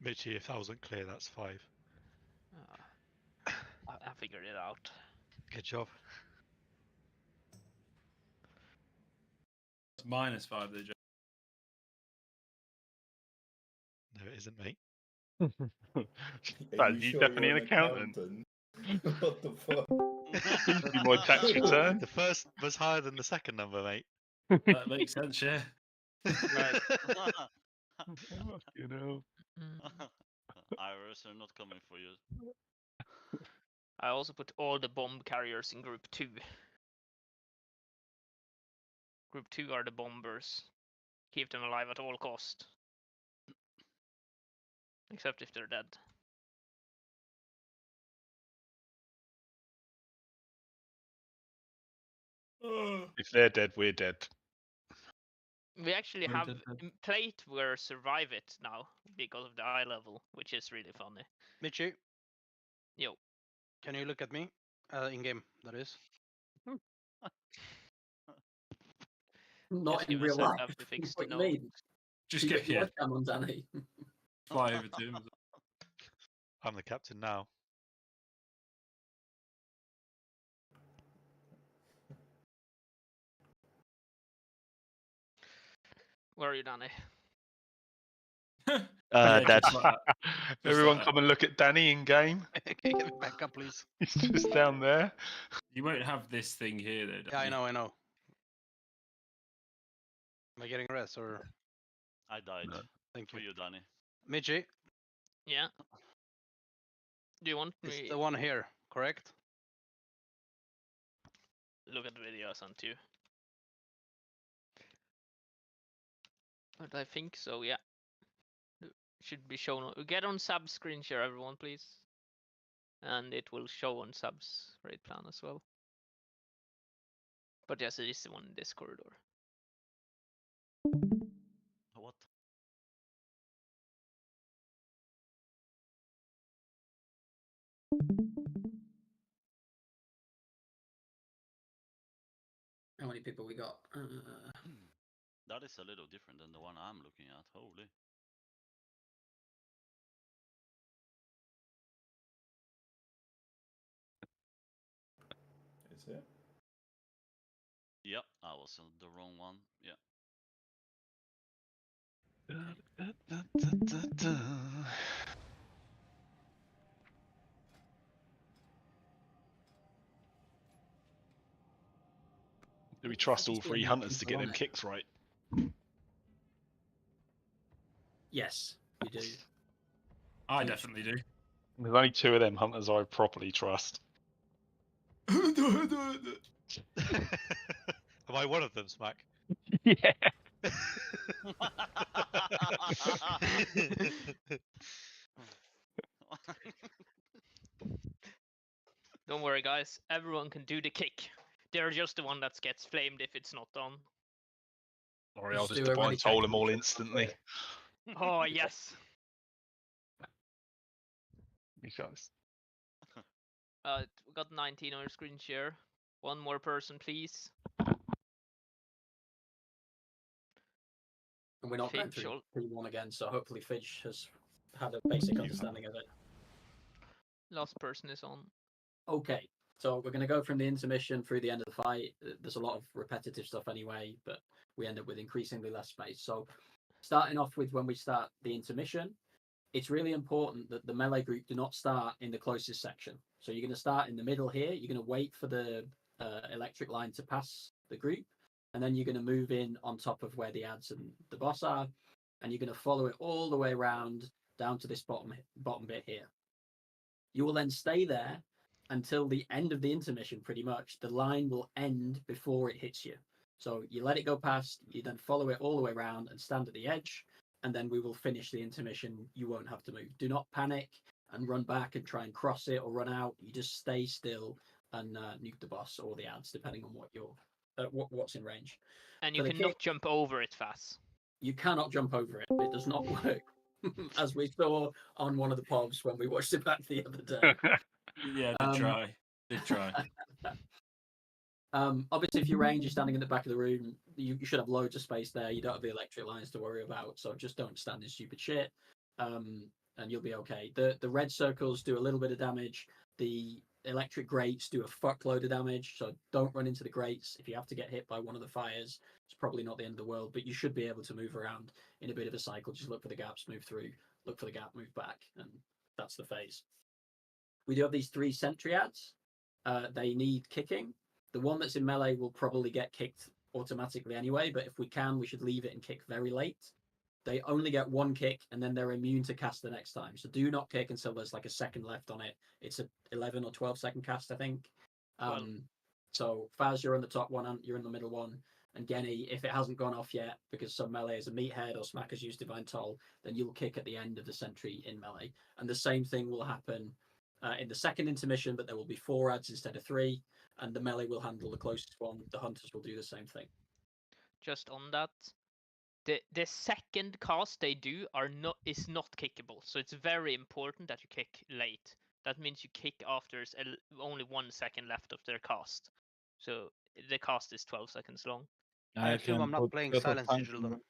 Mitchy, if that wasn't clear, that's 5. I figured it out. Good job. It's -5 there, Joe. No, it isn't, mate. Are you you sure definitely you're an accountant? What the fuck? Please do my tax return. The first was higher than the second number, mate. That makes sense, yeah. Right. You know. Iris are not coming for you. I also put all the bomb carriers in Group 2. Group 2 are the bombers. Keep them alive at all cost. Except if they're dead. If they're dead, we're dead. We actually Very have dead, dead. a plate where survive it now because of the eye level, which is really funny. Mitchy, Yo. can you look at me? In game, that is. Not Just in give real us life. a to fix What the do you note. mean? Just You get your yeah, webcam on, Danny. fly over to him. I'm the captain now. Where are you, Danny? Yeah, Dad. just like that. Everyone like come and look at Danny in game. Can you get me back up, please? He's just down there. You won't have this thing here, though. Yeah, I Danny. know, I know. Am I getting rest or? I died No. Thank for you. you, Danny. Mitchy, Yeah. Do you want it's me the one here, correct? look at the video I sent you? But I think so, yeah. Should be shown. Get on sub screen share, everyone, please. And it will show on subs raid plan as well. But yes, it is the one in this corridor. What? How many people we got? That is a little different than the one I'm looking at. Holy. Is it? Yep, I was on the wrong one. Yeah. Do we trust all Just 3 being hunters to get on them it. kicks right? Yes, you do. I definitely do. There's only 2 of them hunters I properly trust. Am I one of them, Smack? Yeah. Don't worry, guys. Everyone can do the kick. They're just the one that gets flamed if it's not done. Sorry, I'll Just just do a divine ready toll check. them all instantly. Oh, yes. You guys. We got 19 on your screen share. One more person, please. And we're not going Fidge through or- P1 again, so hopefully Fidge has had a basic understanding of it. Last person is on. Okay, so we're going to go from the intermission through the end of the fight. There's a lot of repetitive stuff anyway, but we end up with increasingly less space. So starting off with when we start the intermission, it's really important that the melee group do not start in the closest section. So you're going to start in the middle here. You're going to wait for the electric line to pass the group, and then you're going to move in on top of where the ads and the boss are, and you're going to follow it all the way around down to this bottom bit here. You will then stay there until the end of the intermission, pretty much. The line will end before it hits you. So you let it go past, you then follow it all the way around and stand at the edge, and then we will finish the intermission. You won't have to move. Do not panic and run back and try and cross it or run out. You just stay still and nuke the boss or the ads, depending on what you're, what's in range. And you For the cannot kick- jump over it fast. You cannot jump over it. It does not work, as we saw on one of the pubs when we watched it back the other day. Yeah, did try. Did try. Obviously, if your range is standing in the back of the room, you should have loads of space there. You don't have the electric lines to worry about, so just don't stand in stupid shit. and you'll be okay. The red circles do a little bit of damage. The electric grates do a fuckload of damage, so don't run into the grates. If you have to get hit by one of the fires, it's probably not the end of the world, but you should be able to move around in a bit of a cycle. Just look for the gaps, move through, look for the gap, move back, and that's the phase. We do have these 3 sentry ads. They need kicking. The one that's in melee will probably get kicked automatically anyway, but if we can, we should leave it and kick very late. They only get 1 kick, and then they're immune to cast the next time. So do not kick until there's like a second left on it. It's a 11 or 12 second cast, I think. So Faz, you're on the top one, and you're in the middle one. And Genny, if it hasn't gone off yet, because some melee is a meathead or Smack has used Divine Toll, then you'll kick at the end of the sentry in melee. And the same thing will happen in the second intermission, but there will be 4 ads instead of 3, and the melee will handle the closest one. The hunters will do the same thing. Just on that, the second cast they do is not kickable, so it's very important that you kick late. That means you kick after there's only 1 second left of their cast. So the cast is 12 seconds long. I assume I'm not playing Silent Sigil then.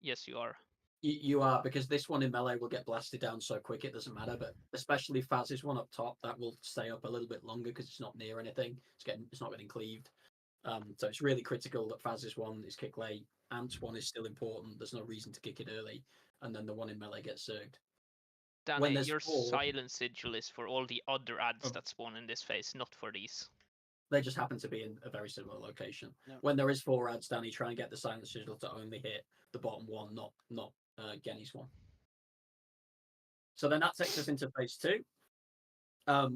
Yes, you are. You are, because this one in melee will get blasted down so quick it doesn't matter. But especially Faz's one up top, that will stay up a little bit longer because it's not near anything. It's not getting cleaved. So it's really critical that Faz's one is kick late. Ant's one is still important. There's no reason to kick it early, and then the one in melee gets zerged. Danny, your Silent Sigil is for all the other ads that spawn in this phase, not for these. They just happen to be in a very similar location. Yeah. When there is 4 ads, Danny, try and get the Silent Sigil to only hit the bottom one, not Genny's one. So then that takes us into phase 2.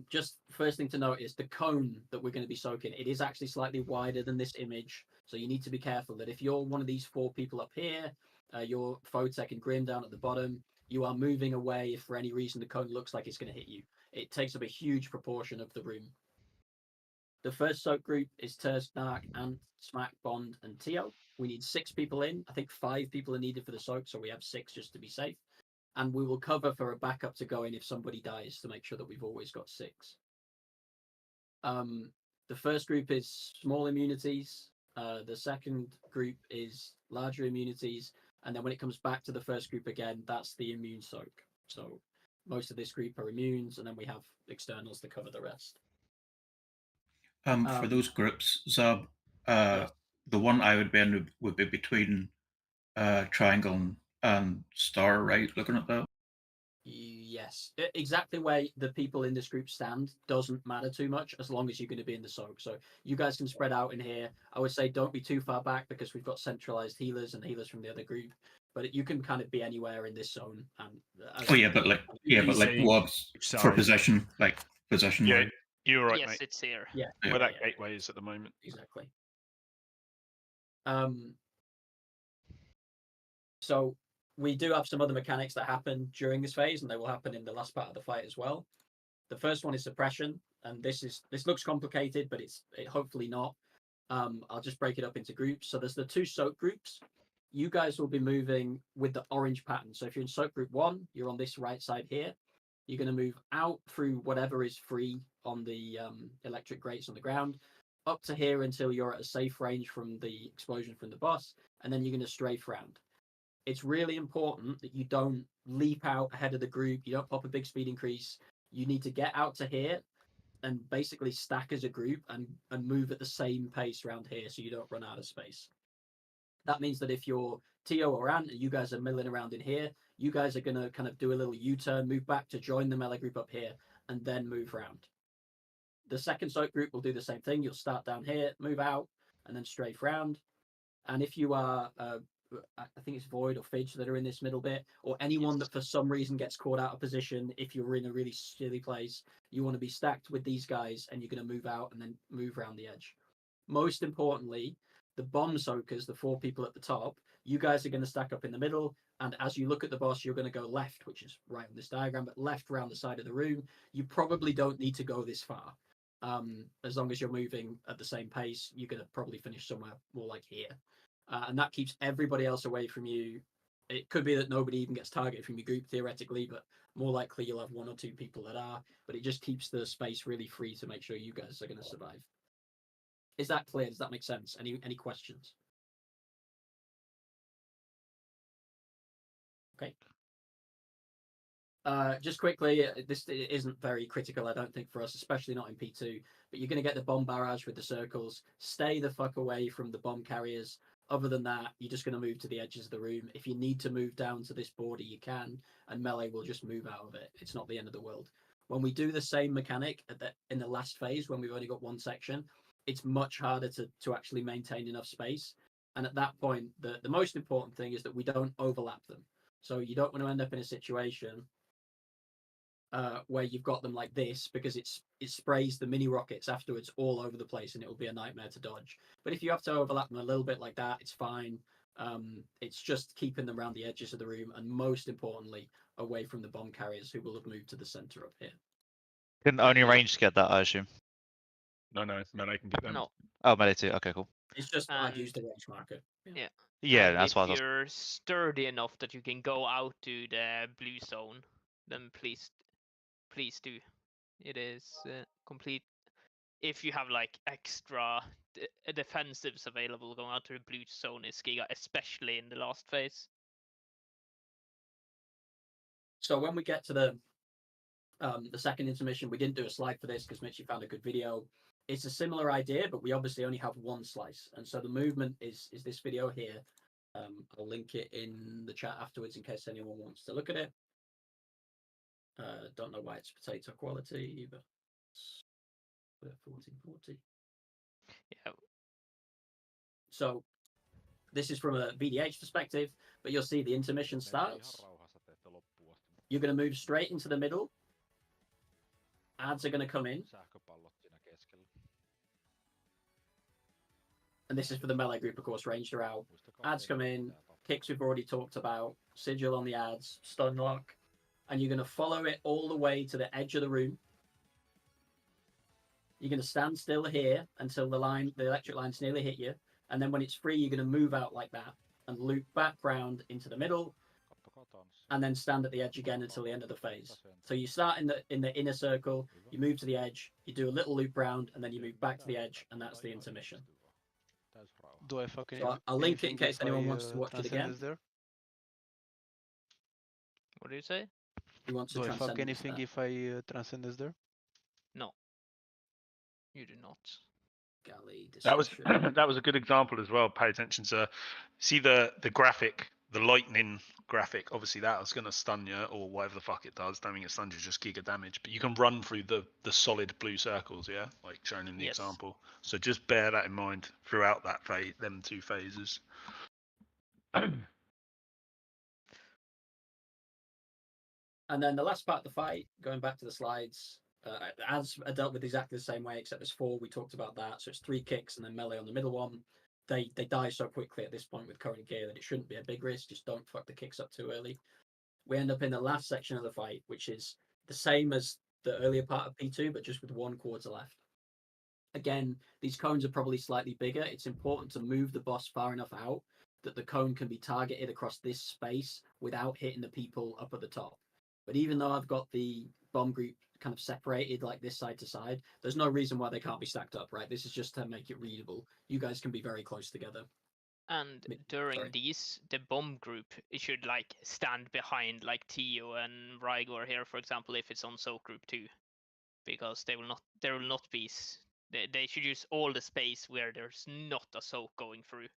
Just first thing to note is the cone that we're going to be soaking. It is actually slightly wider than this image, so you need to be careful that if you're one of these 4 people up here, you're Photek and Grim down at the bottom, you are moving away if for any reason the cone looks like it's going to hit you. It takes up a huge proportion of the room. The first soak group is Tersnark, Ant, Smack, Bond, and Tio. We need 6 people in. I think 5 people are needed for the soak, so we have 6 just to be safe. And we will cover for a backup to go in if somebody dies to make sure that we've always got 6. The first group is small immunities. The second group is larger immunities. And then when it comes back to the first group again, that's the immune soak. So most of this group are immunes, and then we have externals to cover the rest. For those groups, Zab, yes. the one I would be in would be between Triangle and Star, right? Looking at that. Yes, exactly where the people in this group stand doesn't matter too much as long as you're going to be in the soak. So you guys can spread out in here. I would say don't be too far back because we've got centralized healers and healers from the other group. But you can kind of be anywhere in this zone. And but like what's for possession, like possession. Yeah, you're right, yes, mate. it's here. Yeah, Where that gateway is at the moment. exactly. So we do have some other mechanics that happen during this phase, and they will happen in the last part of the fight as well. The first one is suppression, and this looks complicated, but it's hopefully not. I'll just break it up into groups. So there's the 2 soak groups. You guys will be moving with the orange pattern. So if you're in soak group 1, you're on this right side here. You're going to move out through whatever is free on the electric grates on the ground, up to here until you're at a safe range from the explosion from the boss, and then you're going to strafe round. It's really important that you don't leap out ahead of the group. You don't pop a big speed increase. You need to get out to here and basically stack as a group and move at the same pace around here so you don't run out of space. That means that if you're Tio or Ant and you guys are milling around in here, you guys are going to kind of do a little U-turn, move back to join the melee group up here, and then move around. The second soak group will do the same thing. You'll start down here, move out, and then strafe round. And if you are... I think it's Void or Fidge that are in this middle bit, or anyone that for some reason gets caught out of position. If you're in a really silly place, you want to be stacked with these guys and you're going to move out and then move around the edge. Most importantly, the bomb soakers, the 4 people at the top, you guys are going to stack up in the middle. And as you look at the boss, you're going to go left, which is right on this diagram, but left around the side of the room. You probably don't need to go this far. As long as you're moving at the same pace, you're going to probably finish somewhere more like here. And that keeps everybody else away from you. It could be that nobody even gets targeted from your group theoretically, but more likely you'll have 1 or 2 people that are. But it just keeps the space really free to make sure you guys are going to survive. Is that clear? Does that make sense? Any questions? Okay. Just quickly, this isn't very critical, I don't think, for us, especially not in P2. But you're going to get the bomb barrage with the circles. Stay the fuck away from the bomb carriers. Other than that, you're just going to move to the edges of the room. If you need to move down to this border, you can, and melee will just move out of it. It's not the end of the world. When we do the same mechanic in the last phase, when we've only got one section, it's much harder to actually maintain enough space. And at that point, the most important thing is that we don't overlap them. So you don't want to end up in a situation where you've got them like this, because it sprays the mini rockets afterwards all over the place and it will be a nightmare to dodge. But if you have to overlap them a little bit like that, it's fine. It's just keeping them around the edges of the room, and most importantly, away from the bomb carriers who will have moved to the center up here. Can only ranged get that, I assume. No, melee can get them. No. Oh, melee too. Okay, cool. It's just I'd And- use the range marker. Yeah. Yeah, And that's why I if was. you're sturdy enough that you can go out to the blue zone, then please do. It is complete. If you have like extra defensives available, going out to the blue zone is Giga, especially in the last phase. So when we get to the second intermission, we didn't do a slide for this because Mitchy found a good video. It's a similar idea, but we obviously only have one slice, and so the movement is this video here. I'll link it in the chat afterwards in case anyone wants to look at it. Don't know why it's potato quality, but it's 1440. Yeah. So this is from a VDH perspective, but you'll see the intermission starts. You're going to move straight into the middle. Ads are going to come in. And this is for the melee group, of course, ranged are out. Ads come in, kicks we've already talked about, sigil on the ads, stun lock, and you're going to follow it all the way to the edge of the room. You're going to stand still here until the electric lines nearly hit you, and then when it's free, you're going to move out like that and loop back round into the middle, and then stand at the edge again until the end of the phase. So you start in the inner circle, you move to the edge, you do a little loop round, and then you move back to the edge, and that's the intermission. Do I fucking? So I'll link it in case anyone wants to watch it again. There? What do you say? Who wants to Do I fuck transcend this anything there? if I transcend this there? No. You do not. Galley That was discussion. that was a good example as well. Pay attention to see the graphic, the lightning graphic. Obviously, that was going to stun you or whatever the fuck it does. Don't mean it stuns you, just giga damage. But you can run through the solid blue circles, yeah, like shown in the Yes. example. So just bear that in mind throughout that phase, them two phases. And then the last part of the fight, going back to the slides, ads are dealt with exactly the same way, except there's 4. We talked about that. So it's 3 kicks and then melee on the middle one. They die so quickly at this point with current gear that it shouldn't be a big risk. Just don't fuck the kicks up too early. We end up in the last section of the fight, which is the same as the earlier part of P2, but just with 1 quarter left. Again, these cones are probably slightly bigger. It's important to move the boss far enough out that the cone can be targeted across this space without hitting the people up at the top. But even though I've got the bomb group kind of separated like this side to side, there's no reason why they can't be stacked up, right? This is just to make it readable. You guys can be very close together. And Mi- during sorry. these, the bomb group it should like stand behind like Tio and Rygor here, for example, if it's on Soak Group 2, because there will not be. They should use all the space where there's not a Soak going through.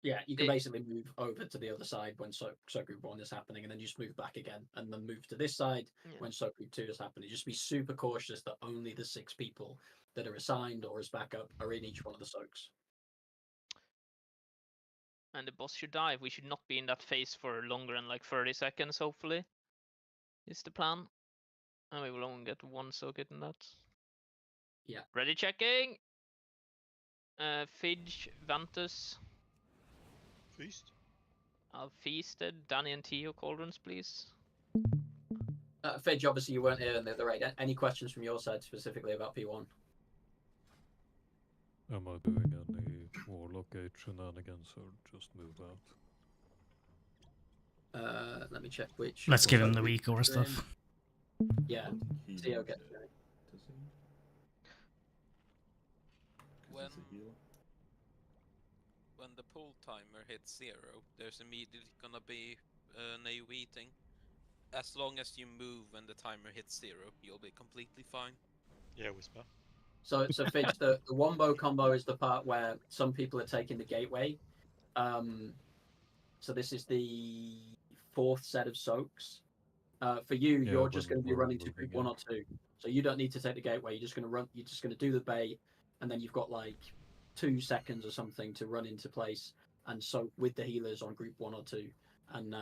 Yeah, you can It- basically move over to the other side when Soak Group 1 is happening, and then just move back again, and then move to this side Yeah. when Soak Group 2 is happening. Just be super cautious that only the 6 people that are assigned or as backup are in each one of the soaks. And the boss should die. We should not be in that phase for longer than like 30 seconds, hopefully. Is the plan. And we will only get 1 socket in that. Yeah. Ready checking. Fidge, Ventus, Feast. Feasted, Danny and Tio cauldrons, please. Fidge, obviously you weren't here in the raid. Any questions from your side specifically about P1? Am I doing any Warlock Gate shenanigans or just move out? Let me check which. Let's give him Warlock the group weak or you're stuff. in. Yeah, Tio gets it. When the pull timer hits 0, there's immediately gonna be an AoE thing. as long as you move when the timer hits 0, you'll be completely fine. Yeah, Whisper. So Fidge, the wombo combo is the part where some people are taking the gateway. So this is the 4th set of soaks. For you, Yeah, you're just when going to be we're running to moving group 1 in. or 2. So you don't need to take the gateway. You're just going to run. You're just going to do the bait, and then you've got like 2 seconds or something to run into place and soak with the healers on group 1 or 2. And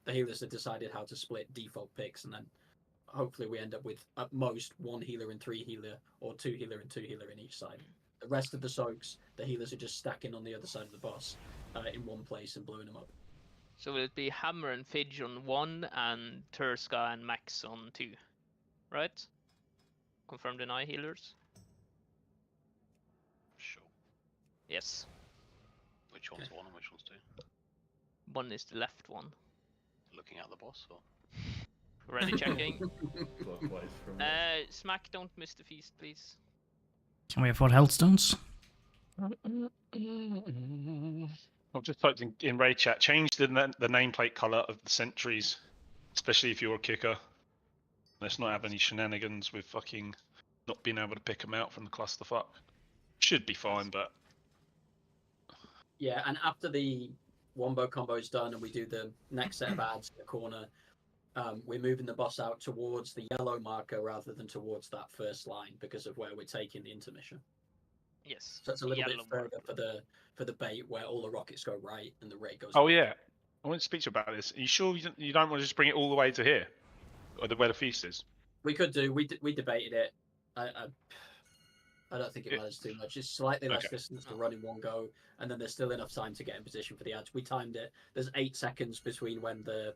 the healers have decided how to split default picks, and then hopefully we end up with at most 1 healer and 3 healer, or 2 healer and 2 healer in each side. The rest of the soaks, the healers are just stacking on the other side of the boss in one place and blowing them up. So will it be Hammer and Fidge on 1 and Turska and Max on 2? Right? Confirm deny healers? Sure. Yes. Which one's 1 and which one's 2? 1 is the left one. Looking at the boss, or? Ready checking. Clockwise from Smack, don't miss the feast, please. Can we afford Hellstones? I've just typed in raid chat. Change the nameplate color of the sentries, especially if you're a kicker. Let's not have any shenanigans with fucking not being able to pick them out from the clusterfuck. Should be fine, but Yeah, and after the wombo combo is done and we do the next set of ads in the corner, we're moving the boss out towards the yellow marker rather than towards that first line because of where we're taking the intermission. Yes. So it's a little bit yellow further for the bait where all the rockets go right and the raid goes. oh left. yeah, I want to speak to you about this. Are you sure you don't want to just bring it all the way to here, or where the feast is? We could do. We debated it. I don't think it matters too much. It's slightly less Okay. distance to run in one go, and then there's still enough time to get in position for the ads. We timed it. There's 8 seconds between when the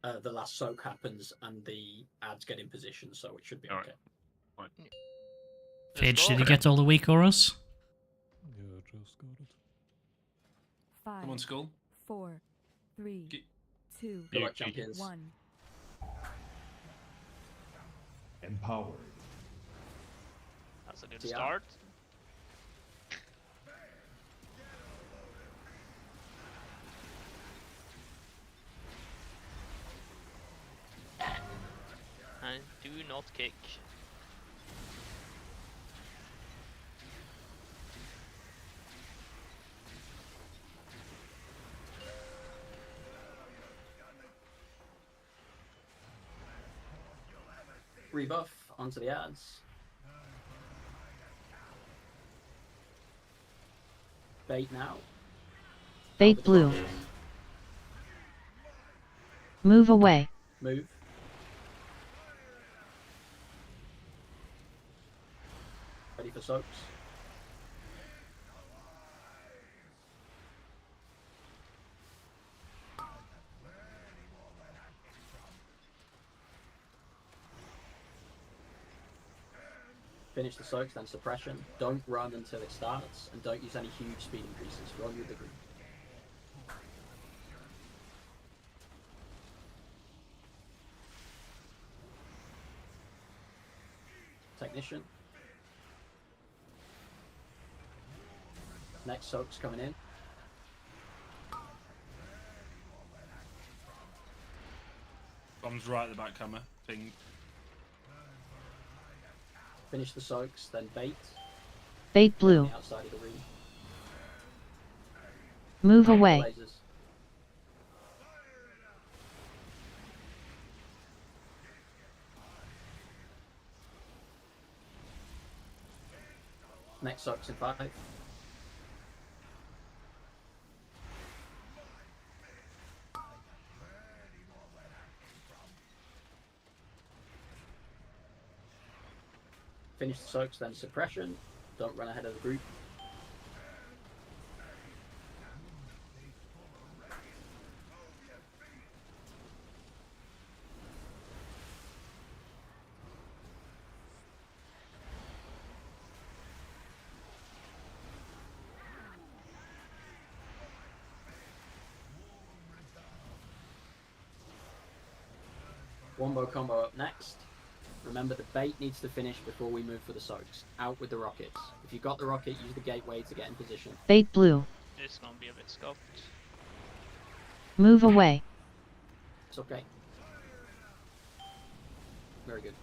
last soak happens and the ads get in position, so it should be okay. Fine. Fidge, did you get all the weak auras? Yeah, just got it. 5, Come on, Skull. 4, 3, 2, Good luck, champions. 1. empowered. That's a good Yeah. start. And do not kick. Rebuff onto the ads. Bait now. Bait blue. Move away. Move. Ready for soaks. Finish the soaks, then suppression. Don't run until it starts, and don't use any huge speed increases. Run with the group. Technician. Next soak's coming in. Bomb's right at the back, Hammer. Ping. Finish the soaks, then bait. Bait blue. On the outside of the ring. Move away. Lasers. Next soak's in 5. Finish the soaks, then suppression. Don't run ahead of the group. Wombo combo up next. Remember, the bait needs to finish before we move for the soaks. Out with the rockets. If you've got the rocket, use the gateway to get in position. Bait blue. It's gonna be a bit scoped. Move away. It's okay. Very good.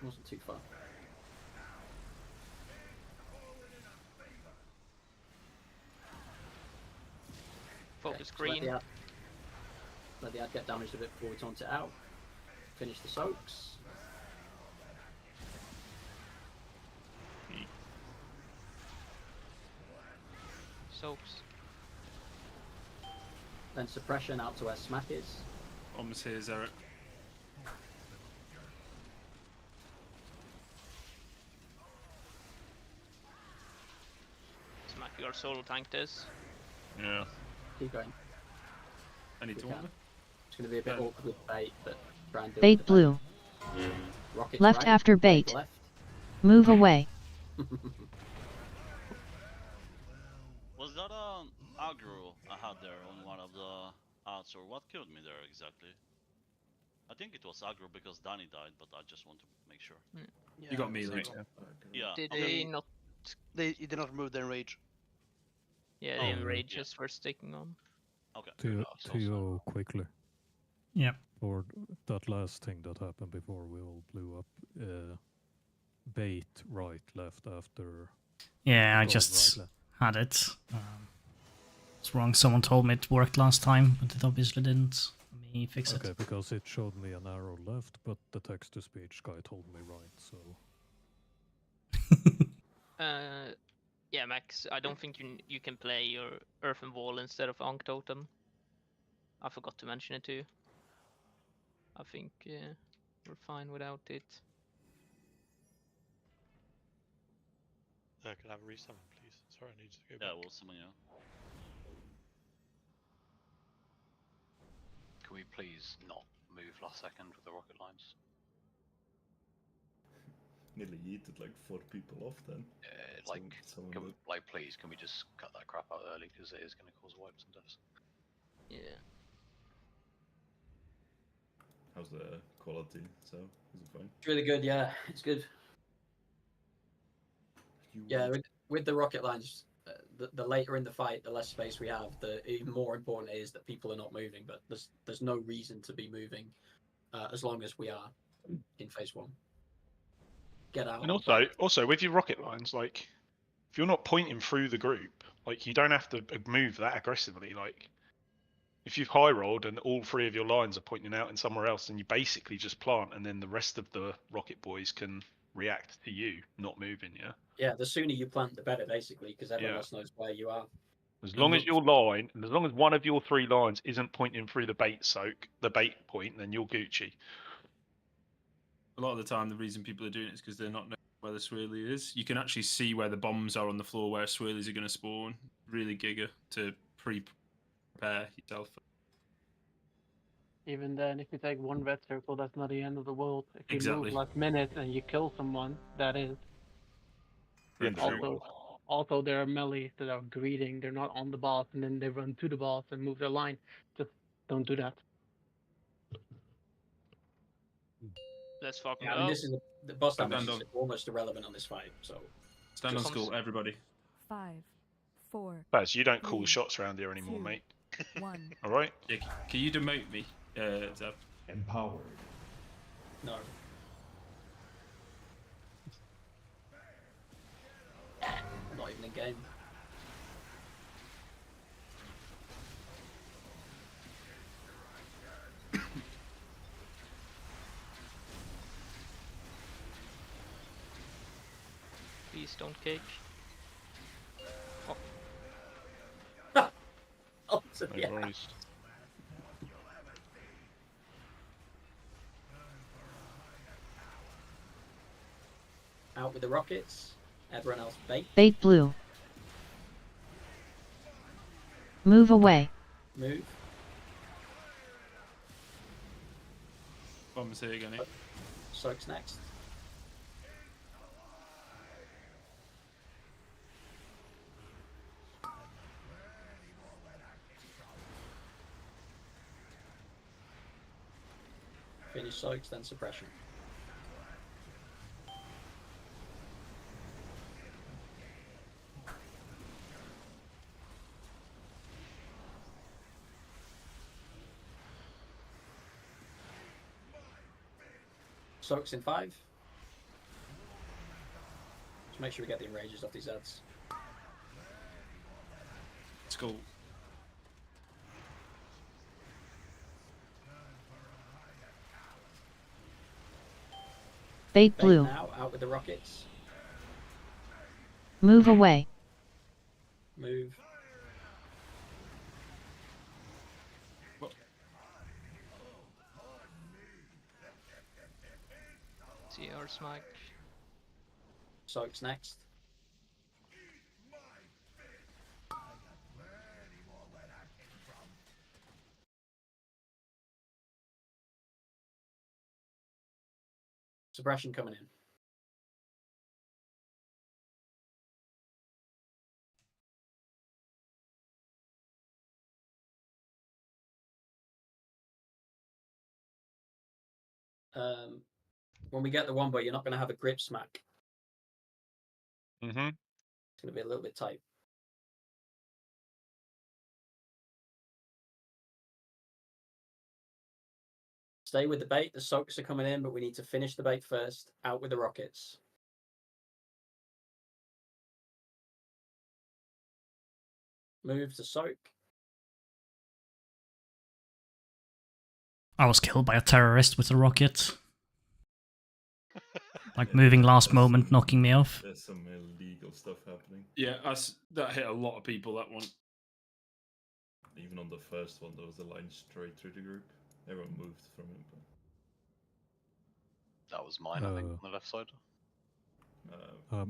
Wasn't too far. Focus Okay, so green. let the ad get damaged a bit before we taunt it out. Finish the soaks. Soaks. Then suppression out to where smack is. Almost here, Zerek. Smack your solo tank this. Yeah. Keep going. Any We taunt? can. It's going to be a bit awkward with bait, but try and do it Bait with blue. Rockets Left right, after bait. left. Move away. Was that an aggro I had there on one of the outs, or what killed me there exactly? I think it was aggro because Danny died, but I just want to make sure. You got melee. Yeah. Did okay. they not? They did not remove the enrage. Yeah, Oh, the yeah. enrages were sticking on. Okay. To quickly. Yeah. For that last thing that happened before we all blew up, bait right, left after. Yeah, I gold, just right, left. had it. It's wrong. Someone told me it worked last time, but it obviously didn't. Let me fix Okay, it. because it showed me an arrow left, but the text-to-speech guy told me right, so. Yeah, Max. I don't think you can play your Earthen Wall instead of Ankh Totem. I forgot to mention it too. I think we're fine without it. Can I have a resummon, please? Sorry, I need to go back. Yeah, we'll summon you. Can we please not move last second with the rocket lines? Nearly yeeted like 4 people off then. Please, can we just cut that crap out early because it is going to cause wipes and deaths. Yeah. How's the quality? So, is it fine? It's really good, yeah. It's good. Yeah, with the rocket lines, the later in the fight, the less space we have, the even more important it is that people are not moving. But there's no reason to be moving as long as we are in phase 1. Get out. And also with your rocket lines, like if you're not pointing through the group, like you don't have to move that aggressively. Like if you've high rolled and all 3 of your lines are pointing out in somewhere else, then you basically just plant, and then the rest of the rocket boys can react to you not moving. Yeah. Yeah, the sooner you plant, the better, basically, because everyone else knows where you are. As long as your line, and as long as one of your 3 lines isn't pointing through the bait point, then you're Gucci. A lot of the time, the reason people are doing it is because they're not knowing where the swirly is. You can actually see where the bombs are on the floor, where swirlies are going to spawn. Really giga to prepare yourself. Even then, if you take 1 red circle, that's not the end of the world. If you Exactly. move last minute and you kill someone, that is. Also, there are melees that are greeting. They're not on the boss, and then they run to the boss and move their line. Just don't do that. Let's fucking Yeah, I go. mean, this is the boss damage Stand is on. almost irrelevant on this fight. So Stand on school, everybody. 5, 4. Baz, you don't call 3, shots around here anymore, 2, mate. 1. All right. Yeah, can you demote me, Zeb? Empowered. no. Not even in game. Please don't kick. Oh, so, No yeah. worries. Out with the rockets. Everyone else bait. Bait blue. Move away. Move. Bombs here again. Soaks next. Finish soaks, then suppression. Soaks in 5. Just make sure we get the enrages off these ads. Let's go. Bait Bait blue. now, out with the rockets. Move away. Move. CR smite. Soaks next. Suppression coming in. When we get the wombo, you're not going to have a grip smack. Mm-hmm. It's going to be a little bit tight. Stay with the bait. The soaks are coming in, but we need to finish the bait first. Out with the rockets. Move to soak. I was killed by a terrorist with a rocket. Like moving last moment, knocking me off. There's some illegal stuff happening. Yeah, that hit a lot of people, that one. Even on the first one, there was a line straight through the group. Everyone moved from it. But... That was mine, I think, on the left side.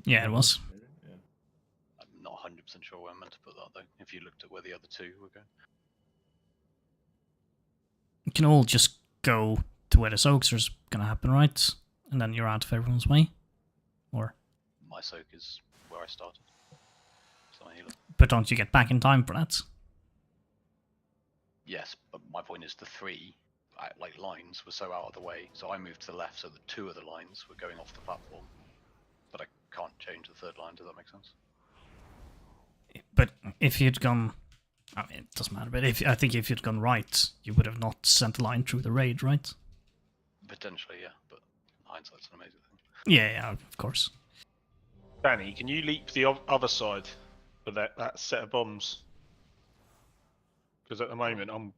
Yeah, it was. Yeah. I'm not 100% sure where I meant to put that, though, if you looked at where the other two were going. You can all just go to where the soaks are going to happen, right? And then you're out of everyone's way? Or? My soak is where I started. So I heal it. But don't you get back in time for that? Yes, but my point is the three like lines were so out of the way, so I moved to the left so the two of the lines were going off the platform. But I can't change the third line, does that make sense? But if you'd gone... I mean, it doesn't matter, but I think if you'd gone right, you would have not sent a line through the raid, right? Potentially, yeah, but hindsight's an amazing thing. Yeah, of course. Danny, can you leap the other side for that set of bombs? Because at the moment I'm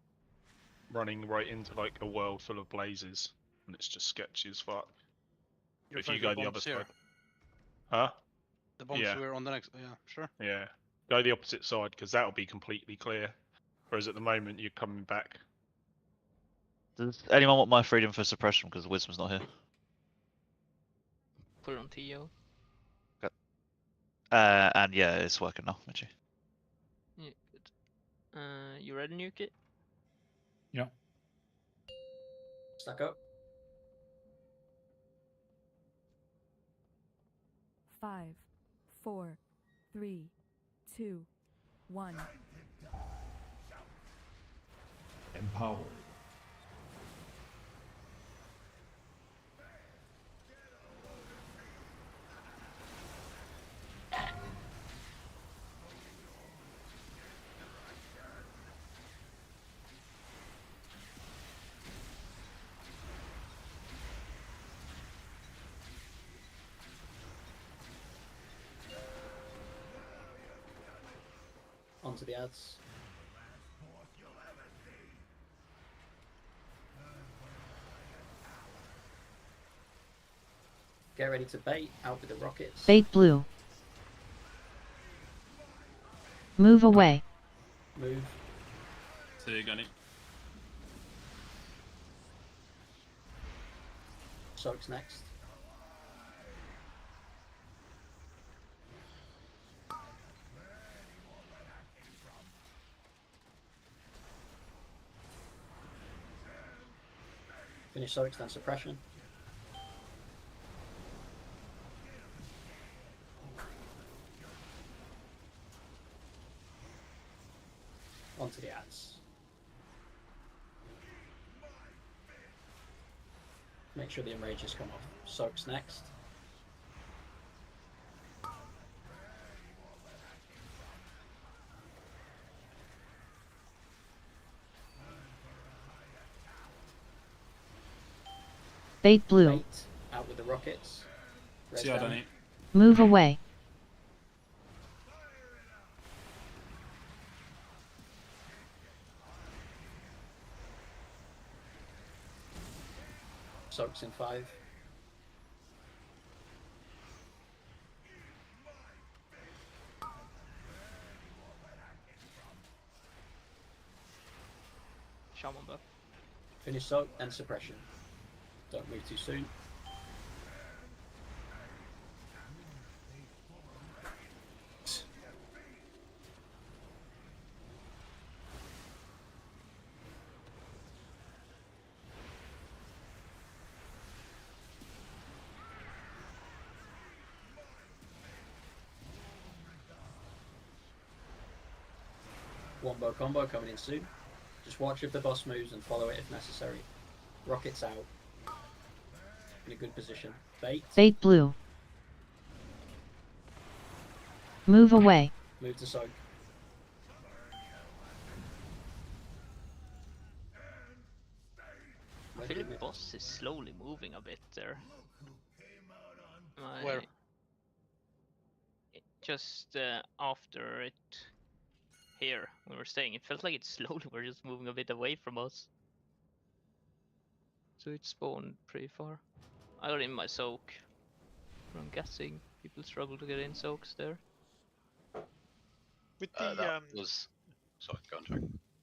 running right into like a world full of blazes, and it's just sketchy as fuck. You're If you like go the the other bombs here. side, huh? The bombs Yeah. were on the next. Yeah, sure. Yeah, go the opposite side because that'll be completely clear. Whereas at the moment you're coming back. Does anyone want my freedom for suppression because the wisdom's not here? Put it on TO. And yeah, it's working now, Mitchie. Yeah, good. You ready, nuke it? Yeah. Stack up. 5, 4, 3, 2, 1. Empowered. Onto the ads. Get ready to bait. Out with the rockets. Bait blue. Move away. Move. So you're gonna. Soaks next. Finish Soaks, then suppression. Onto the ads. Make sure the enrages come off. Soaks next. Bait blue. Bait. rockets. Res See, I down. don't eat. Move away. Soaks in 5. Shaman buff. Finish soak and suppression. Don't move too soon. Wombo combo coming in soon. Just watch if the boss moves and follow it if necessary. Rockets out. In a good position. Bait. Bait blue. Move away. Move to soak. I feel like the boss is slowly moving a bit there. Where? Just after it here, when we're staying, it felt like it's slowly we're just moving a bit away from us. So it spawned pretty far. I got in my soak. I'm guessing people struggle to get in soaks there. With the That was... Sorry, go on, Jack.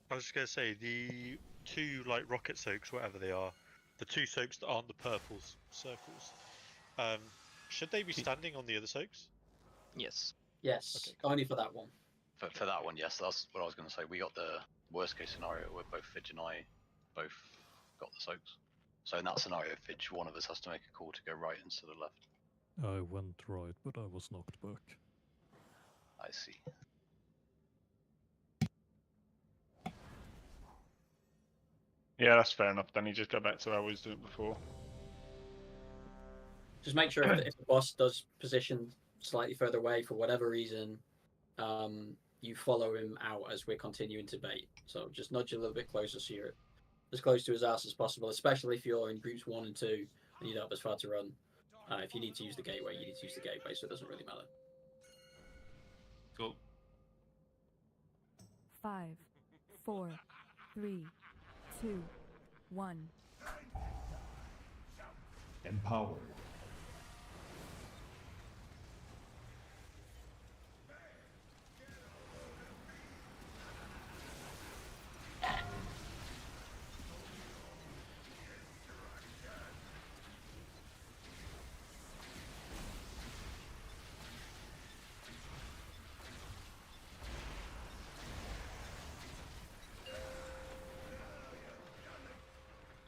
I was just gonna say the 2 like rocket soaks, whatever they are, the 2 soaks that aren't the purple circles. Should they be standing on the other soaks? Yes. Yes, only for that one. For that one, yes, that's what I was going to say. We got the worst case scenario where both Fidge and I both got the soaks. So in that scenario, Fidge, one of us has to make a call to go right instead of left. I went right, but I was knocked back. I see. Yeah, that's fair enough. Then you just go back to how we was doing before. Just make sure if the boss does position slightly further away for whatever reason, you follow him out as we're continuing to bait. So just nudge a little bit closer so you're as close to his ass as possible, especially if you're in groups 1 and 2 and you don't have as far to run. If you need to use the gateway, you need to use the gateway, so it doesn't really matter. Cool. 5, 4, 3, 2, 1. Empowered.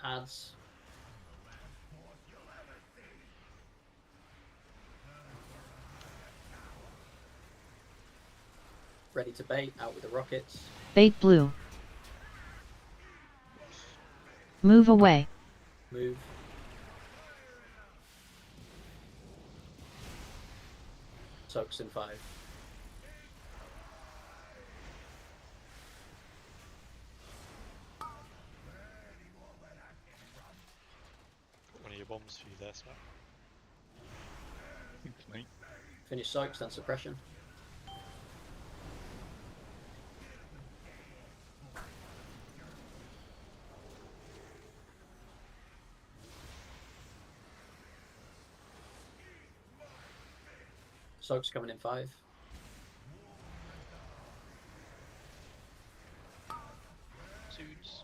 Ads. Ready to bait, out with the rockets. Bait blue. Move away. Move. Soaks in 5. One of your bombs for you there, Smack. Thanks, mate. Finish soaks, then suppression. Soaks coming in 5. Suits.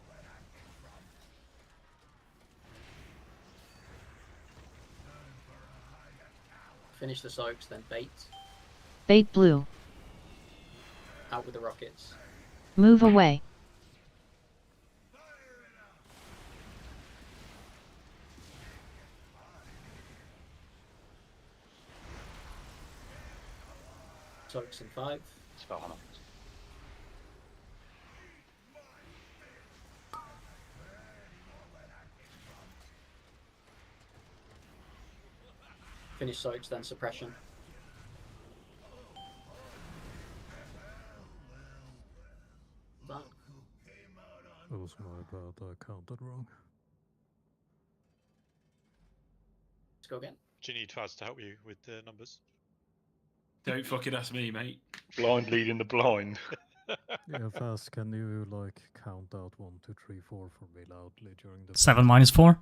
Finish the soaks, then bait. Bait blue. Out with the rockets. Move away. Soaks in 5. Spell hammer. Finish soaks, then suppression. That was my bad, I counted wrong. Let's go again. Do you need Faz to help you with the numbers? Don't fucking ask me, mate. Blind leading the blind. Yeah, Fast, can you like count out 1, 2, 3, 4 for me loudly during the 7 minus 4.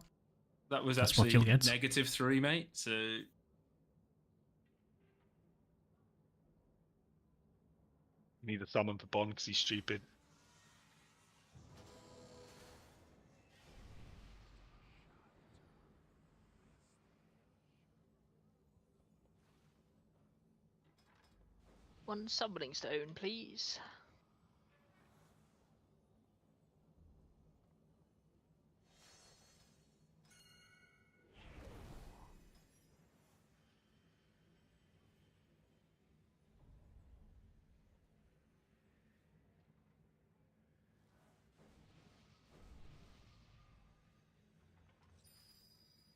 That was That's what actually you'll get. -3, mate. So Need a summon for Bond because he's stupid. One summoning stone, please.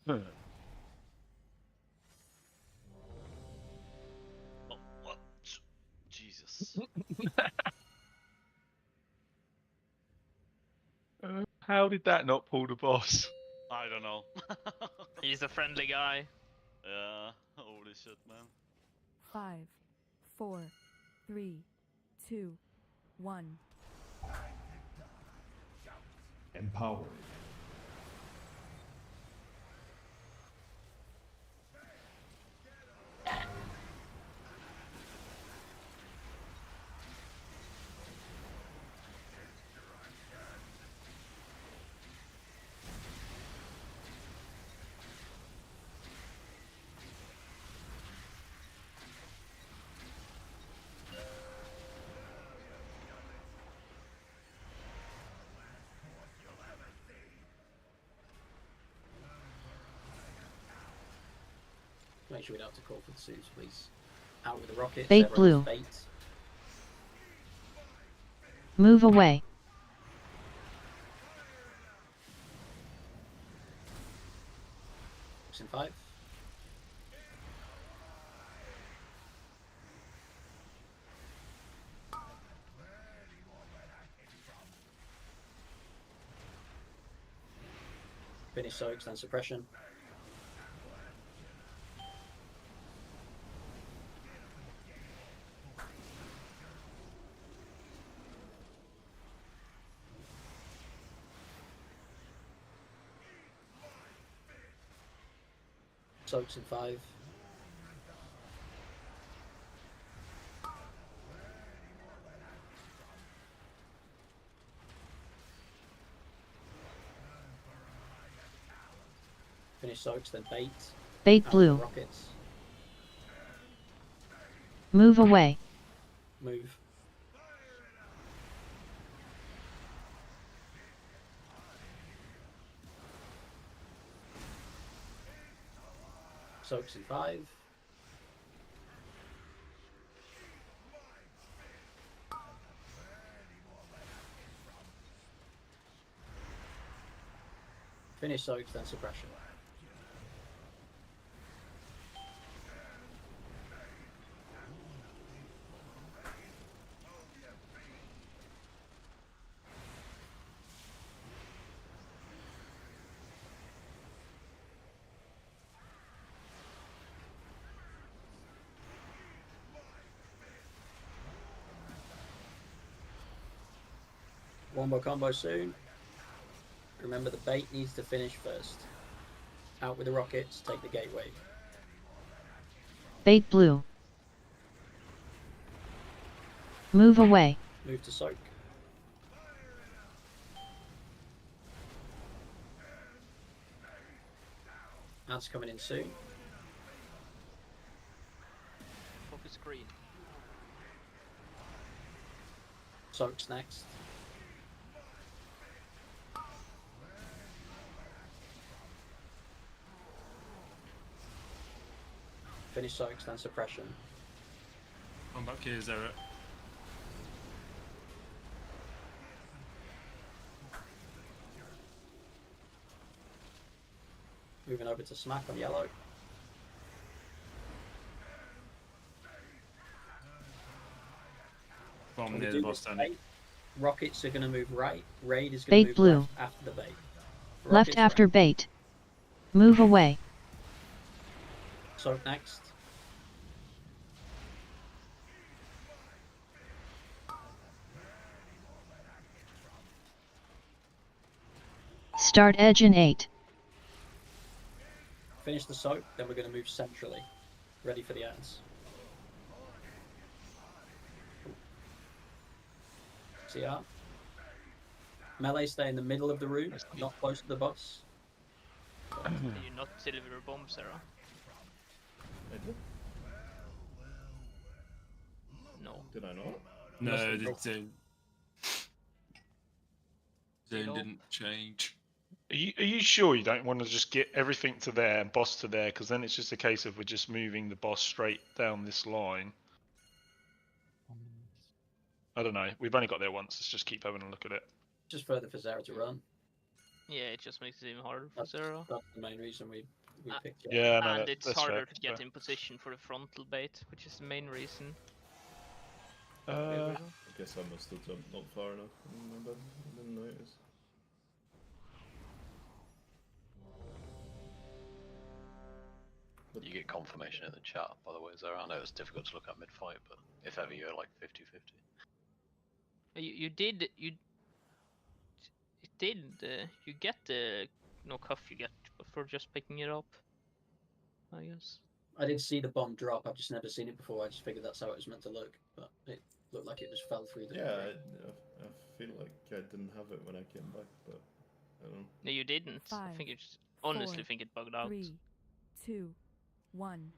Oh, what? Jesus. How did that not pull the boss? I don't know. He's a friendly guy. Yeah, holy shit, man. 5, 4, 3, 2, 1. Empowered. Make sure we don't have to call for the suits, please. Out with the rockets. Bait everyone blue. has Bait. Move away. Looks in 5. Finish soaks, then suppression. Soaks in 5. Finish soaks, then bait. Bait Out with blue. the rockets. Move away. Move. Soaks in 5. Finish soaks, then suppression. Wombo combo soon. Remember the bait needs to finish first. Out with the rockets, take the gateway. Bait blue. Move away. Move to soak. Ads coming in soon. Focus green. Soaks next. Finish soaks, then suppression. I'm back here, Zera. Moving over to smack on yellow. Bomb When we near do the boss this then. bait, rockets are going to move right. Raid is going to Bait move blue. left after the bait. Left Rockets after right. bait. Move away. Soak next. Start edge in 8. Finish the soak, then we're going to move centrally. Ready for the ants. CR. Melee stay in the middle of the room, not close to the boss. Do you not deliver bombs, Sarah? I did. No. Did I not? No, Nothing. the zone didn't change. Are you sure you don't want to just get everything to there and boss to there? Because then it's just a case of we're just moving the boss straight down this line. I don't know. We've only got there once. Let's just keep having a look at it. Just further for Zara to run. Yeah, it just makes it even harder for Zero. That's the main reason we picked it. Yeah, no, And it's that's harder fair, to get fair. in position for the frontal bait, which is the main reason. I guess I must have jumped not far enough. I didn't notice. You get confirmation in the chat, by the way, Zara. I know it's difficult to look at mid-fight, but if ever you're like 50-50. You get the no cuff you get for just picking it up, I guess. I did see the bomb drop. I've just never seen it before. I just figured that's how it was meant to look, but it looked like it just fell through the. Yeah, I feel like I didn't have it when I came back, but I don't know. No, you didn't. I think you just honestly think it bugged out. 3, 2, 1.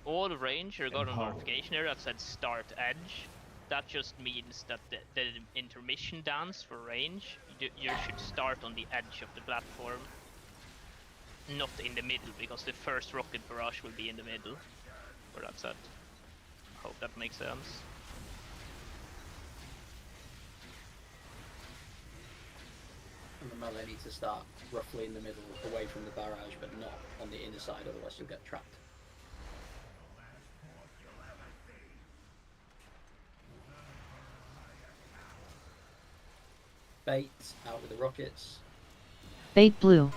All range, you got a notification here that said start edge. That just means that the intermission dance for range, you should start on the edge of the platform, not in the middle, because the first rocket barrage will be in the middle, where that's at. Hope that makes sense. And the melee needs to start roughly in the middle, away from the barrage, but not on the inner side, otherwise you'll get trapped. Bait out with the rockets. Bait blue.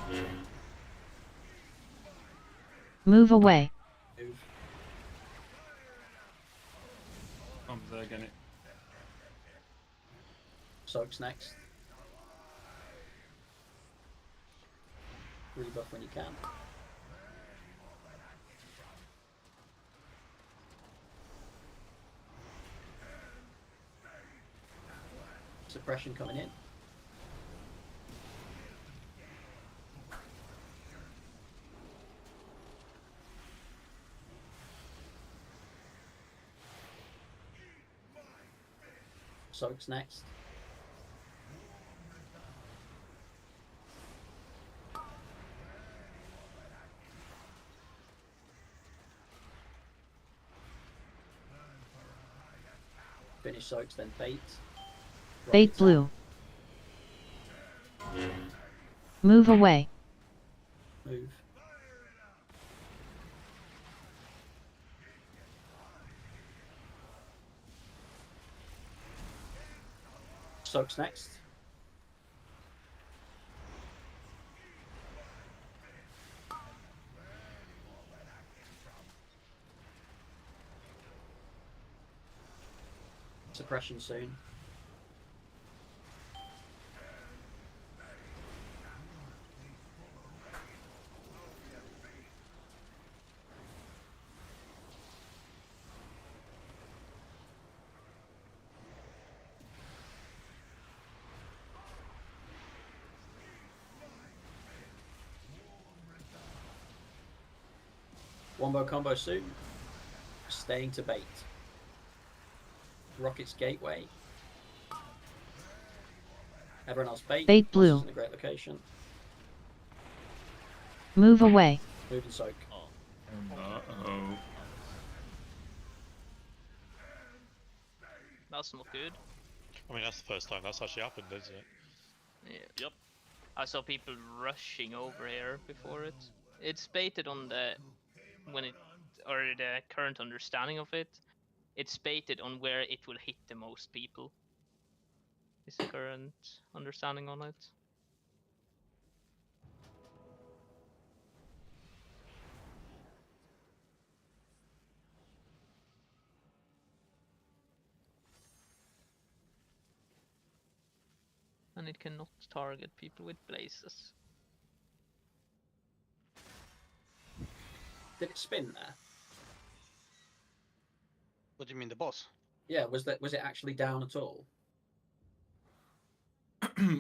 Move away. Move. I'm there again. It. Soaks next. Rebuff when you can. Suppression coming in. Soaks next. Finish soaks, then bait. Bait blue. Move away. Move. Soaks next. Suppression soon. Wombo combo soon. Staying to bait. Rockets gateway. Everyone else bait. Bait blue. In a great location. Move away. Move and soak. Uh-oh. That's not good. I mean, that's the first time that's actually happened, isn't it? Yeah. Yep. I saw people rushing over here before it. It's baited on the the current understanding of it. It's baited on where it will hit the most people. Is the current understanding on it? and it cannot target people with blazes. Did it spin there? What do you mean, the boss? Yeah, was it actually down at all?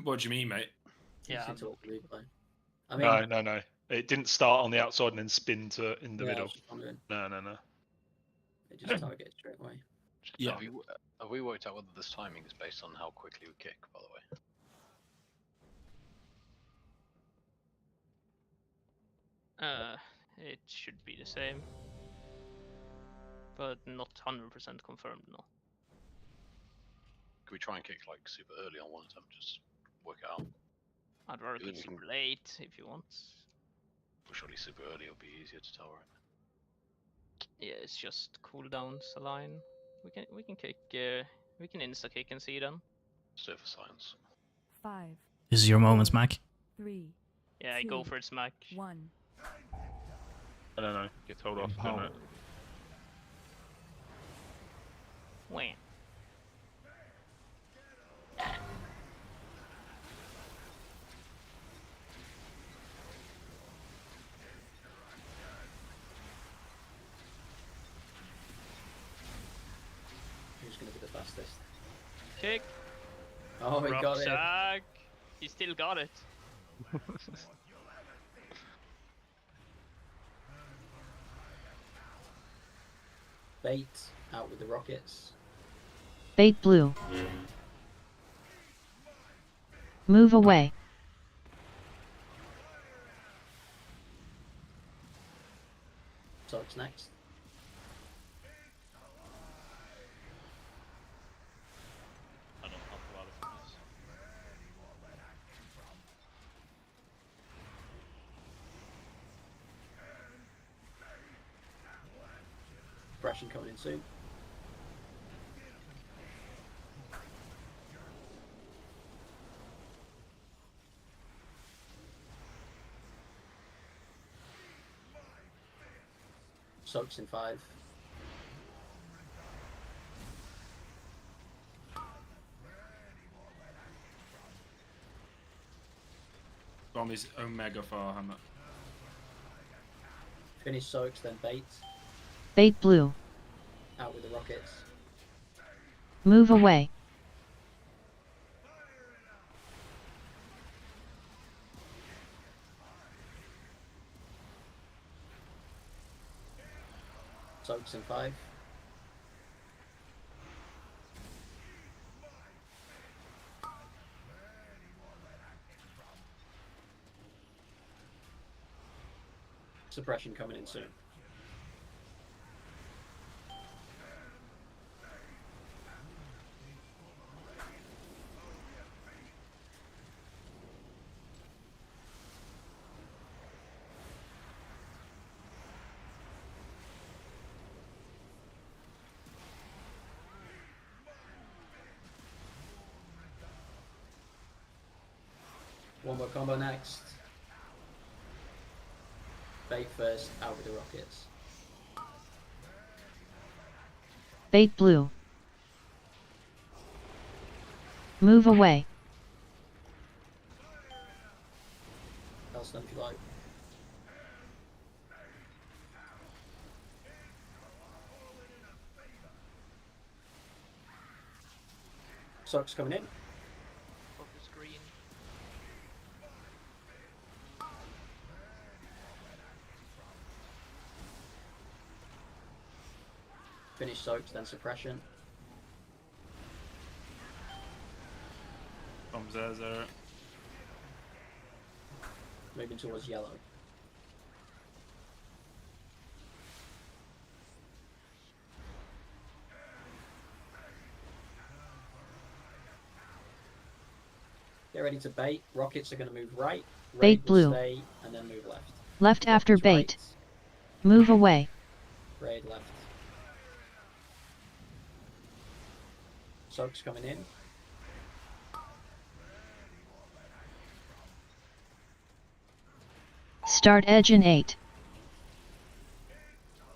What do you mean, mate? Yeah. It's all replay. I mean, No. It didn't start on the outside and then spin to in the yeah, I middle. was just wondering. No. It just targeted straight away. Yeah. Have we worked out whether this timing is based on how quickly we kick, by the way? It should be the same, but not 100% confirmed. No. Could we try and kick like super early on one attempt, just work it out? I'd rather Even kick if we super late if you want. Well, surely super early will be easier to tell, right? Yeah, it's just cooldowns a line. We can kick. We can insta kick and see them. Surface science. 5, This is your moment, Mac. 3, Yeah, go 2, for it, smack. 1. I don't know. Get told off. Don't know. Wham. Who's going to be the fastest? Kick. Oh, he got it. Rucksack. He still got it. Bait out with the rockets. Bait blue. Move away. So it's next. I don't have a lot of this. Suppression coming in soon. Soaks in 5. Bomb is Omega Farhammer. Finish soaks, then bait. Bait blue. Out with the rockets. Move away. Soaks in 5. Suppression coming in soon. One more combo next. Bait first, out with the rockets. Bait blue. Move away. Hellstone if you like. Soaks coming in. Focus green. Finish soaks, then suppression. Bomb's there. Moving towards yellow. Get ready to bait. Rockets are going to move right. Bait Raid will blue. stay, and then move left. Left after Rockets bait. right, Move away. Raid left. Soaks coming in. Start edge in 8.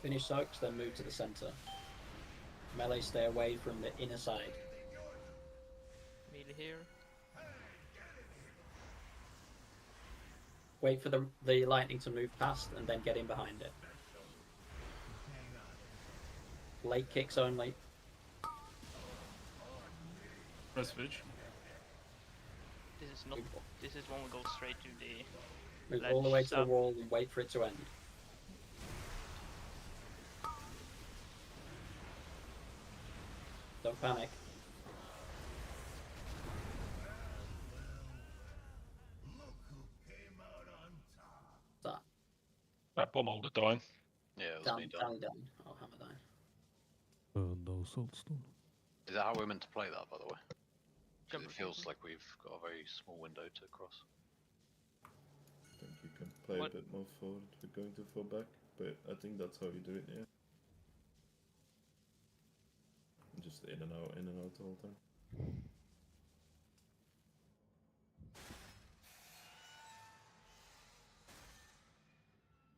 Finish soaks, then move to the center. Melee stay away from the inner side. Melee here. Wait for the lightning to move past and then get in behind it. Late kicks only. Press Fidge. This is not. This is when we go straight to the. Move ledge all the way to the sub. wall and wait for it to end. Don't panic. Start. That bomb holder dying. Yeah, it was Down, me down, done. down. Oh, hammer down. No Soulstone. Is that how we're meant to play that, by the way? 'Cause it feels like we've got a very small window to cross. I think you can play What? a bit more forward. We're going to fall back, but I think that's how you do it, yeah. Just in and out the whole time.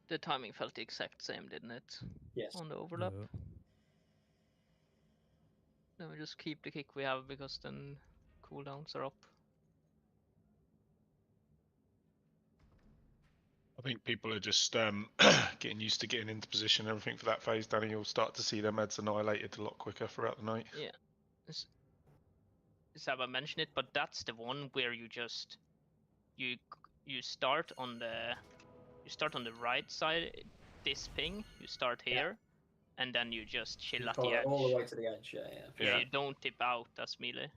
The timing felt the exact same, didn't it? Yes. On the overlap. Yeah. Then we just keep the kick we have because then cooldowns are up. I think people are just getting used to getting into position and everything for that phase, Danny. You'll start to see their meds annihilated a lot quicker throughout the night. Yeah. Saba mentioned it, but that's the one where you just you start on the right side, this ping. You start here, and then you just chill You at the follow edge. all the way to the edge, yeah. Yeah, you don't dip out as melee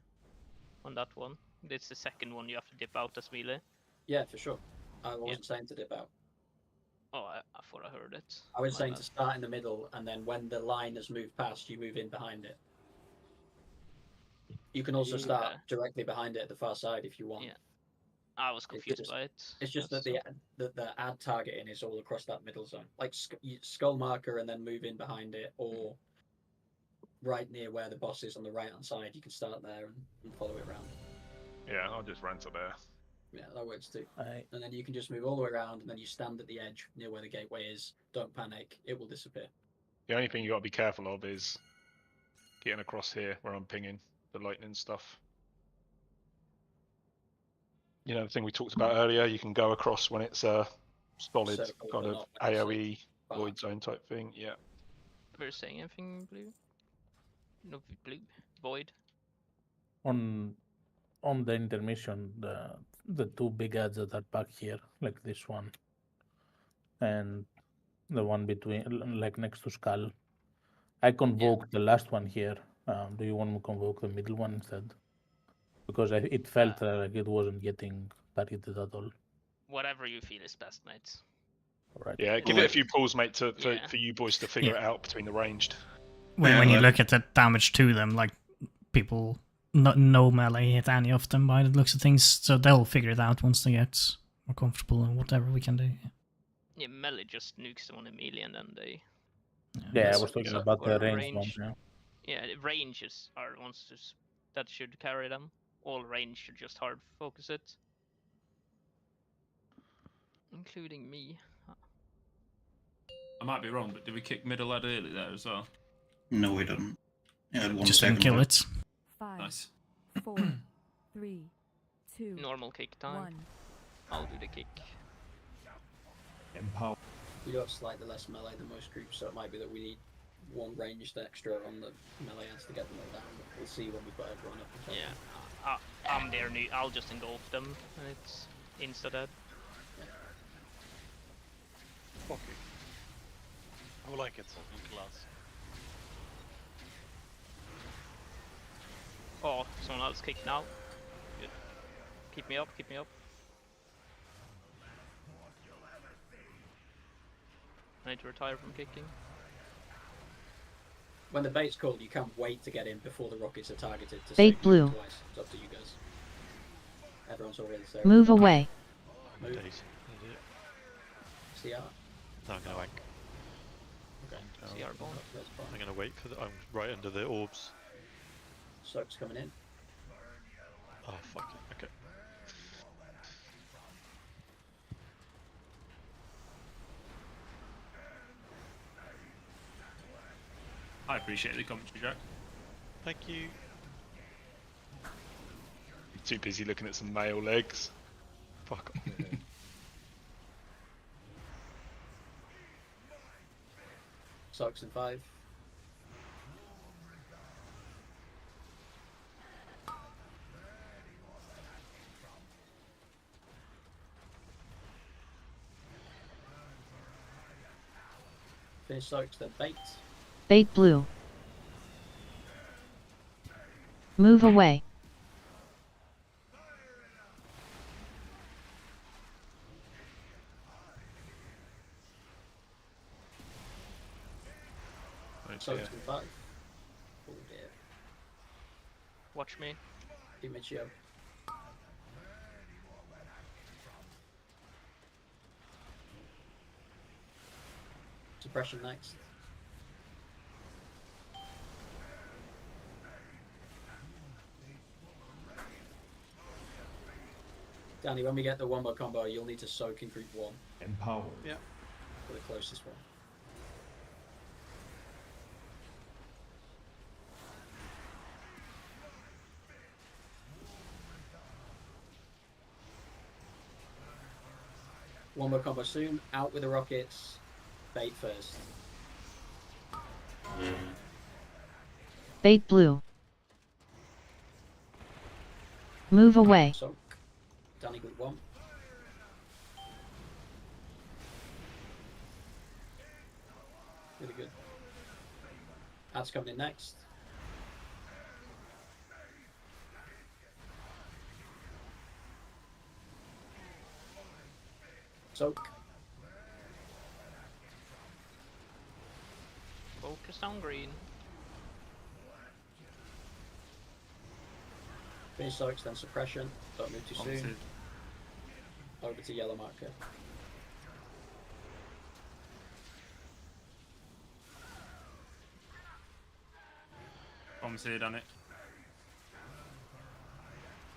on that one. It's the second one you have to dip out as melee. Yeah, for sure. I wasn't saying to dip out. Oh, I thought I heard it. I was My saying bad. to start in the middle, and then when the line has moved past, you move in behind it. You can also start Okay. directly behind it at the far side if you want. Yeah. I was confused just- by it. It's just that That's the ad targeting is all across that middle zone, like skull marker, and then move in behind it, or right near where the boss is on the right hand side. You can start there and follow it around. Yeah, I'll just run to there. Yeah, that works too. I And then you can just move all the way around, and then you stand at the edge near where the gateway is. Don't panic; it will disappear. The only thing you got to be careful of is getting across here where I'm pinging the lightning stuff. You know, the thing we talked about earlier, you can go across when it's a solid Circle, kind but of not when it's AoE far. void zone type thing. Yeah. We're saying anything blue? No blue. Void. On the intermission, the two big ads that are back here, like this one, and the one between, like next to Skull. I convoked the last one here. Do you want me to convoke the middle one instead? Because it felt like it wasn't getting targeted at all. Whatever you feel is best, mates. Right. Yeah, give it a few pulls, mate, for Yeah. you boys to figure it out between the ranged. When you look at the damage to them, like people no melee hit any of them by the looks of things, so they'll figure it out once they get more comfortable and whatever we can do. Yeah, melee just nukes them on immediately and then they. Yeah, I was talking about the Or range one. Yeah. Yeah, the ranges are the ones that should carry them. All range should just hard focus it. Including me. I might be wrong, but did we kick middle lad early there as well? No, we didn't. Yeah, I had one Just didn't second kill left. it. 5, Nice. 4, 3, 2, Normal kick time. 1. I'll do the kick. Empower. We got slightly less melee than most groups, so it might be that we need one ranged extra on the melee ads to get them all down. But we'll see when we've got everyone up. and Yeah, I'm there. I'll just engulf them and it's insta dead. Fuck it. I like it. In class. Oh, someone else kicked now. Good. Keep me up, keep me up. I need to retire from kicking. When the bait's called, you can't wait to get in before the rockets are targeted. To Bait save blue. Twice. It's up to you guys. Everyone's already there. Move away. Move. Days. CR. No, I'm gonna wank. Okay. CR bomb. That's fine. I'm gonna wait for the. I'm right under the orbs. Soak's coming in. Oh fuck it. Okay. I appreciate the commentary, Jack. Thank you. Too busy looking at some male legs. Fuck off. Soaks in 5. Finish soaks, then bait. Bait blue. Move away. Soaks in 5. Oh dear. Watch me. Dimachio. Suppression next. Danny, when we get the wombo combo, you'll need to soak in group 1 Empowered. Yeah. for the closest one. Wombo combo soon. Out with the rockets. Bait first. Bait blue. Move away. Soak. Danny group 1. Really good. Ad's coming in next. Soak. Focus on green. Finish soaks, then suppression. Don't move too soon. Opposite. Over to yellow marker. Bombs here, done it.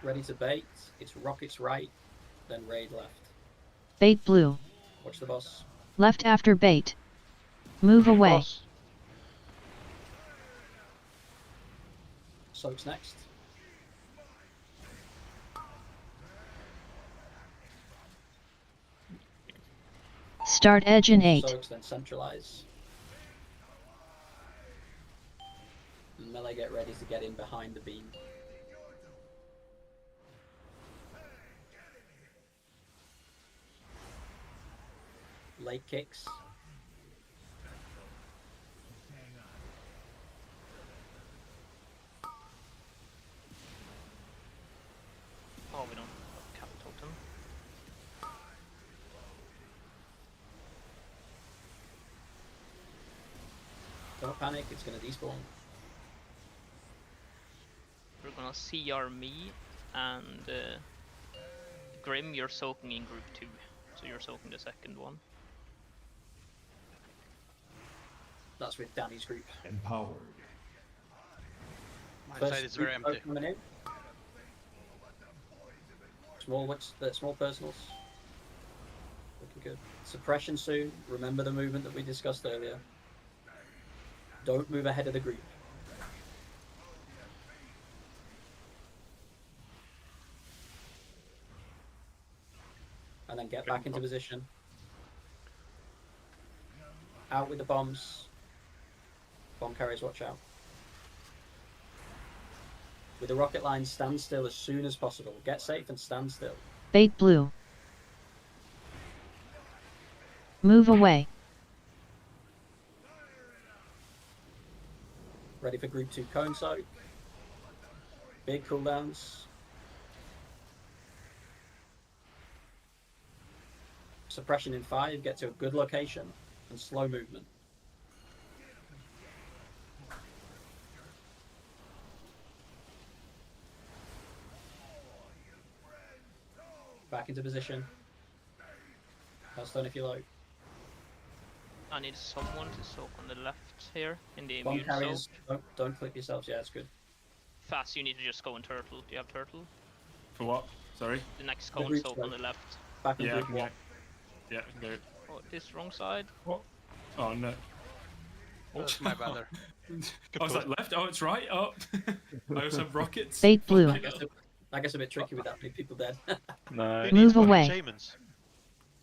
Ready to bait. It's rockets right, then raid left. Bait blue. Watch the boss. Left after bait. Move away. Soaks next. Start edge in 8. Soaks, then centralize. Melee get ready to get in behind the beam. Late kicks. Oh, we don't cap totem. Don't panic, it's gonna despawn. We're gonna CR me and Grim, you're soaking in group 2. So you're soaking the second one. That's with Danny's group. Empowered. My First side is very group empty. coming in. Small personals. Looking good. Suppression soon. Remember the movement that we discussed earlier. Don't move ahead of the group. And then get back into position. Out with the bombs. Bomb carriers, watch out. With the rocket line, stand still as soon as possible. Get safe and stand still. Bait blue. Move away. Ready for group 2 cone soak. Big cooldowns. Suppression in 5, get to a good location, and slow movement. Back into position. Hellstone if you like. I need someone to soak on the left here in the Bomb immune carriers, soak. don't clip yourselves. Yeah, it's good. Fast, you need to just go in turtle. Do you have turtle? For what? Sorry? The next The cone group soak on soak. the left. Back in Yeah, I group can 1. go. Yeah, I can go. Oh, this wrong side. What? Oh no. That's my bad there. I was like left. Oh, it's right. Up. I also have rockets. Bait blue. That gets a bit tricky with that many people dead. No. Move away. Shamans.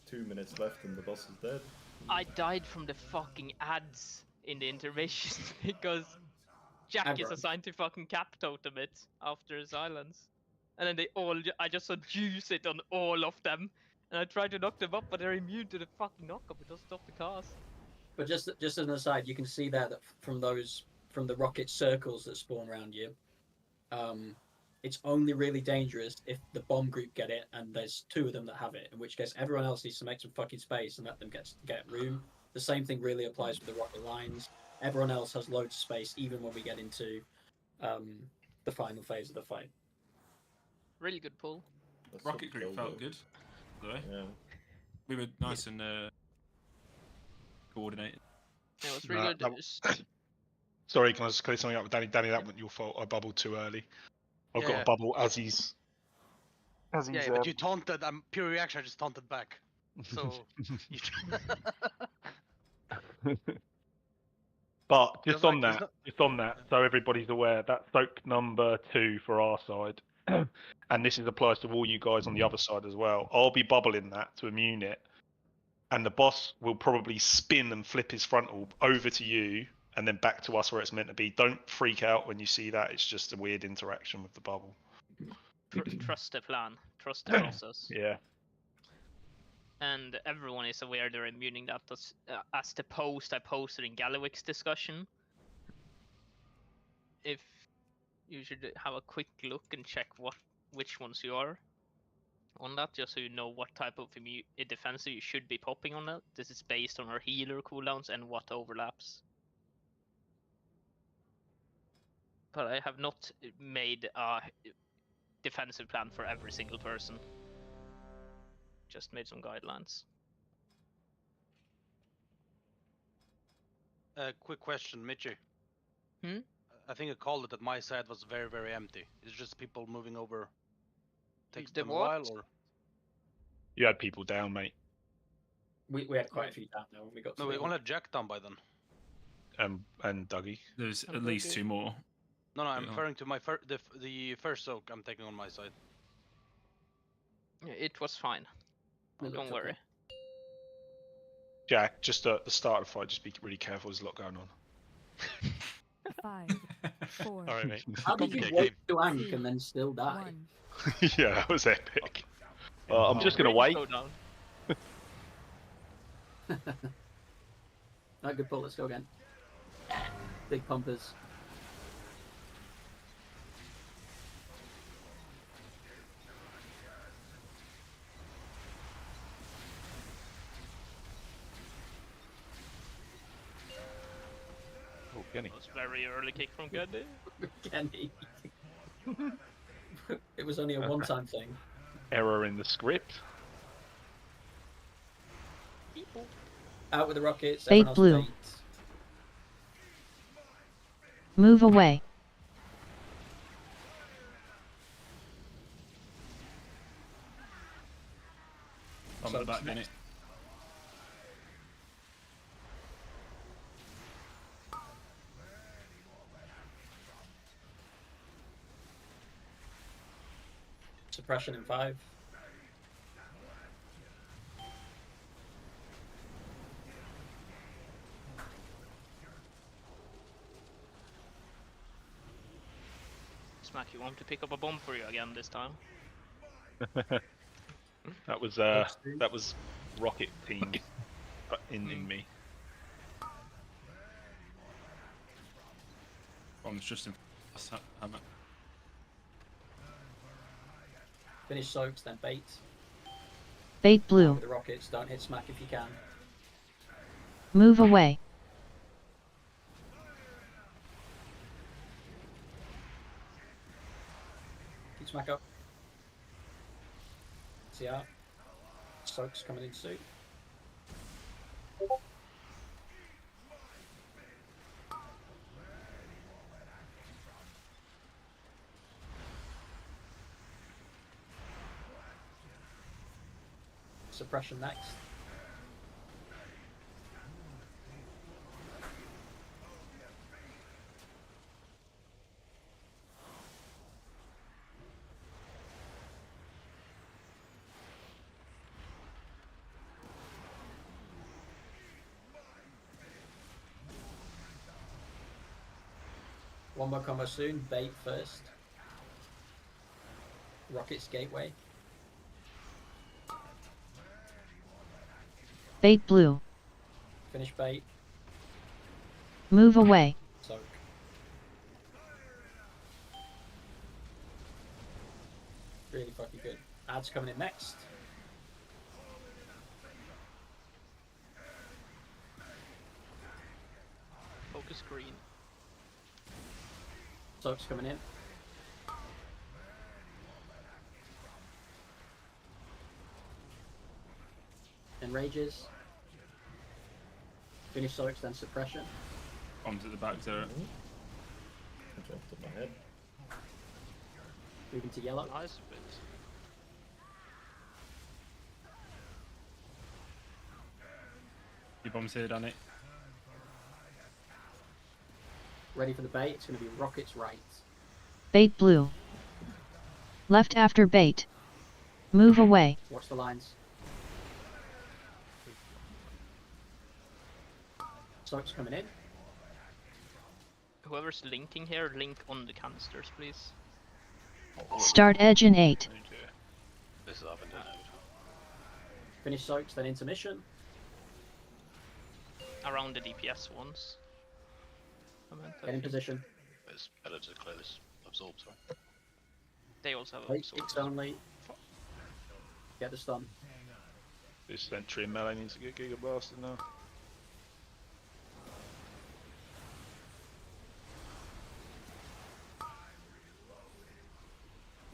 2 minutes left and the boss is dead. I died from the fucking ads in the intermission because Jack is assigned to fucking cap totem it after silence. And then I just saw juice it on all of them. And I tried to knock them up, but they're immune to the fucking knockup. It doesn't stop the cast. But just as an aside, you can see there that from the rocket circles that spawn around you, it's only really dangerous if the bomb group get it and there's 2 of them that have it. In which case, everyone else needs to make some fucking space and let them get room. The same thing really applies with the rocket lines. Everyone else has loads of space, even when we get into the final phase of the fight. Really good pull. Rocket group felt good. By the way. Yeah. We were nice and coordinated. Yeah, it was really good. Sorry, can I just clear something up with Danny? Danny, that wasn't your fault. I bubbled too early. I've got a bubble as he's. Yeah, but you taunted. I'm pure reaction. I just taunted back. So. But just on that, so everybody's aware, that's soak number 2 for our side, and this applies to all you guys on the other side as well. I'll be bubbling that to immune it, and the boss will probably spin and flip his frontal over to you, and then back to us where it's meant to be. Don't freak out when you see that. It's just a weird interaction with the bubble. Trust the plan. Trust the process. Yeah. And everyone is aware they're immuning that as the post I posted in Gallowix's discussion. If you should have a quick look and check which ones you are on that, just so you know what type of defensive you should be popping on that. This is based on our healer cooldowns and what overlaps. But I have not made a defensive plan for every single person. Just made some guidelines. Quick question, Mitchie. Hmm? I think I called it that my side was very, very empty. It's just people moving over. Takes them a while, or? You had people down, mate. We had quite a few down there when we got. No, we only had Jack down by then. And Dougie. There's at least 2 more. No, I'm referring to my the first soak I'm taking on my side. It was fine. Don't worry. Jack, just at the start of the fight, just be really careful. There's a lot going on. 5, 4. All right, mate. How did you wait to Ank and then still die? Yeah, that was epic. I'm just gonna wait. No, good pull. Let's go again. Big pumpers. Kenny. That was very early kick from Kenny. Kenny. It was only a one-time thing. Error in the script. Out with the rockets. Bait everyone else blue. bait. Move away. On the back, innit? Suppression in 5. Smack, you want to pick up a bomb for you again this time? That was rocket team in me. Bomb's just in. Hammer. Finish soaks, then bait. Bait Out blue. with the rockets. Don't hit smack if you can. Move away. Keep smack up. See out. Soaks coming in soon. Suppression next. One more combo soon. Bait first. Rockets gateway. Bait blue. Finish bait. Move away. Soak. Really fucking good. Ads coming in next. Focus green. Soak's coming in. Enrages. Finish soaks, then suppression. Bombs at the back there. I dropped on my head. Moving to yellow. Nice bit. Your bombs here, Danny. Ready for the bait. It's going to be rockets right. Bait blue. Left after bait. Move away. Watch the lines. Soak's coming in. Whoever's linking here, link on the canisters, please. Start edge in 8. This is up and down. Finish soaks, then intermission. Around the DPS ones. Get in position. It's better to clear this absorb, sorry. They also have Wait, X only. Get the stun. This Sentry and Melee needs to get Giga Blasted now.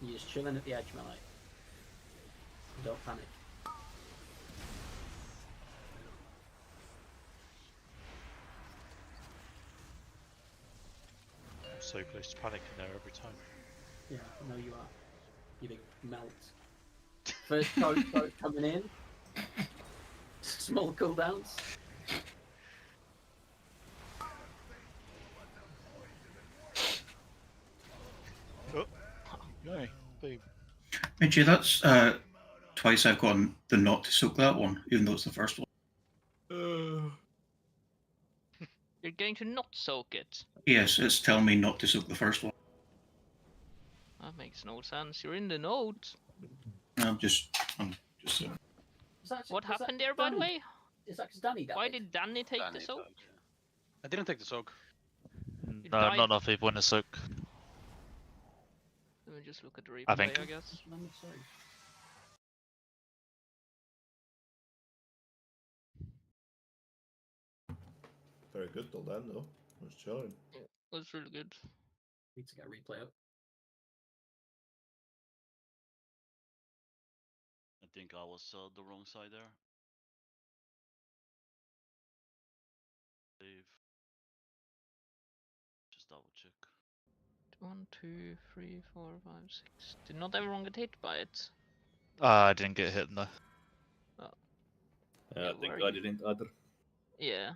You're just chilling at the edge, Melee. Don't panic. I'm so close to panicking there every time. Yeah, I know you are. You big melt. First coat coming in. Small cooldowns. Oh, no, boom. Minji, that's twice I've gotten the not to soak that one, even though it's the first one. You're going to not soak it. Yes, it's telling me not to soak the first one. That makes no sense. You're in the note. I'm just What happened there, by the way? Is that because Danny died? Why did Danny take the soak? I didn't take the soak. You No, died. not enough people in the soak. Let me just look at the replay, I think. I guess. Very good till then, though. I was chilling. That's really good. Need to get a replay up. I think I was the wrong side there. Save. Just double check. 1, 2, 3, 4, 5, 6. Did not everyone get hit by it? I didn't get hit, no. Oh. I think I didn't either. Yeah.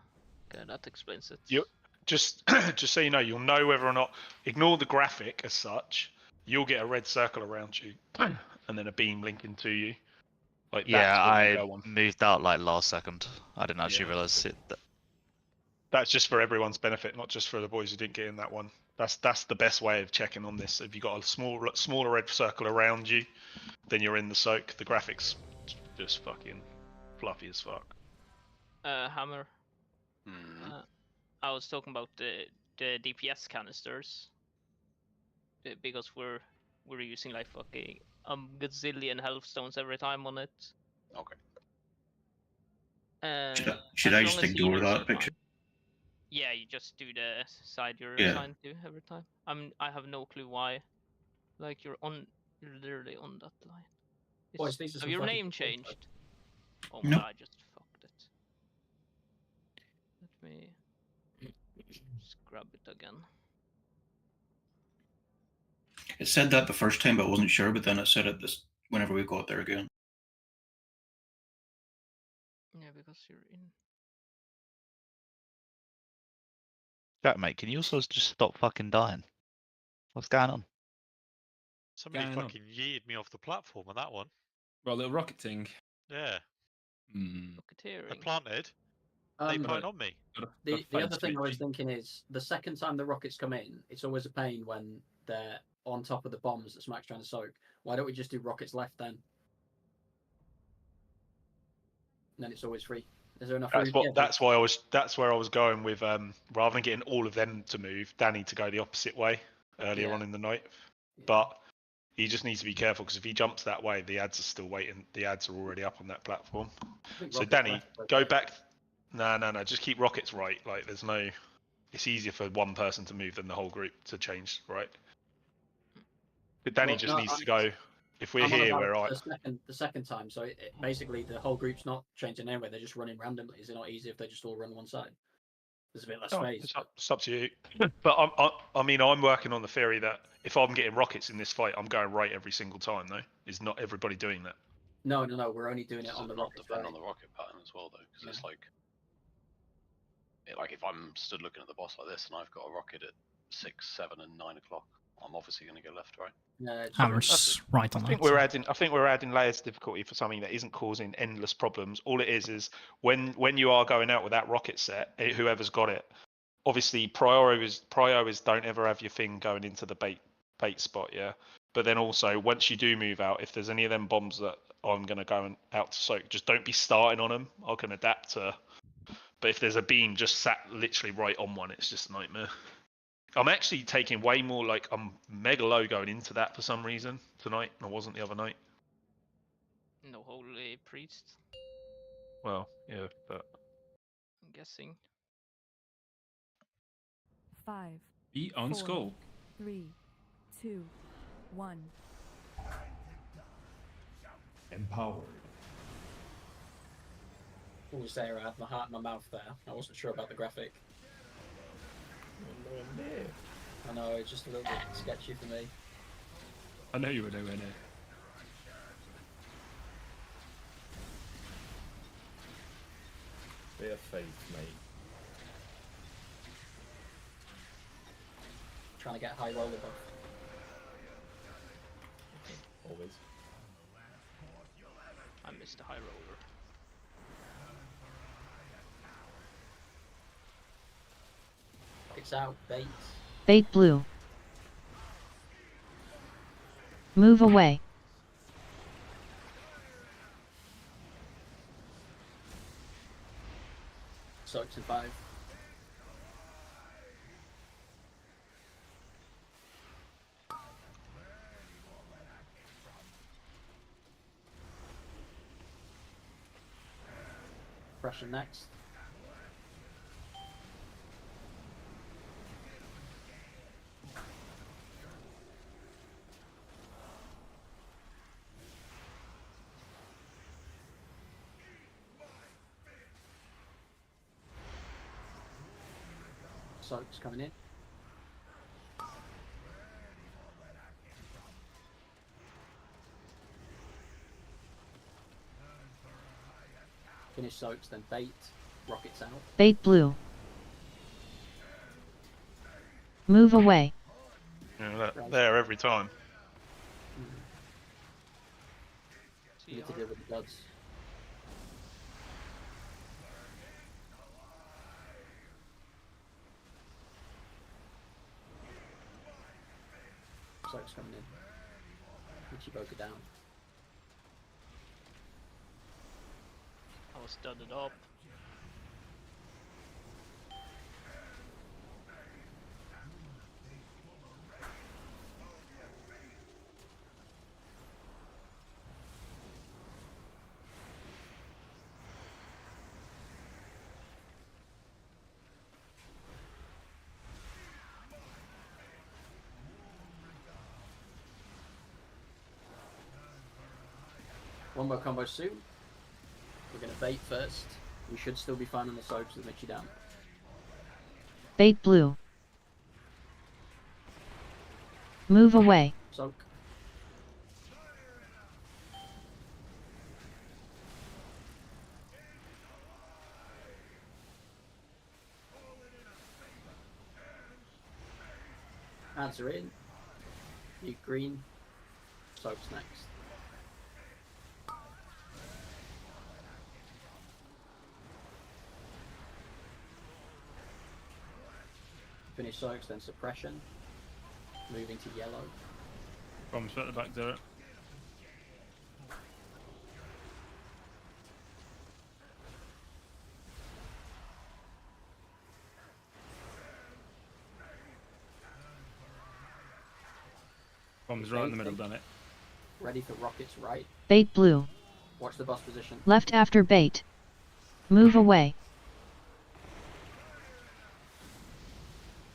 Okay, that explains it. You just so you know, you'll know whether or not. Ignore the graphic as such. You'll get a red circle around you, and then a beam linking to you. Like Yeah, that's what you I go on. moved out like last second. I didn't actually Yeah. realise it. That's just for everyone's benefit, not just for the boys who didn't get in that one. That's the best way of checking on this. If you got a smaller red circle around you, then you're in the soak. The graphics just fucking fluffy as fuck. Hammer. I was talking about the DPS canisters. Because we're using like fucking gazillion health stones every time on it. Okay. Should as I long just as ignore healers that are picture? fine. Yeah, you just do the side you're Yeah. assigned to every time. I have no clue why. Like you're literally on that line. Boys, these are Have some your fucking name cool changed? Oh my No. god, I just fucked it. Let me just grab it again. It said that the first time, but I wasn't sure. But then it said it this whenever we got there again. Yeah, because you're in. Jack, mate, can you also just stop fucking dying? What's going on? Somebody Going on. fucking yeeted me off the platform on that one. Well, little rocket thing. Yeah. Hmm. I Rocketeering. planted, They put on me. The other thing I was thinking is the second time the rockets come in, it's always a pain when they're on top of the bombs that Smack's trying to soak. Why don't we just do rockets left then? And then it's always free. Is there enough room? That's where I was going with rather than getting all of them to move, Danny to go the opposite way earlier on in the night. But he just needs to be careful because if he jumps that way, the ads are still waiting. The ads are already up on that platform. So Danny, go back. No. Just keep rockets right. Like there's no. It's easier for one person to move than the whole group to change, right? But Danny just needs to go. If we're here, we're right. The second time, so basically the whole group's not changing anyway. They're just running randomly. Is it not easier if they just all run one side? There's a bit less space. It's up to you. But I'm working on the theory that if I'm getting rockets in this fight, I'm going right every single time. Though, is not everybody doing that? No. We're only doing it on the rocket. Depend on the rocket pattern as well, though, because it's like if I'm stood looking at the boss like this and I've got a rocket at 6, 7, and 9 o'clock, I'm obviously going to go left, right? Hammer's right on I think we're adding layers of difficulty for something that isn't causing endless problems. All it is when you are going out with that rocket set, whoever's got it, obviously prio is don't ever have your thing going into the bait spot, yeah. But then also once you do move out, if there's any of them bombs that I'm going to go out to soak, just don't be starting on them. I can adapt to. But if there's a beam just sat literally right on one, it's just a nightmare. I'm actually taking way more, like, I'm mega low going into that for some reason tonight, and I wasn't the other night. No holy priest. Well, yeah, but... I'm guessing. 5. Eat on 4, skull. 3, 2, 1. Empowered. Ooh, Sarah, I had my heart in my mouth there. I wasn't sure about the graphic. I know, it's just a little bit sketchy for me. I know you were nowhere near. Bit of faith, mate. Trying to get a high roller buff. Always. I missed a high roller. It's out, bait. Bait blue. Move away. Soaks in 5. Pressure next. Soaks coming in. Finish soaks, then bait. Rockets out. Bait blue. Move away. Yeah, there every time. You need to deal with the duds. Soaks coming in. Ichiboka down. I was studded up. One more combo soon. We're going to bait first. We should still be fine on the soaps that makes you down. Bait blue. Move away. Soak. Ads are in. You green. Soaps next. Finish soaks, then suppression. Moving to yellow. Bombs at the back there. Bombs right in the middle, done it. Ready for rockets right. Bait blue. Watch the boss position. Left after bait. Move away.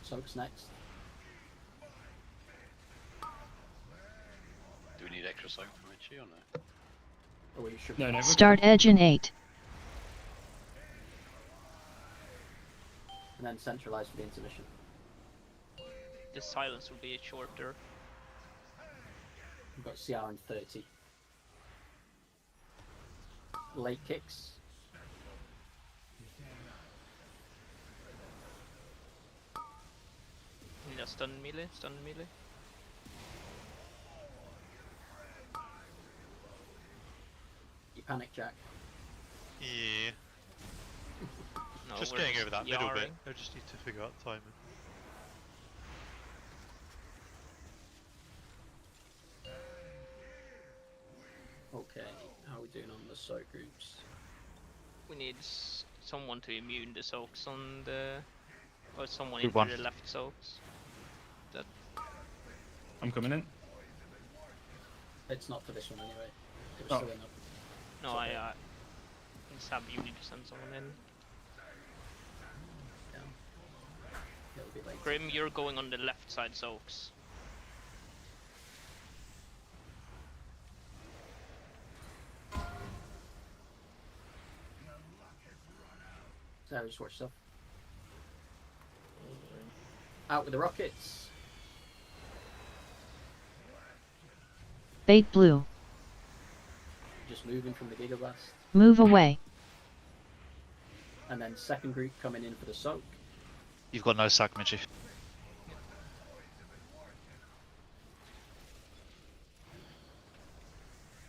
Soaks next. Do we need extra soak from Itchy or no? Oh, we should. No, no. Start edge in 8. And then centralize for the intermission. The silence will be shorter. We've got CR in 30. Late kicks. Yeah, stun melee, stun melee. You panic, Jack. Yeah. No, Just we're getting over that middle bit. yarring. I just need to figure out timing. Okay, how are we doing on the soak groups? We need someone to immune the soaks on the... Or someone Group into one. the left soaks. That... I'm coming in. It's not for this one anyway. It was Oh. still in up. No, I just have you need to send someone in. Yeah. It'll be late. Grim, you're going on the left side soaks. So just watch stuff. Out with the rockets. Bait blue. Just moving from the Gigablast. Move away. And then second group coming in for the soak. You've got no sack, Mitchy.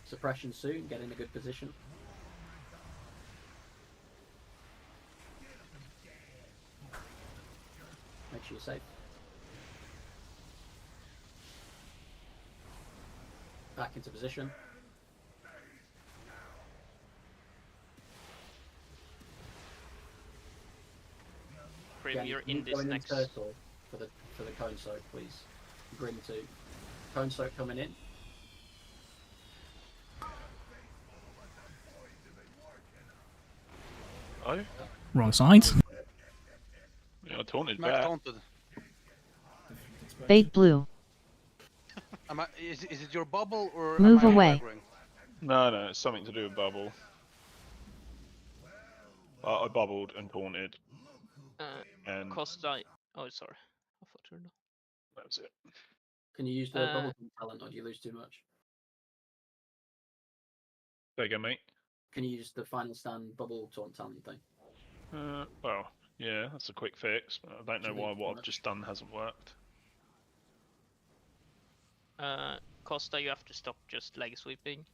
Suppression soon, get in a good position. Make sure you're safe. Back into position. Grim, Again, you're can you in this go in next... turtle for the cone soak, please. Grim 2. Cone soak coming in. Oh? Wrong side. Yeah, I taunted Max back. taunted. Bait blue. Is it your bubble or Move am I away. aggroing? No, no, it's something to do with bubble. I bubbled and taunted. And Costa... Oh, sorry. I thought you were not. that was it. Can you use the bubble talent or do you lose too much? There you go, mate. Can you use the final stand bubble taunt talent thing? Well, yeah, that's a quick fix. But I don't know why what I've just done hasn't worked. Costa, you have to stop just leg sweeping.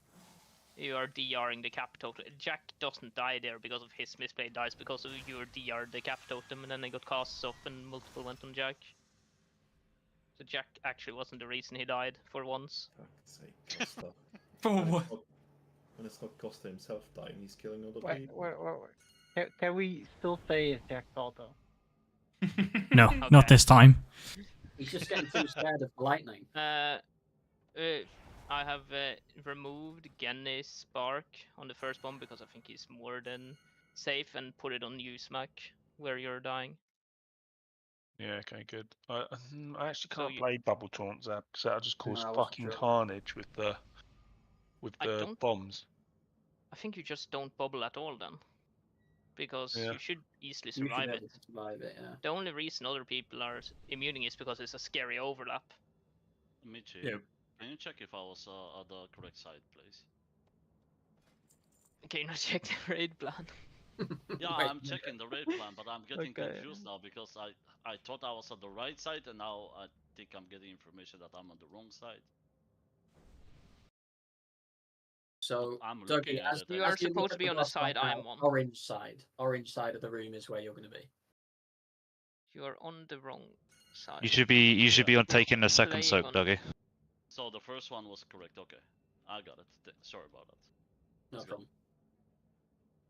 You are DRing the cap totem. Jack doesn't die there because of his misplay dice, because of your DR the cap totem, and then they got casts off and multiple went on Jack. So Jack actually wasn't the reason he died for once. Fuck's sake, Costa. For what? When it's not Costa himself dying, he's killing other Wait, people. wait. Can we still say it's Jack Salto? No, not this time. He's just getting too scared of the lightning. I have removed Genny's spark on the first bomb because I think he's more than safe, and put it on you, Smack, where you're dying. Yeah, okay, good. I actually So can't you- play bubble taunts that because that'll just cause I wasn't fucking sure. carnage with the I don't- bombs. I think you just don't bubble at all then, because Yeah. you should easily You should survive be it. able to survive it, yeah. The only reason other people are immuning is because it's a scary overlap. Michi, Yeah. can you check if I was on the correct side, please? Can you not check the raid plan? Yeah, Wait, I'm checking the raid plan, but I'm getting Okay. confused now because I thought I was on the right side, and now I think I'm getting information that I'm on the wrong side. So, I'm Dougie, looking at as it, You and are as you look supposed to at be the on the boss right side I'm now, on. Orange side. Orange side of the room is where you're going to be. You are on the wrong side. You should be on taking the second Play soak, on- Dougie. So the first one was correct. Okay, I got it. Sorry about that. No Let's go. problem.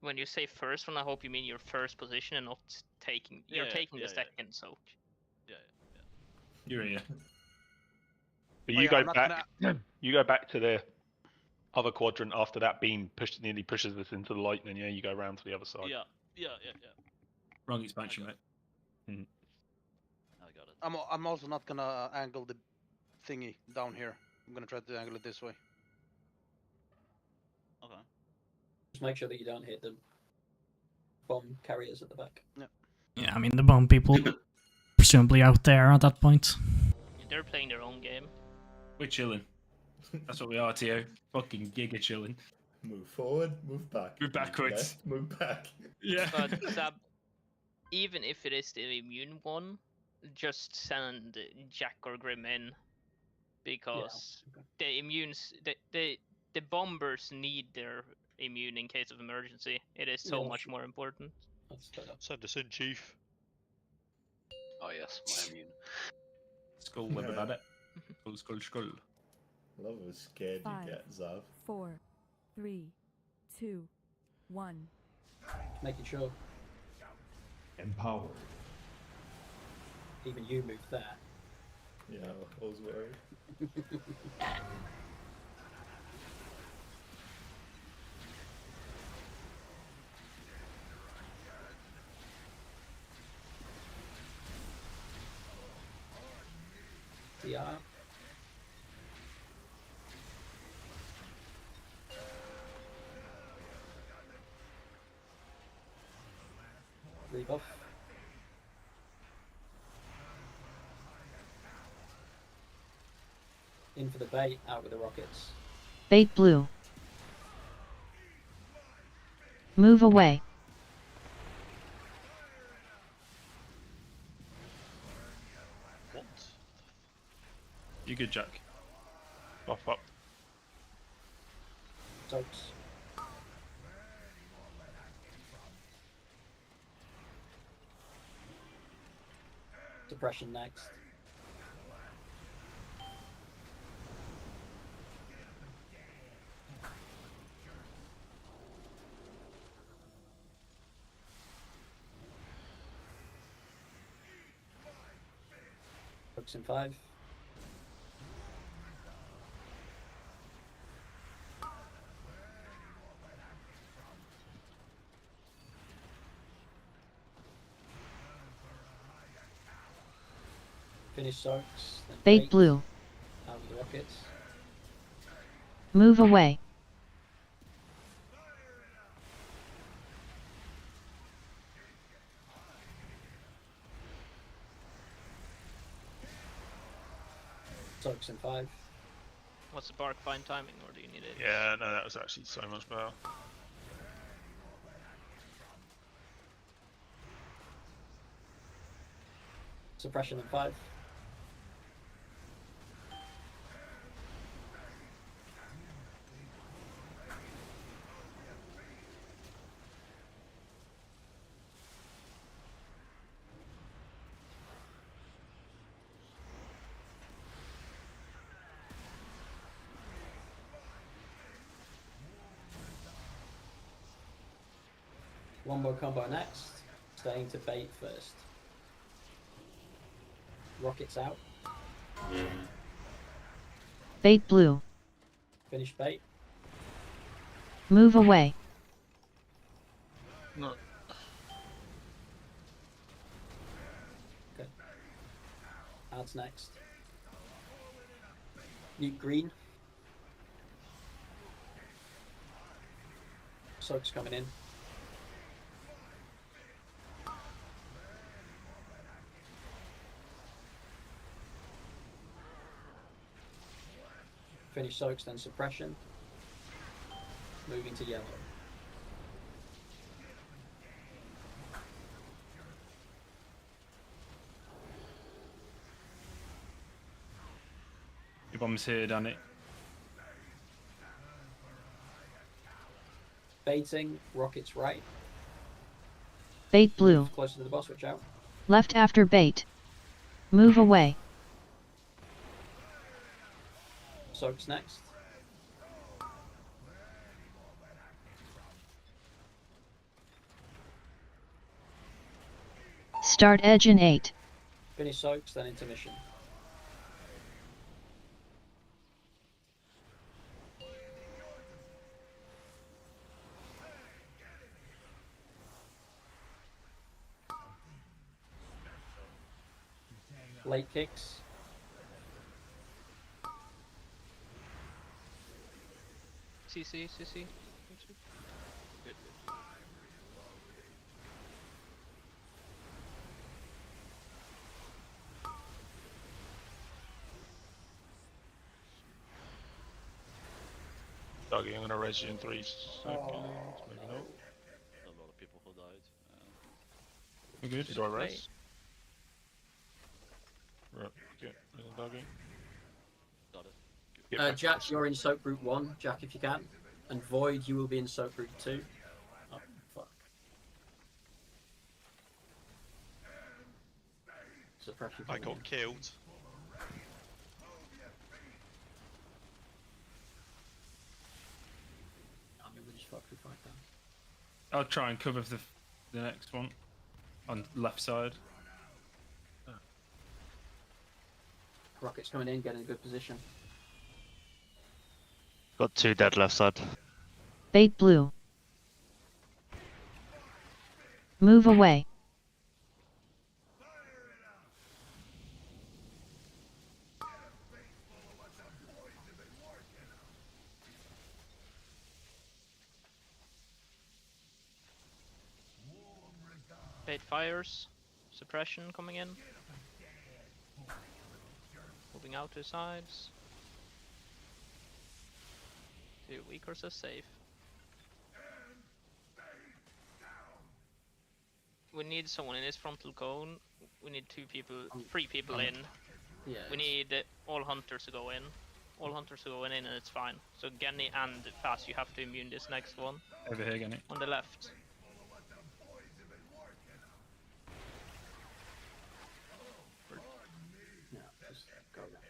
When you say first one, I hope you mean your first position and not taking. You're Yeah, taking yeah, the yeah. second soak. Yeah. You're here. But Oh, you yeah, go I'm not back. You go back to the other quadrant after that beam nearly pushes us into the lightning. Yeah, you go around to the other side. Yeah. Wrong expansion, mate. I got it. I'm also not gonna angle the thingy down here. I'm gonna try to angle it this way. Okay. Just make sure that you don't hit the bomb carriers at the back. Yeah, I mean the bomb people presumably out there at that point. They're playing their own game. We're chilling. That's what we are, Tio. Fucking giga chilling. Move forward, move back. Move backwards. left, move back. Yeah. But Sab, even if it is the immune one, just send Jack or Grim in, because the immunes, the bombers need their immune in case of emergency. It is so Yeah, much more important. Send us in, Chief. Oh yes, my immune. Skull, what about it? Skull. I love how scared Five. you get, Zav. 4, 3, 2, 1. Making sure Empowered. even you move there. Yeah, I was worried. Yeah. Rebuff. In for the bait, out with the rockets. Bait blue. Move away. What? You good, Jack? Buff up. Soaks. Suppression next. Hooks in 5. Finish soaks. Then Bait blue. Out with the rockets. Move away. Soaks in 5. What's the bark fine timing, or do you need it? Yeah, no, that was actually so much better. Suppression in 5. One more combo next. Staying to bait first. Rockets out. Bait blue. Finish bait. Move away. No. Okay. Adds next. Nuke green. Soak's coming in. Finish soaks, then suppression. Moving to yellow. Your bomb's here, Danny. Baiting, rockets right. Bait blue. Closer to the boss, watch out. Left after bait. Move away. Soaks next. Start edge in 8. Finish soaks, then intermission. Late kicks. CC. Good. Doggy, I'm gonna res you in 3 seconds. Maybe not. A lot of people who died. We're good. Do I res? Right, okay. Doggy. Got it. Jack, you're in soak group 1. Jack, if you can. And Void, you will be in soak group 2. Oh, fuck. Suppression. I got killed. I mean, we just fucked with 5 down. I'll try and cover the next one on left side. Rockets coming in, getting a good position. Got 2 dead left side. Bait blue. Move away. Bait fires. Suppression coming in. Moving out to the sides. Two weakers are safe. We need someone in this frontal cone. We need 3 people in. Yeah. We need all hunters to go in. All hunters to go in and it's fine. So Genny and Fast, you have to immune this next one. Over here, Genny. On the left. Yeah, just go there.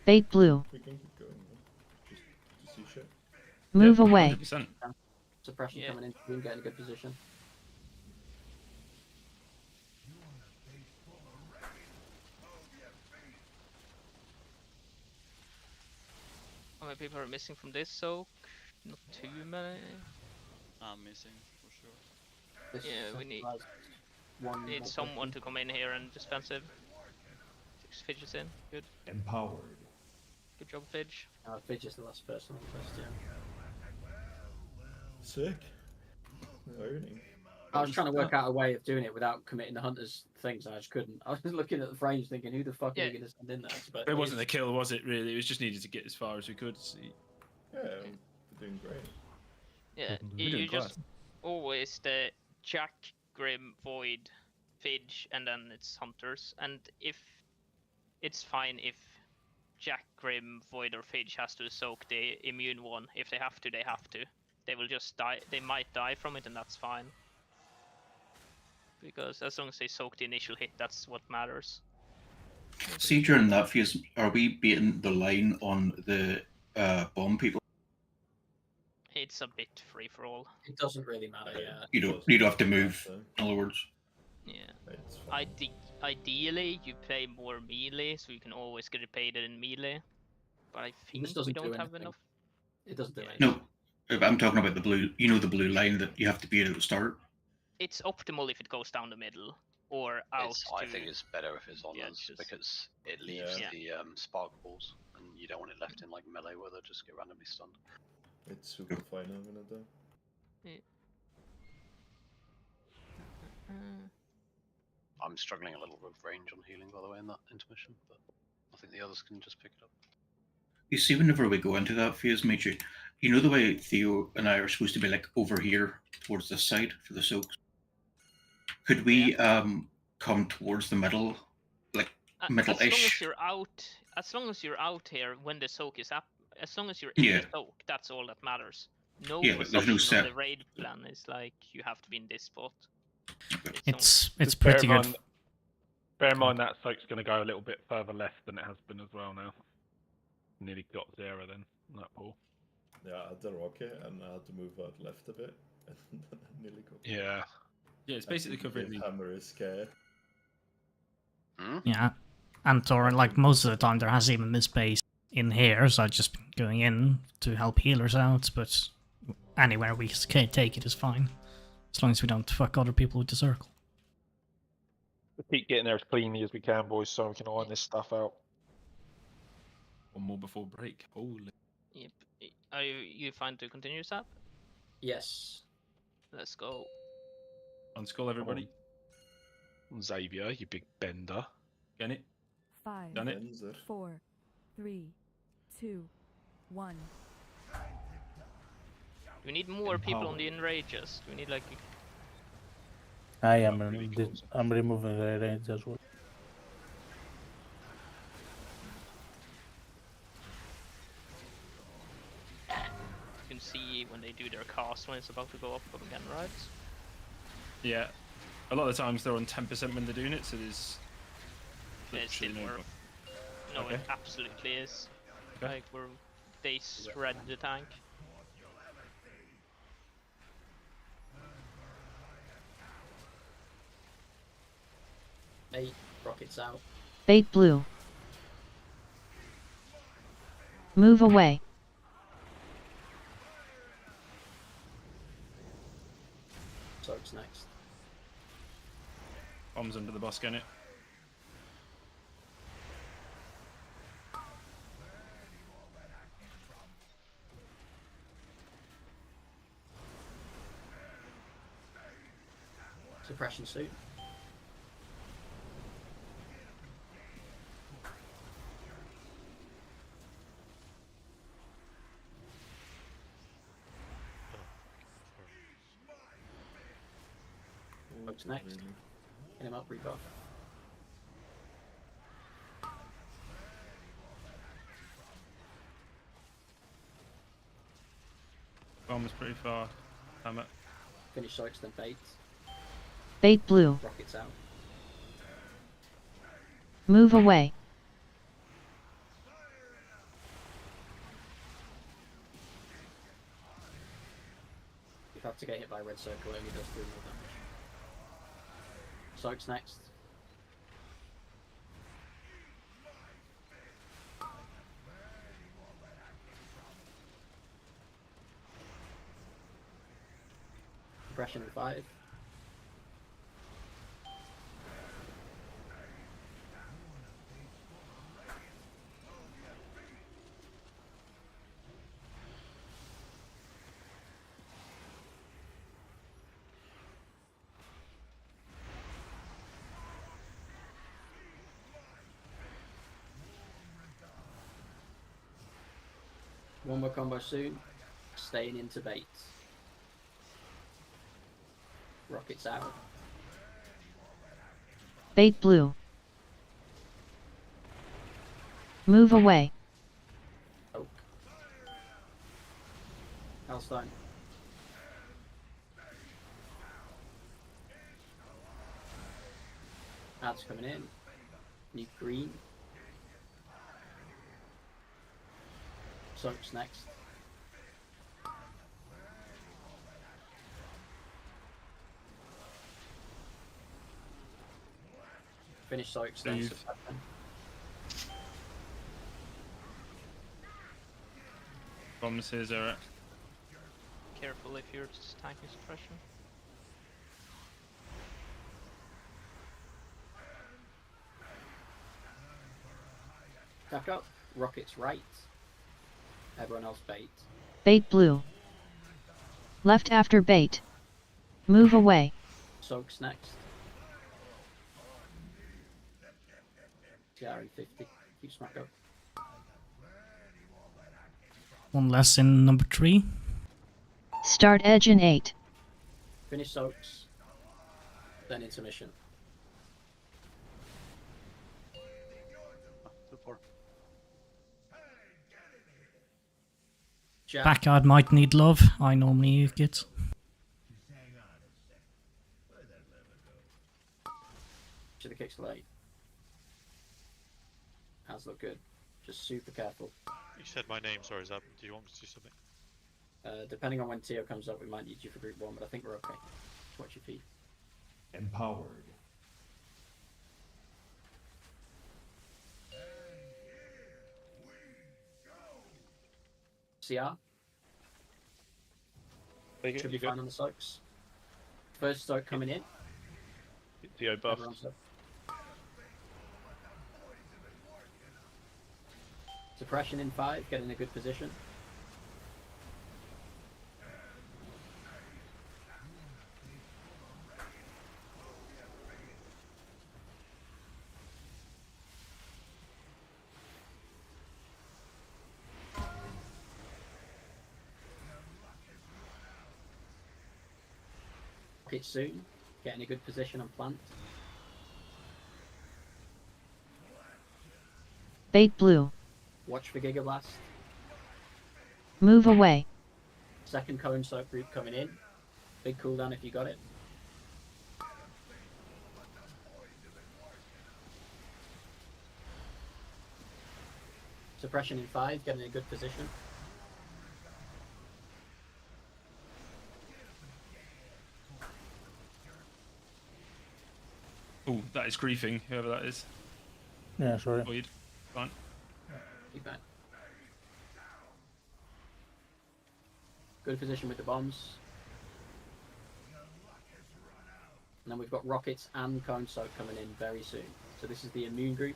Bait blue. We can keep going. Just see shit. Move away. 100%. Suppression coming in, we can get in a good position. How many people are missing from this soak? Not too many. I'm missing for sure. This Yeah, we need one need more someone person. to come in here and defensive. Fidget's in. Good. Empowered. Good job, Fidge. Fidge is the last person on the list, yeah. Sick. Irony. I was trying to work out a way of doing it without committing the hunters things. I just couldn't. I was looking at the frames, thinking, "Who the fuck are you going to send in there?" But It wasn't the kill, was it? Really, it was just needed to get as far as we could. See. Yeah, we're doing great. Yeah, We're you doing just class. always the Jack, Grim, Void, Fidge, and then it's hunters. And if it's fine if Jack, Grim, Void, or Fidge has to soak the immune one. If they have to, they have to. They will just die. They might die from it, and that's fine. Because as long as they soak the initial hit, that's what matters. See, during that phase, are we beating the line on the bomb people? It's a bit free for all. It doesn't really matter, yeah. You don't have to move. In other words, Yeah. Ideally, you play more melee, so you can always get paid in melee. But I think we doesn't do don't have anything. enough. It doesn't do anything. no. I'm talking about the blue. You know the blue line that you have to beat at the start. It's optimal if it goes down the middle or out. I think it's better if it's on us because it leaves Yeah. the spark balls, and you don't want it left in like melee where they'll just get randomly stunned. It's super fine, I'm gonna die. I'm struggling a little with range on healing, by the way, in that intermission, but I think the others can just pick it up. You see, whenever we go into that phase, Michi, you know the way Theo and I are supposed to be like over here towards this side for the soaks. Could we come towards the middle, like As long as middle-ish? you're out here when the soak is up, as long as you're Yeah. in the soak, that's all that matters. No Yeah, but there's no position on set. the raid plan is like you have to be in this spot. It's Just pretty bear in good. mind- Bear in mind that soak's going to go a little bit further left than it has been as well now. Nearly got zero then, that pool. Yeah, I had the rocket and I had to move out left a bit. And I nearly got. Yeah. Yeah, it's basically covering the hammer is scared. Yeah, and or like most of the time there has even been space in here, so I've just been going in to help healers out, but anywhere we can take it is fine. As long as we don't fuck other people with the circle. We keep getting there as cleanly as we can, boys, so we can iron this stuff out. One more before break. Holy. Yep. Are you fine to continue, Sap? Yes. Let's go. On skull, everybody. Xavier, you big bender. Get it? 5, Done it. 4, 3, 2, 1. We need more people on the enrages. We need like. I am. I'm removing the range as well. You can see when they do their cast when it's about to go up again, right? Yeah. A lot of the times they're on 10% when they're doing it, so there's. It's still literally more. No, Okay. it absolutely is. Okay. Like they shred the tank. Eight rockets out. Bait blue. Move away. Soak's next. Bombs under the bus, get it? Suppression suit. What's next? Get him up, rebuff. Bomb's pretty far. Hammer. Finish Soaks, then bait. Bait blue. Rockets out. Move away. If you have to get hit by a red circle, it only does 3 more damage. Soaks next. Compression in 5. One more combo soon. Staying into bait. Rockets out. Bait blue. Move away. Oak. Halstone. Ads coming in. New green. Soaks next. Finish Soaks then. Steve. Suppression. Bombs here, Zerek. Careful if you're just tanking suppression. Back up. Rockets right. Everyone else bait. Bait blue. Left after bait. Move away. Soaks next. TR in 50. Keep smack up. One less in number 3. Start edge in 8. Finish Soaks. Then intermission. Jack. Backguard might need love. I normally get. Should have kicked late. Hands look good. Just super careful. You said my name, sorry, Zab. Do you want me to do something? Depending on when Tio comes up, we might need you for group 1, but I think we're okay. Watch your feet. Empowered. CR. Should be fine on the soaks. First soak coming in. Theo buff. Everyone's up. Suppression in 5, get in a good position. It soon, get in a good position and plant. Bait blue. Watch for Giga Blast. Move away. Second cone soak group coming in. Big cooldown if you got it. Suppression in 5, get in a good position. Oh, that is griefing, whoever that is. Yeah, sorry. Void. Fine. Keep that. Good position with the bombs. And then we've got rockets and cone soak coming in very soon. So this is the immune group.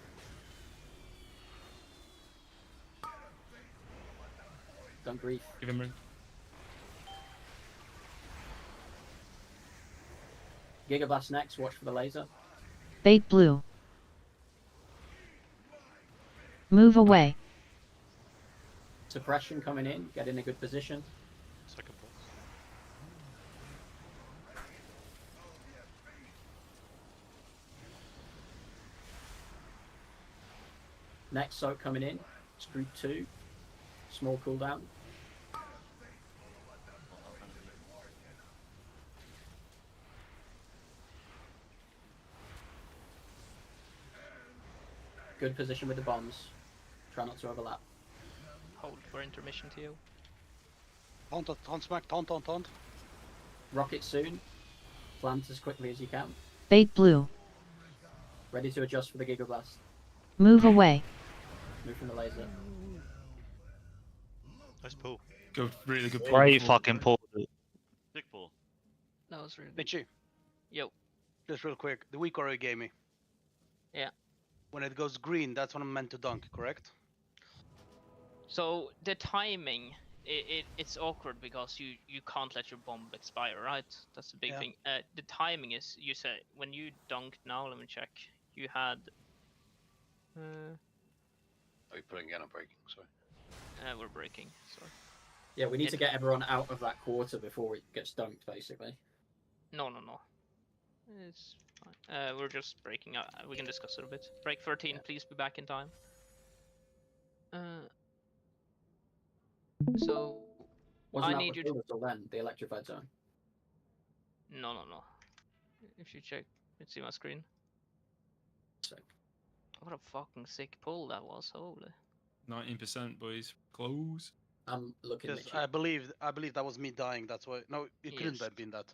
Don't grief. Give him room. Giga Blast next, watch for the laser. Bait blue. Move away. Suppression coming in, get in a good position. Second pulse. Next soak coming in, it's group 2. Small cooldown. Good position with the bombs. Try not to overlap. Hold for intermission to you. Taunt smack, taunt. Rocket soon. Plant as quickly as you can. Bait blue. Ready to adjust for the Giga Blast. Move away. Move from the laser. Nice pull. Good, really good pull. Great fucking pull. Big pull. That was really good. Mitchy, Yo. just real quick. The weak aura you gave me. Yeah. When it goes green, that's when I'm meant to dunk, correct? So the timing, it's awkward because you can't let your bomb expire, right? That's the big Yeah. thing. The timing is, you say, when you dunked now, let me check. You had... Are you putting again or breaking? Sorry. we're breaking, sorry. Yeah, we need to get everyone out of that quarter before it gets dunked, basically. No. It's fine. We're just breaking. We can discuss it a bit. Break 13, please be back in time. So Wasn't I that need you to... until then, the electrified zone? No. If you check, let's see my screen. Sick. What a fucking sick pull that was, holy. 19%, boys. Close. I'm looking Yes, at you. I believe that was me dying. That's why. No, it couldn't Yes. have been that.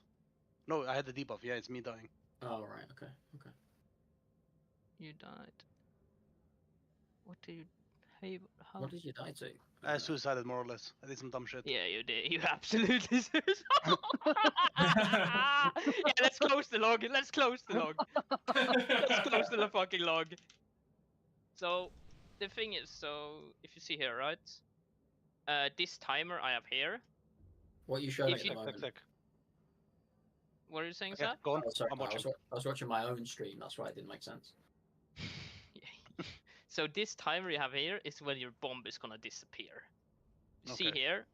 No, I had the debuff. Yeah, it's me dying. Oh, right, okay. You died. What did you... Hey, how... What did you die to? I suicided more or less. I did some dumb shit. Yeah, you did. You absolutely suicided. Yeah, let's close the log. Let's close the log. Let's close the fucking log. So, the thing is, so if you see here, right? This timer I have here. What you showing If at you- the moment? What are you saying, Okay, Zap? go on. Oh, sorry, I'm I watching. was watching my own stream, that's why it didn't make sense. So this timer you have here is when your bomb is gonna disappear. You see Okay. here,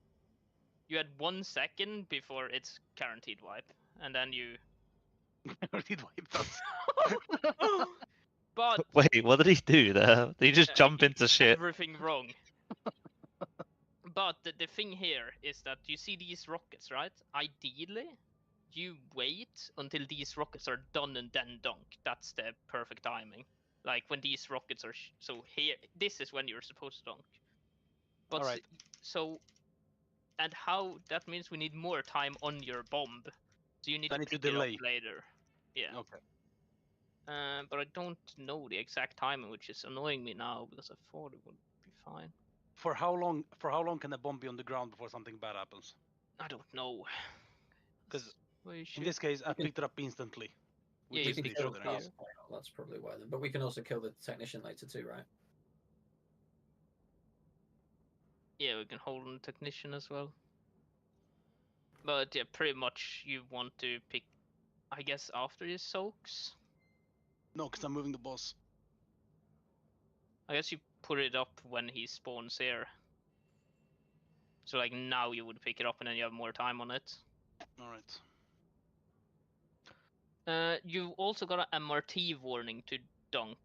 you had 1 second before it's guaranteed wipe, and then you... Guaranteed wipe us. But Wait, what did he do there? Did he just jump into shit? everything wrong. But the thing here is that you see these rockets, right? Ideally, you wait until these rockets are done and then dunk. That's the perfect timing. Like when these rockets are so here, this is when you're supposed to dunk. But Alright. so, and how that means we need more time on your bomb, so you need I to need to pick it delay. up later. Yeah. Okay. But I don't know the exact timing, which is annoying me now because I thought it would be fine. For how long? For how long can the bomb be on the ground before something bad happens? I don't know. Because Well, you in should- this case, I can- picked it up instantly. Yeah, With you this can picture kill that the I car. used. That's probably why then. But we can also kill the technician later too, right? Yeah, we can hold on technician as well. But yeah, pretty much you want to pick, I guess, after his soaks. No, because I'm moving the boss. I guess you put it up when he spawns here. So like now you would pick it up and then you have more time on it. Alright. You also got an MRT warning to dunk.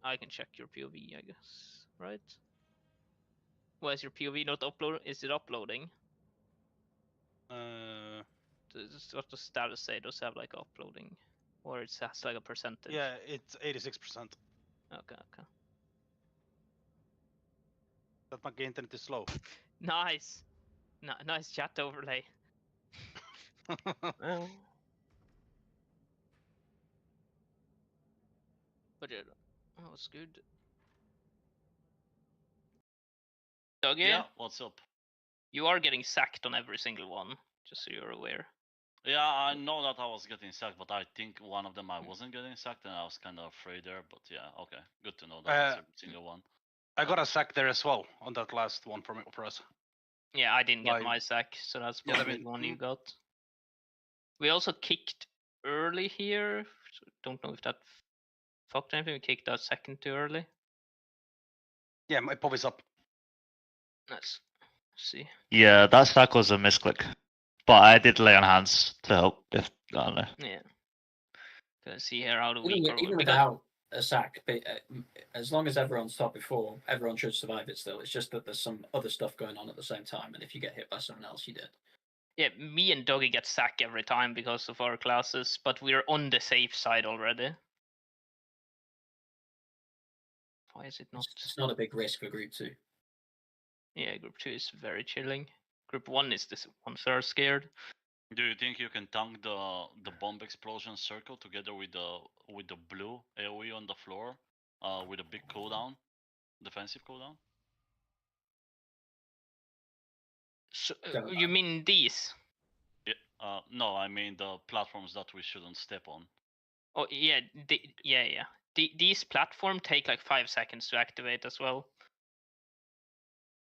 I can check your POV, I guess, right? Why is your POV not uploading? Is it uploading? What does status say? Does it have like uploading? Or it has like a percentage? Yeah, it's 86%. Okay, okay. That my internet is slow. Nice! Nice chat overlay. But yeah, that was good. Dougie? Yeah, what's up? You are getting sacked on every single one, just so you're aware. Yeah, I know that I was getting sacked, but I think one of them I wasn't getting sacked, and I was kind of afraid there. But yeah, okay, good to know that it's every single one. I got a sack there as well on that last one for us. Yeah, I didn't get Like- my sack, so that's Yeah, I probably mean, the one you got. We also kicked early here. So don't know if that fucked anything. We kicked that second too early. Yeah, my pop is up. Let's see. Yeah, that stack was a misclick. But I did lay on hands to help if I don't know. Yeah. Let's see here how the week Even, or even without a sack, but, as long as everyone's top before, everyone should survive it still. It's just that there's some other stuff going on at the same time, and if you get hit by someone else, you did. Yeah, me and Dougie get sacked every time because of our classes, but we're on the safe side already. Why is it not? It's not a big risk for Group 2. Yeah, Group 2 is very chilling. Group 1 is the ones that are scared. Do you think you can tank the bomb explosion circle together with the blue AOE on the floor, with a big cooldown, defensive cooldown? So, you mean these? Yeah. No, I mean the platforms that we shouldn't step on. Oh yeah, yeah. These platform take like 5 seconds to activate as well.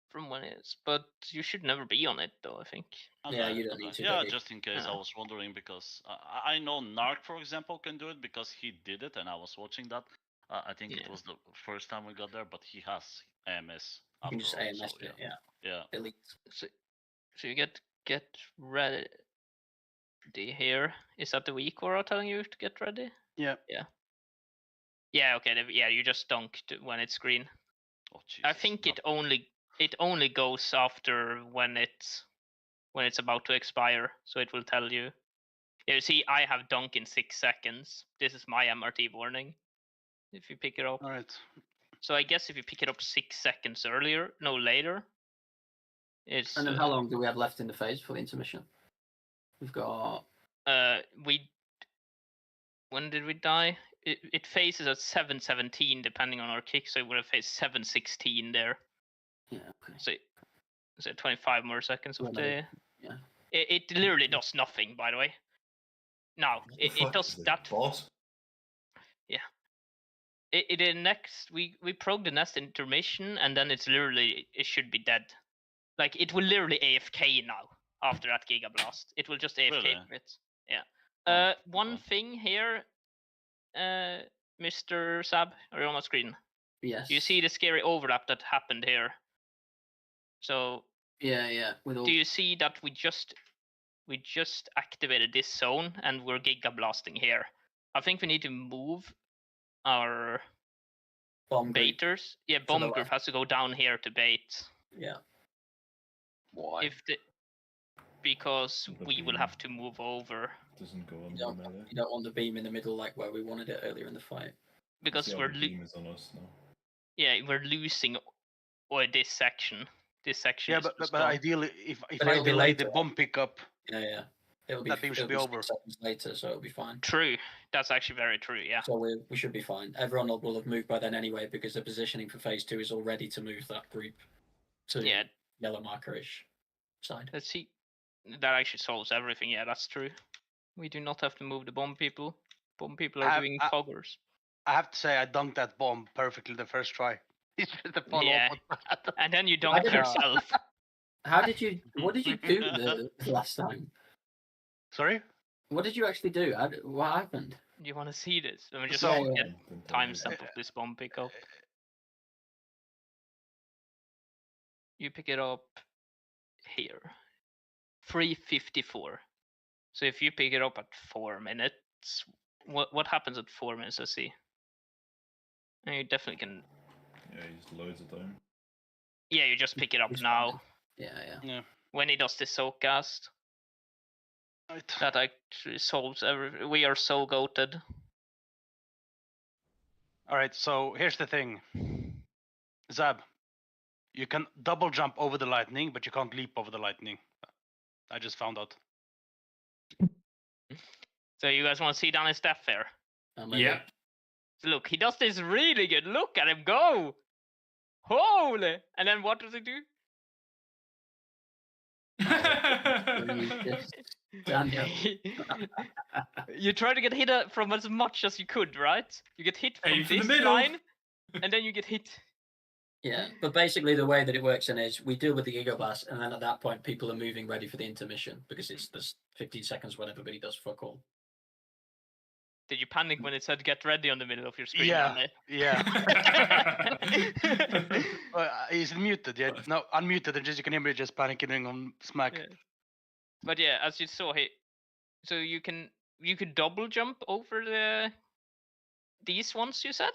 From when it is, but you should never be on it though. I think. Yeah, you don't need to. Yeah, Dougie. just in case. Yeah. I was wondering because I know Narc, for example, can do it because he did it, and I was watching that. I think it was the first time we got there, but he has AMS. You can just after all, AMS so, it, yeah. Yeah. Elite. So you get ready here. Is that the week Aura telling you to get ready? Yeah. Yeah. Yeah. Okay. Yeah. You just dunked when it's green. Oh, I think it only goes after when it's about to expire, so it will tell you. Yeah, you see, I have dunk in 6 seconds. This is my MRT warning. If you pick it up. All right. So I guess if you pick it up 6 seconds later, it's. And then how long do we have left in the phase for the intermission? We've got. When did we die? It phases at 7:17 depending on our kick, so it would have phased 7:16 there. Yeah. Okay. So 25 more seconds of Well, the. Yeah. It literally does nothing, by the way. No, it does that. Boss. Yeah. It in next we prog the next intermission, and then it's literally it should be dead. Like it will literally AFK now after that Giga Blast. It will just AFK Really? it. Yeah. One thing here, Mr. Sab, are you on my screen? Yes. You see the scary overlap that happened here. So Yeah. With all. do you see that we just activated this zone and we're Giga Blasting here? I think we need to move our bomb group baiters. Yeah, the bomb group left. has to go down here to bait. Yeah. Why? Because The we will beam. have to move over. Doesn't go on You the don't, melee. you don't want the beam in the middle like where we wanted it earlier in the fight. because See how we're the beam is on us now. we're losing or this section. This section. Yeah, is but just but gone. ideally, if But I it'll be delay the later. bomb pickup, Yeah. It'll be that beam should be 6 over. seconds later, so it'll be fine. True. That's actually very true. Yeah. So we should be fine. Everyone will have moved by then anyway, because the positioning for phase 2 is all ready to move that group to Yeah. yellow markerish side. Let's see. That actually solves everything. Yeah, that's true. We do not have to move the bomb people. Bomb people are doing foggers. I have to say I dunked that bomb perfectly the first try. It's just the follow Yeah. up. And then you dunk yourself. How did you? What did you do the last time? Sorry. What did you actually do? What happened? Do you want to see this? Let me just So- get timestamp of this bomb pickup. You pick it up here. 3:54. So if you pick it up at 4 minutes, what happens at 4 minutes? Let's see. And you definitely can. Yeah, he's loads of time. Yeah, you just pick it up now. Yeah. When he does the soak cast. That actually solves everything. We are so goated. All right. So here's the thing, Zab. You can double jump over the lightning, but you can't leap over the lightning. I just found out. So you guys want to see Danny's death there? Yeah. Look, he does this really good. Look at him go! Holy! And then what does he do? Daniel. You try to get hit from as much as you could, right? You get hit from Aim for the this middle. line, and then you get hit. Yeah, but basically the way that it works in is we deal with the Giga Blast, and then at that point people are moving ready for the intermission because it's there's 15 seconds when everybody does fuck all. Did you panic when it said "get ready" on the middle of your screen? Yeah, Danny? yeah. He's muted. Yeah, no, unmuted. And just you can hear me just panicking on smack. Yeah. But yeah, as you saw, so you could double jump over these ones you said.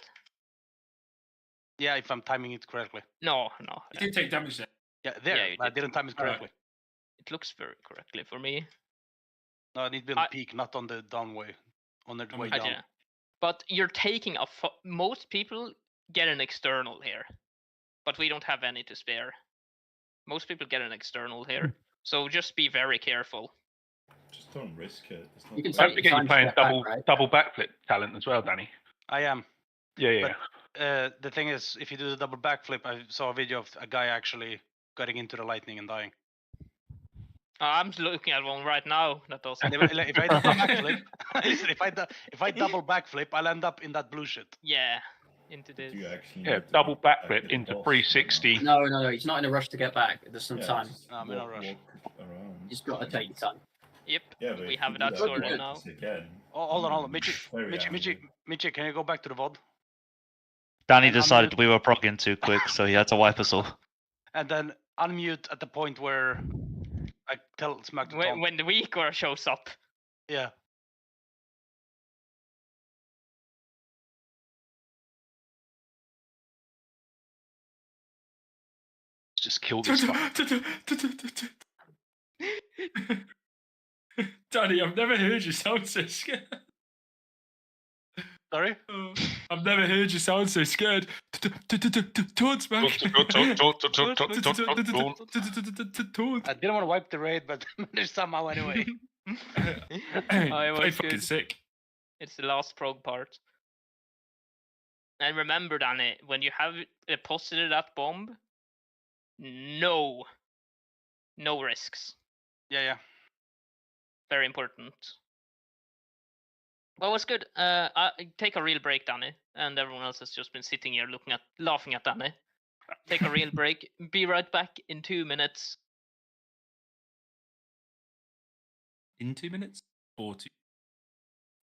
Yeah, if I'm timing it correctly. No. You did take damage there. Yeah, there. Yeah, you I did. didn't time it correctly. It looks very correctly for me. No, I need to be on the peak, not on the down way. On the way down. Yeah. But you're taking most people get an external here, but we don't have any to spare. Most people get an external here, so just be very careful. Just don't risk it. It's not You can worth Don't it. forget you're playing double backflip talent as well, Danny. I am. Yeah. But the thing is, if you do the double backflip, I saw a video of a guy actually getting into the lightning and dying. I'm looking at one right now that does. And if I double backflip, listen, if I double backflip, I'll end up in that blue shit. Yeah, into this. Yeah, double backflip into 360. No, he's not in a rush to get back. There's some time. No, I'm in a rush. He's got to take your time. Yep, Yeah, but we if have you that do sorted once now. Again, Oh, hold on. very Mitchie, can you go back to the VOD? Danny decided we were progging too quick, so he had to wipe us all. And then unmute at the point where I tell Smack to talk. When the weaker shows up. Yeah. Just kill this fuck. Danny, I've never heard you sound so scared. Sorry? I've never heard you sound so scared. Toads back. I didn't want to wipe the raid, but managed somehow anyway. it was fucking good. sick. It's the last prog part. And remember, Danny, when you have deposited that bomb, no risks. Yeah. Very important. Well, it was good. I take a real break, Danny, and everyone else has just been sitting here laughing at Danny. Take a real break. Be right back in 2 minutes. In 2 minutes? 40.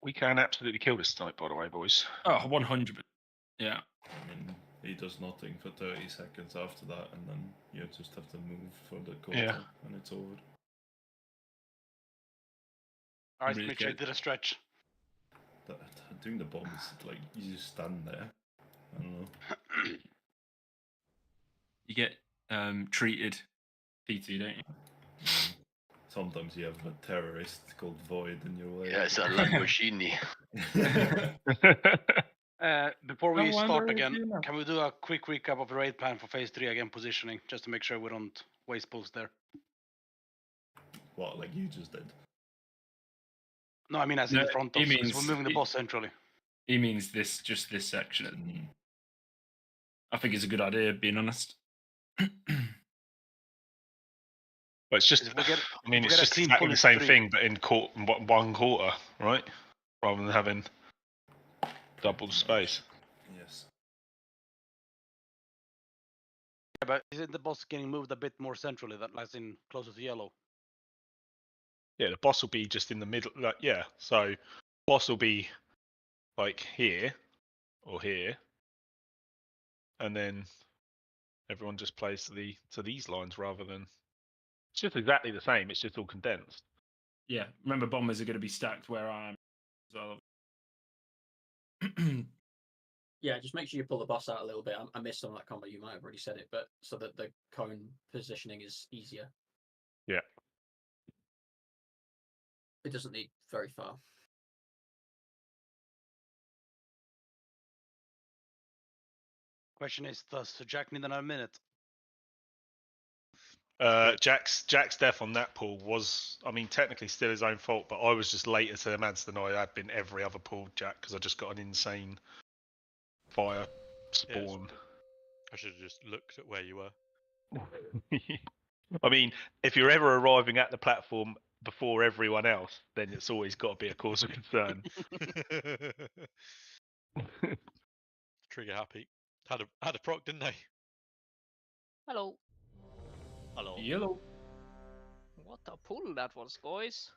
We can absolutely kill this tonight, by the way, boys. Oh, 100%. Yeah. I mean, he does nothing for 30 seconds after that, and then you just have to move for the quarter, Yeah. and it's over. Alright, Really Mitch, I good. did a stretch. Doing the bombs, like, you just stand there. I don't know. You get treated PT, don't you? Sometimes you have a terrorist called Void in your way. Yeah, it's a Lamborghini. Before we No wonder start it's again, you now. can we do a quick recap of the raid plan for phase 3 again, positioning, just to make sure we don't waste posts there? What, like you just did? No, I mean as in No, the front he of, 'cause means- we're moving the he- boss centrally. He means just this section. I think it's a good idea, being honest. But it's just, If we get- I mean, if we it's get a just clean exactly the police same 3. thing, but in one quarter, right? Rather than having double the space. Yes. Yeah, but isn't the boss getting moved a bit more centrally, that as in closer to yellow? Yeah, the boss will be just in the middle. Like, yeah, so boss will be like here or here, and then everyone just plays to these lines rather than. It's just exactly the same. It's just all condensed. Yeah, remember bombers are going to be stacked where I am as well. Yeah, just make sure you pull the boss out a little bit. I missed some of that combo. You might have already said it, but so that the cone positioning is easier. Yeah. It doesn't need very far. Question is, does Jack need another minute? Jack's death on that pool was, I mean, technically still his own fault, but I was just later to the Mads than I had been every other pool, Jack, because I just got an insane fire spawn. I should have just looked at where you were. I mean, if you're ever arriving at the platform before everyone else, then it's always got to be a cause of concern. Trigger happy. Had a proc, didn't they? Hello. Hello. Yellow. What a pull that was, guys.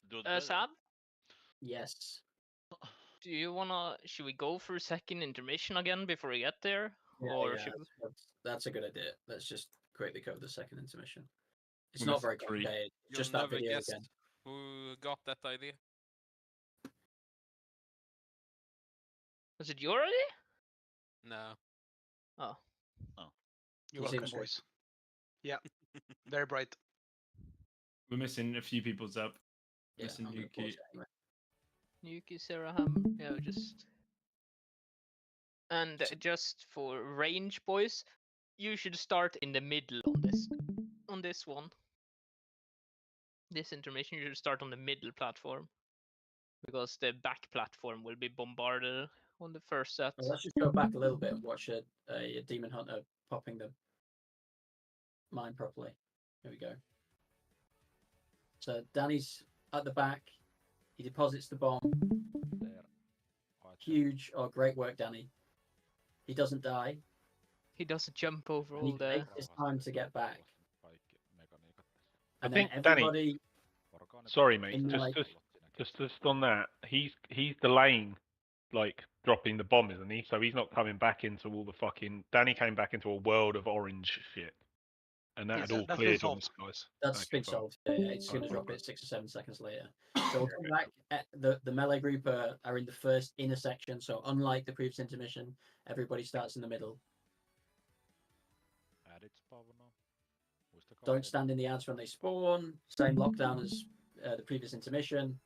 Dude, better. Sam, Yes. do you wanna? Should we go for a second intermission again before we get there, Yeah, or yeah, should we... that's a good idea. Let's just quickly cover the second intermission. It's We not missed very 3. complicated. You'll Just that never video guess again. who got that idea. Was it your idea? No. Oh. You're He welcome, seems right. boys. Yeah, very bright. We're missing a few people's up. Yeah, Missing I'm gonna pause Yuki. it anyway. Yuki Seraham. Yeah, just. And just for range, boys, you should start in the middle on this. On this one. This intermission, you should start on the middle platform. Because the back platform will be bombarded on the first set. Well, let's just go back a little bit and watch a demon hunter popping the mine properly. Here we go. So Danny's at the back. He deposits the bomb. Huge. Oh, great work, Danny. He doesn't die. He doesn't jump over And he all the. takes his time to get back. I And then think Danny. everybody Sorry, mate. in like Just on that, he's delaying, like dropping the bomb, isn't he? So he's not coming back into all the fucking. Danny came back into a world of orange shit, and that Yes, had all that's been cleared on the solved. skies. that's Okay, been fine. solved. Yeah, it's going to drop it 6 or 7 seconds later. So we'll come back. The melee group are in the first inner section. So unlike the previous intermission, everybody starts in the middle. Don't stand in the ads when they spawn. Same lockdown as the previous intermission.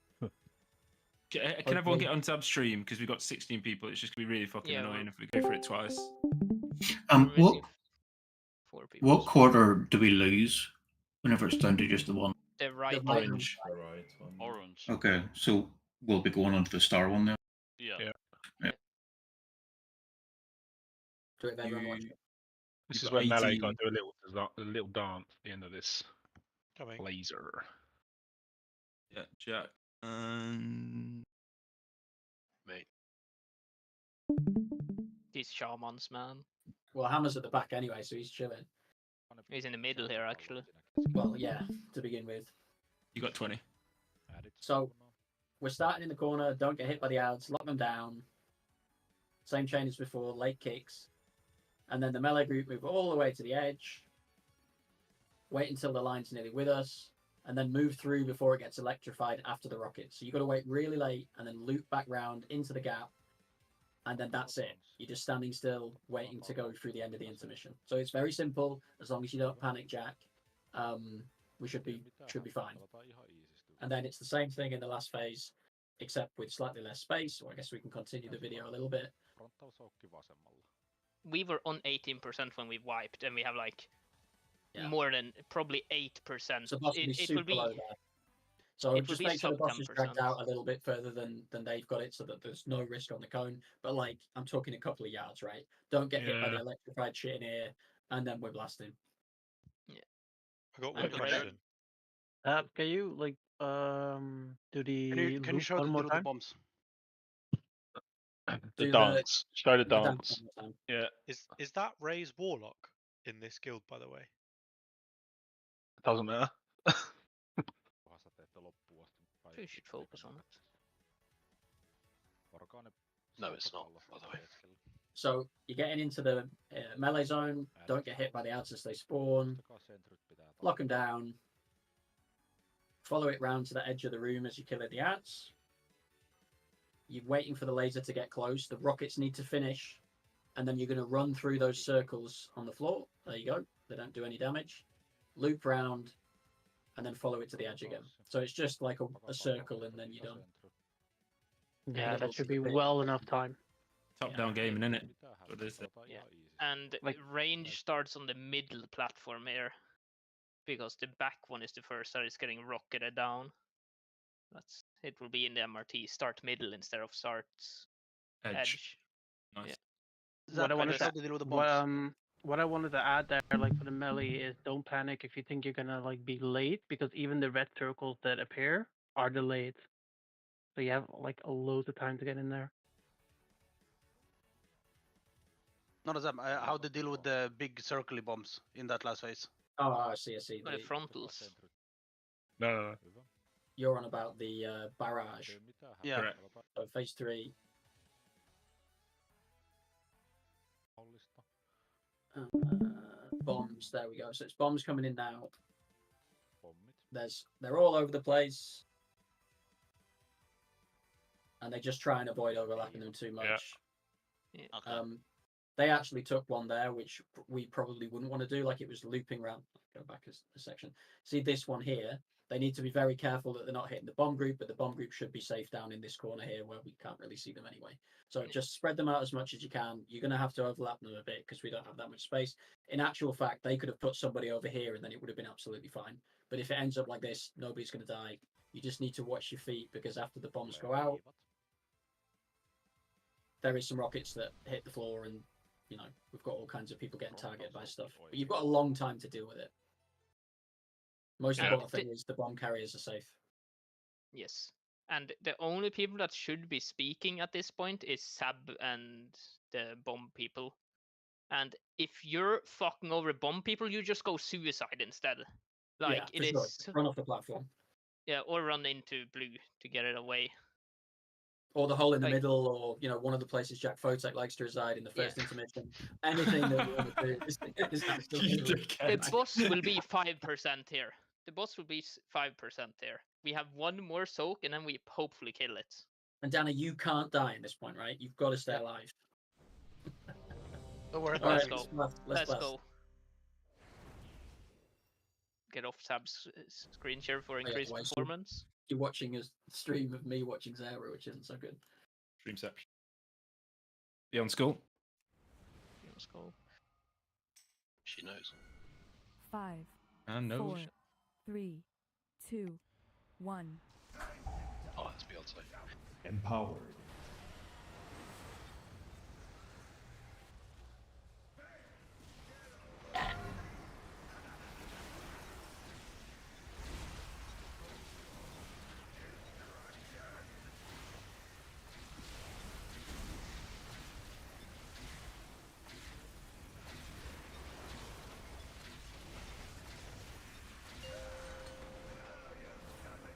Can everyone get on tab stream? Because we've got 16 people. It's just going to be really fucking Yeah, annoying if we go for it twice. What 4 people. what quarter do we lose whenever it's down to just the one? The right The one. Orange. The right one. Orange. Okay, so we'll be going on to the star one now. Yeah. Yeah. Do it, everyone watch You- it. This You've is got when Melee 18. got to do a little dance at the end of this Coming. laser. Yeah, Jack. Mate. These shamans, man. Well, Hammer's at the back anyway, so he's chilling. He's in the middle here, actually. Well, yeah, to begin with. You got 20. So we're starting in the corner. Don't get hit by the ads. Lock them down. Same chain as before. Late kicks. And then the melee group move all the way to the edge. Wait until the line's nearly with us. And then move through before it gets electrified after the rocket. So you've got to wait really late and then loop back round into the gap. And then that's it. You're just standing still, waiting to go through the end of the intermission. So it's very simple. As long as you don't panic, Jack, we should be fine. And then it's the same thing in the last phase. except with slightly less space. So I guess we can continue the video a little bit. We were on 18% when we wiped, and we have like Yeah. more than probably 8%. So boss will be It super will be low there. So it will just be make sure the sub boss is dragged 10%. out a little bit further than they've got it, so that there's no risk on the cone. But like, I'm talking a couple of yards, right? Don't get hit by the Yeah. electrified shit in here, and then we're blasting. I got And one the question. Can you like do the Can you loop show one the more deal with the time? bombs? The Do dance. Show the the dance dance. one more time. Yeah. Is that Ray's Warlock in this guild, by the way? Doesn't matter. You should focus on it. No, it's not, by the way. So you're getting into the melee zone. Don't get hit by the outs as they spawn. Lock them down. Follow it round to the edge of the room as you kill the outs. You're waiting for the laser to get close. The rockets need to finish. And then you're going to run through those circles on the floor. There you go. They don't do any damage. Loop round. And then follow it to the edge again. So it's just like a circle and then you're done. Yeah, that should be well enough time. Top-down gaming, innit? What is it? Yeah. And range starts on the middle platform here, because the back one is the first that is getting rocketed down. It will be in the MRT. Start middle instead of start edge. Nice. Yeah. What I wanted show to, the deal with the bombs. what I wanted to add there, like for the melee, is don't panic if you think you're gonna like be late, because even the red circles that appear are delayed. So you have like a load of time to get in there. Not as how to deal with the big circly bombs in that last phase. Oh, I see. The frontals. No. You're on about the barrage. Yeah. Correct. So phase 3. Bombs. There we go. So it's bombs coming in now. They're all over the place, and they just try and avoid overlapping them too much. Yeah. Okay. They actually took one there, which we probably wouldn't want to do. Like it was looping around. Go back a section. See this one here. They need to be very careful that they're not hitting the bomb group, but the bomb group should be safe down in this corner here where we can't really see them anyway. So just spread them out as much as you can. You're going to have to overlap them a bit because we don't have that much space. In actual fact, they could have put somebody over here and then it would have been absolutely fine. But if it ends up like this, nobody's going to die. You just need to watch your feet because after the bombs go out, there is some rockets that hit the floor and, you know, we've got all kinds of people getting targeted by stuff. But you've got a long time to deal with it. Most important thing is the bomb carriers are safe. Yes. And the only people that should be speaking at this point is Sab and the bomb people. And if you're fucking over bomb people, you just go suicide instead. Like yeah, it for is. sure. Run off the platform. Yeah, or run into blue to get it away. Or the hole in the Like- middle, or you know, one of the places Jack Fotek likes to reside in the first intermission. Anything that you want to do is absolutely. The boss will be 5% here. The boss will be 5% there. We have one more soak, and then we hopefully kill it. And Dana, you can't die at this point, right? You've got to stay alive. Don't worry All about right, it. Let's blast. go. Get off Sab's screen share for yeah, increased wait, so- performance. You're watching a stream of me watching Zara, which isn't so good. Dreamception. Beyond school. Let's go. She knows. 5, And no. 4, 3, 2, 1. Oh, that's Beyonce. Empowered.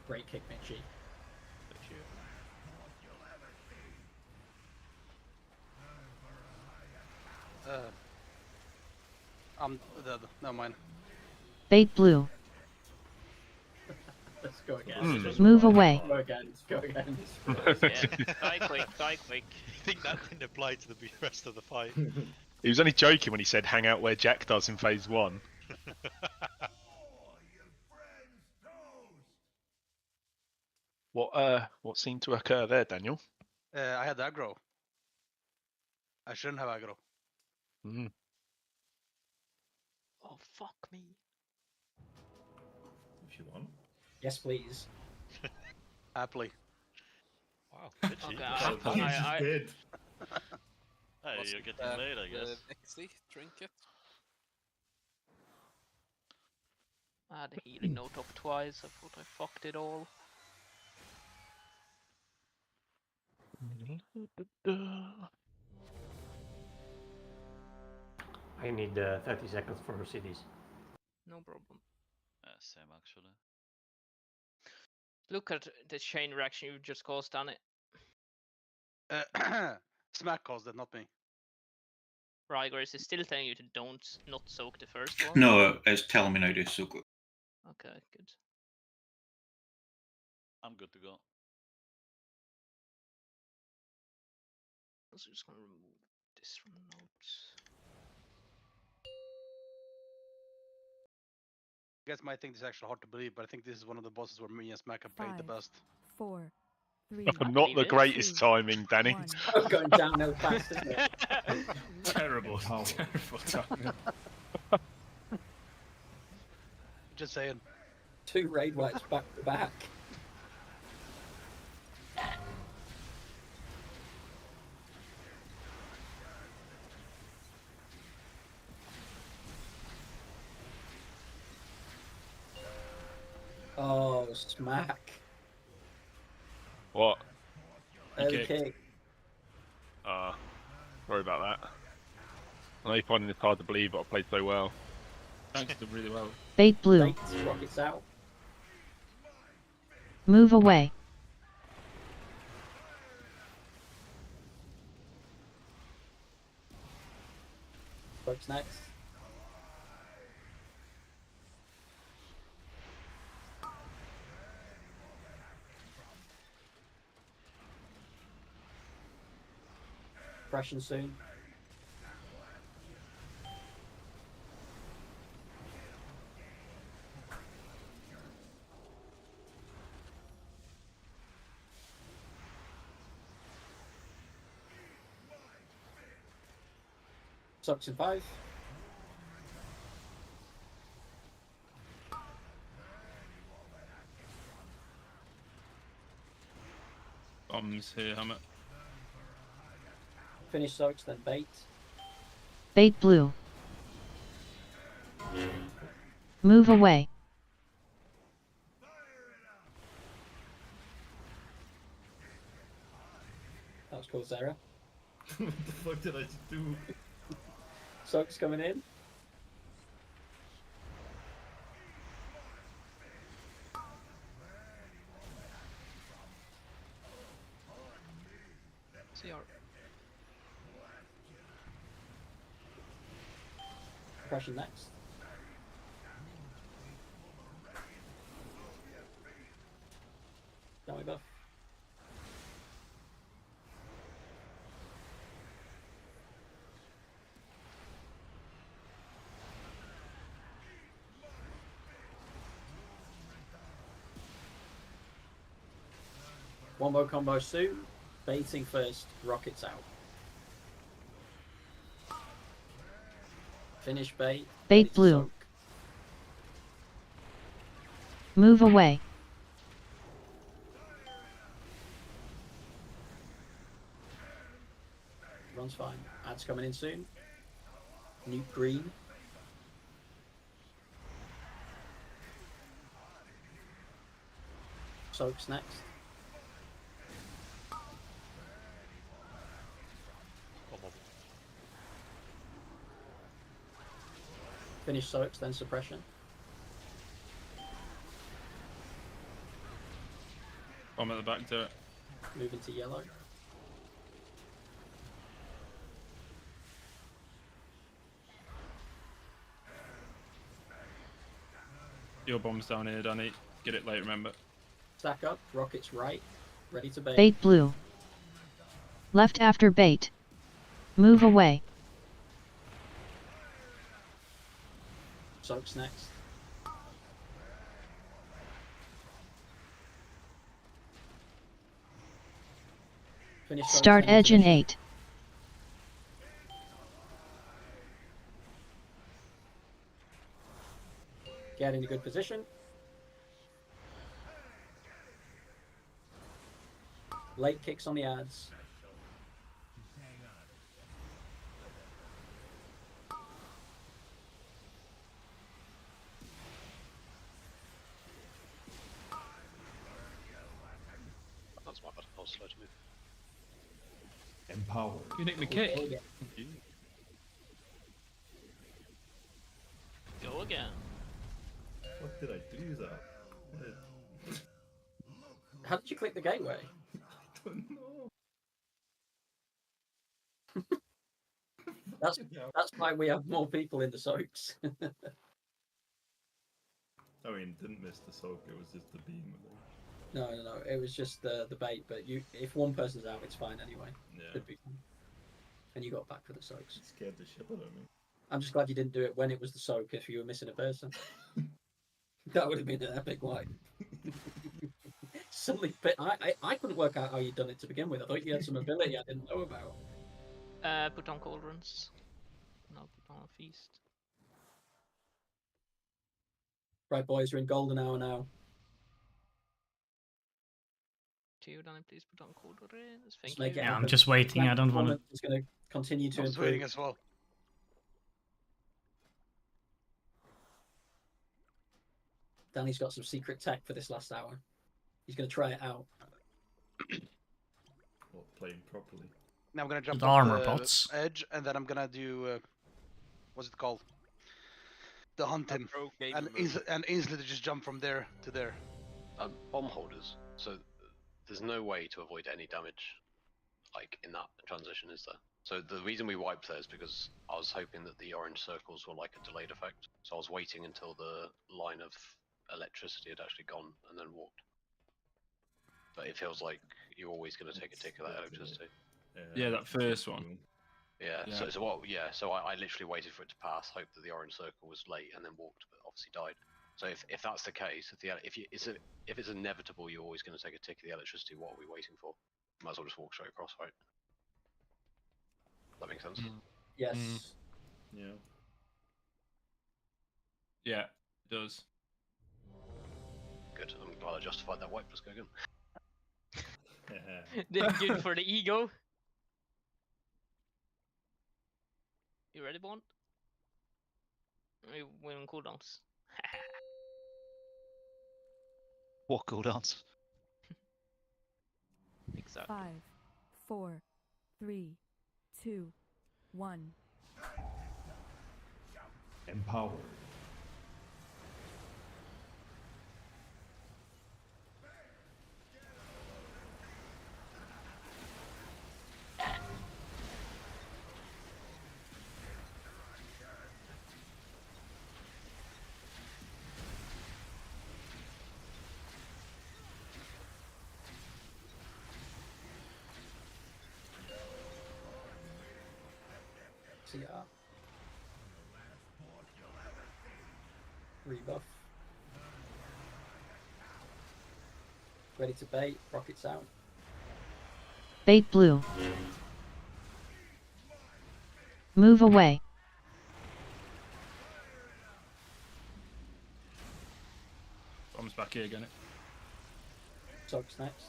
Great kick, Mitchie. I'm dead. Never mind. Bait blue. Let's go again. Move away. Go again. Go again. Die quick, die quick. I think that didn't apply to the rest of the fight. He was only joking when he said hang out where Jack does in phase 1. What seemed to occur there, Daniel? I had aggro. I shouldn't have aggro. Mm. Oh fuck me. If you want. Yes, please. Happily. Wow. Okay, I did. Hey, Was you're it, getting late, I guess. Vexy trinket? I had a healing note up twice. I thought I fucked it all. I need 30 seconds for cities. No problem. Same actually. Look at the chain reaction you just caused on it. Smack caused it, not me. Rygar, is it still telling you to not soak the first one? No, it's telling me now to soak it. Okay, good. I'm good to go. I'm just gonna remove this from the notes. You guys might think this is actually hard to believe, but I think this is one of the bosses where me and Smack have played the 5, best. 4, 3. Not the greatest timing, Danny. I'm going downhill fast, isn't it? Terrible, terrible timing. Just saying. 2 raid wipes back to back. Oh, Smack. What? Early kick. Sorry about that. I know you're finding this hard to believe, but I played so well. Thanks, did really well. Bait blue. Bait, rockets out. Move away. Folks next. Impression soon. Sucks in 5. Bombs here, Hammer. Finish soaks, then bait. Bait blue. Move away. That was cool, Sarah. What the fuck did I just do? Soaks coming in. CR. Impression next. Down we buff. One more combo soon. Baiting first, rockets out. Finish bait. ready Bait to blue. soak. Move away. Runs fine. Ads coming in soon. Nuke green. Soaks next. Finish soaks, then suppression. Bomb at the back, do it. Move into yellow. Your bomb's down here, Danny. Get it late, remember. Stack up, rockets right. Ready to bait. Bait blue. Left after bait. Move away. Soaks next. Finish Start focus on edge in intermission. 8. Get in a good position. Late kicks on the ads. That's my bad. I was slow to move. Empower. You nicked my kick. Go again. What did I do that? How did you click the gateway? I don't know. That's why we have more people in the soaks. I mean, didn't miss the soak. It was just the beam. No. It was just the bait. But if one person's out, it's fine anyway. Yeah. Could be fine. And you got back for the soaks. It scared the shit out of me. I'm just glad you didn't do it when it was the soak. If you were missing a person, that would have been an epic wipe. Suddenly, but I couldn't work out how you'd done it to begin with. I thought you had some ability I didn't know about. Put on cauldrons. No, put on a feast. Right, boys, we're in golden hour now. Danny, please put on cauldrons. Thank Just make you. it Yeah, I'm happen. just waiting. I don't want to. It's going to continue to I was improve. waiting as well. Danny's got some secret tech for this last hour. He's going to try it out. What, playing properly? Now I'm gonna jump The off armor the pots. edge, and then I'm gonna do what's it called? The hunt him, and instantly just jump from there to there. Bomb holders. So there's no way to avoid any damage, like in that transition, is there? So the reason we wiped there is because I was hoping that the orange circles were like a delayed effect. So I was waiting until the line of electricity had actually gone and then walked. But it feels like you're always going to take a tick of that electricity. Yeah, that first one. Yeah. Yeah. So what? Yeah. So I literally waited for it to pass, hoped that the orange circle was late, and then walked, but obviously died. So if that's the case, if it's inevitable, you're always going to take a tick of the electricity. What are we waiting for? Might as well just walk straight across, right? That makes sense. Yes. Yeah. Yeah, it does. Good. I'm glad I justified that wipe. Let's go again. Good for the ego. You ready, Bond? You win cooldowns. What cooldowns? Exactly. 5, 4, 3, 2, 1. Empowered. CR. Rebuff. Ready to bait. Rockets out. Bait blue. Move away. Bomb's back here again. Soaks next.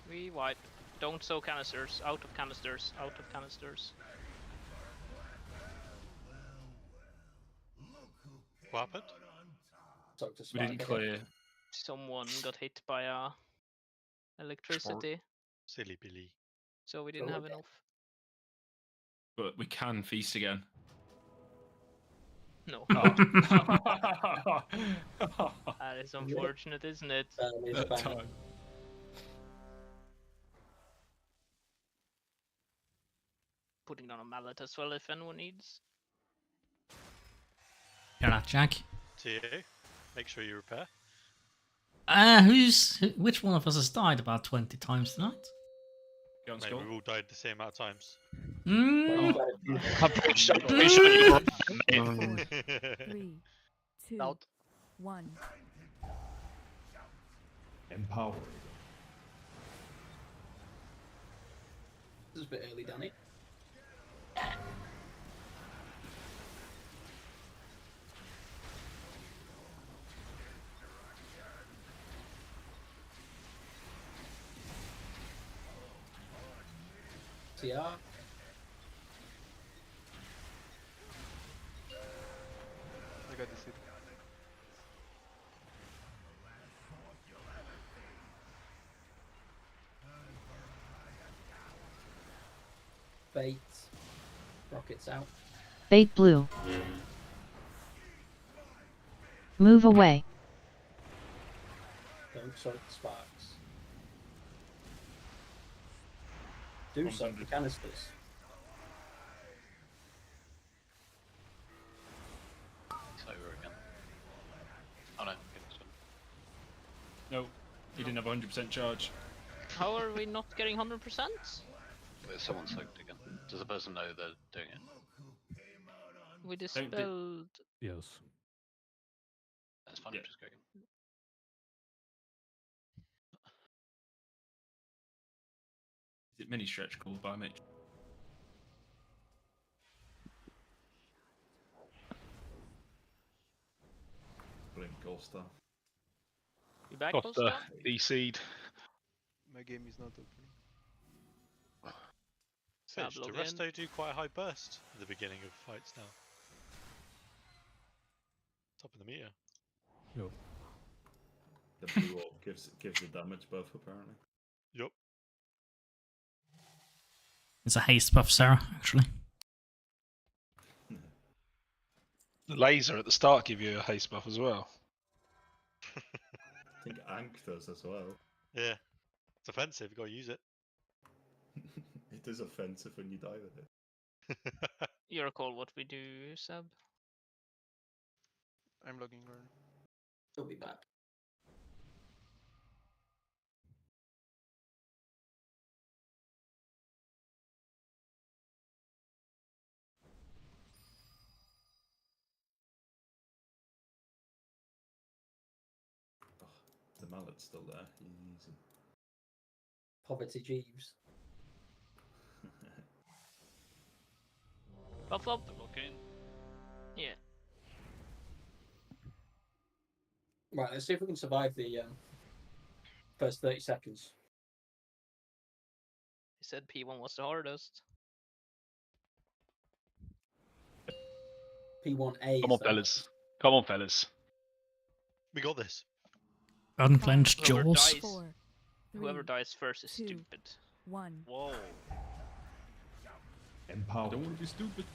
We wipe. Don't sow canisters. Out of canisters. Out of canisters. What happened? Soak to We spark didn't again. clear. Someone got hit by electricity, Silly Billy. so we didn't Oh, have okay. enough. But we can feast again. No. Oh. That is unfortunate, isn't it? That is That bad. time. Putting down a mallet as well if anyone needs. You're not Jack. To you. Make sure you repair. Which one of us has died about 20 times tonight? Go on, Mate, Skull. we've all died the same amount of times. Mm. I'm pretty sure you're right, mate. 3, 2, Out. 1. Empowered. This is a bit early, Danny. TR. I got this hit. Bait. Rockets out. Bait blue. Move away. Don't soak the sparks. Do soak the canisters. It's over again. Oh no, okay, this one. No, he didn't have 100% charge. How are we not getting 100%? Wait, someone soaked again. Does the person know they're doing it? We dispelled. Yes. That's fine, Yeah. just go again. Is it mini stretch called by Mitch? Blink Costa. You back, Costa, Costa? DC'd. My game is not opening. Fish, do Resto do quite a high burst at the beginning of fights now? Top of the meter. Yep. The blue orb gives the damage buff apparently. Yep. It's a haste buff, Sarah, actually. The laser at the start give you a haste buff as well. I think Ankh does as well. Yeah. It's offensive, you gotta use it. It is offensive when you die with it. You recall what we do, Seb? I'm logging right now. He'll be back. The mallet's still there. Easy. Poverty Jeeves. Buff up. Okay. Yeah. Right, let's see if we can survive the first 30 seconds. He said P1 was the hardest. P1A. Come on, fellas. Come on, fellas. We got this. Unclenched Whoever jaws. dies, whoever dies first is stupid. 1. Whoa. Empowered. Don't want to be stupid.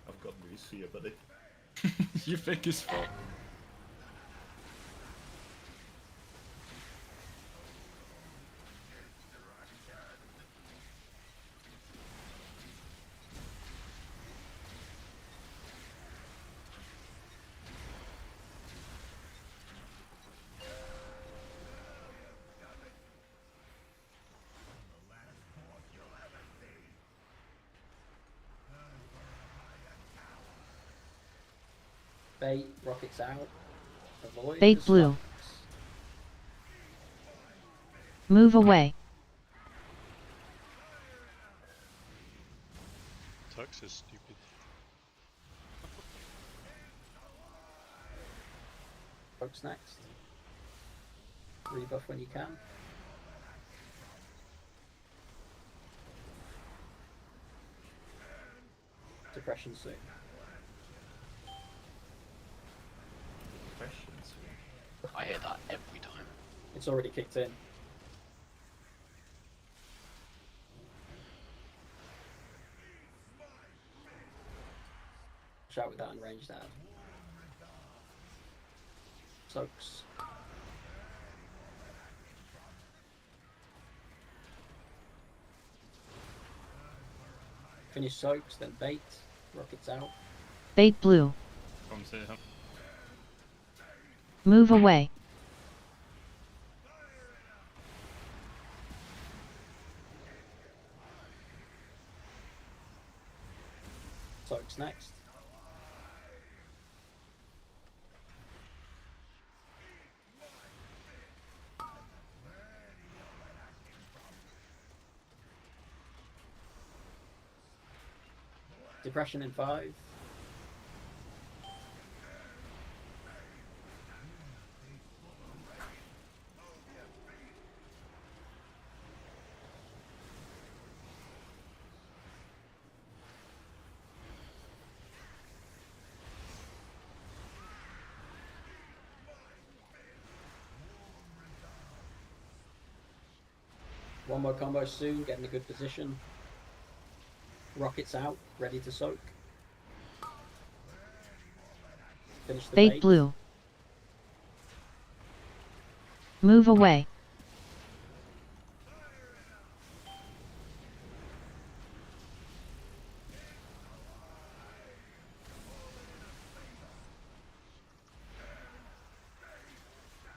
I've got news for you, buddy. You're thick as fuck. Bait, rockets out. Avoid Bait the blue. Move away. Tux is stupid. Folks next. Rebuff when you can. Depression soon. I hear that every time. It's already kicked in. Shout with that unranged ad. Soaks. Finish soaks, then bait. Rockets out. Bait blue. Come see him. Move away. Soaks next. Depression in 5. One more combo soon, getting a good position. Rockets out, ready to soak. Finish the Bait blue. Move away.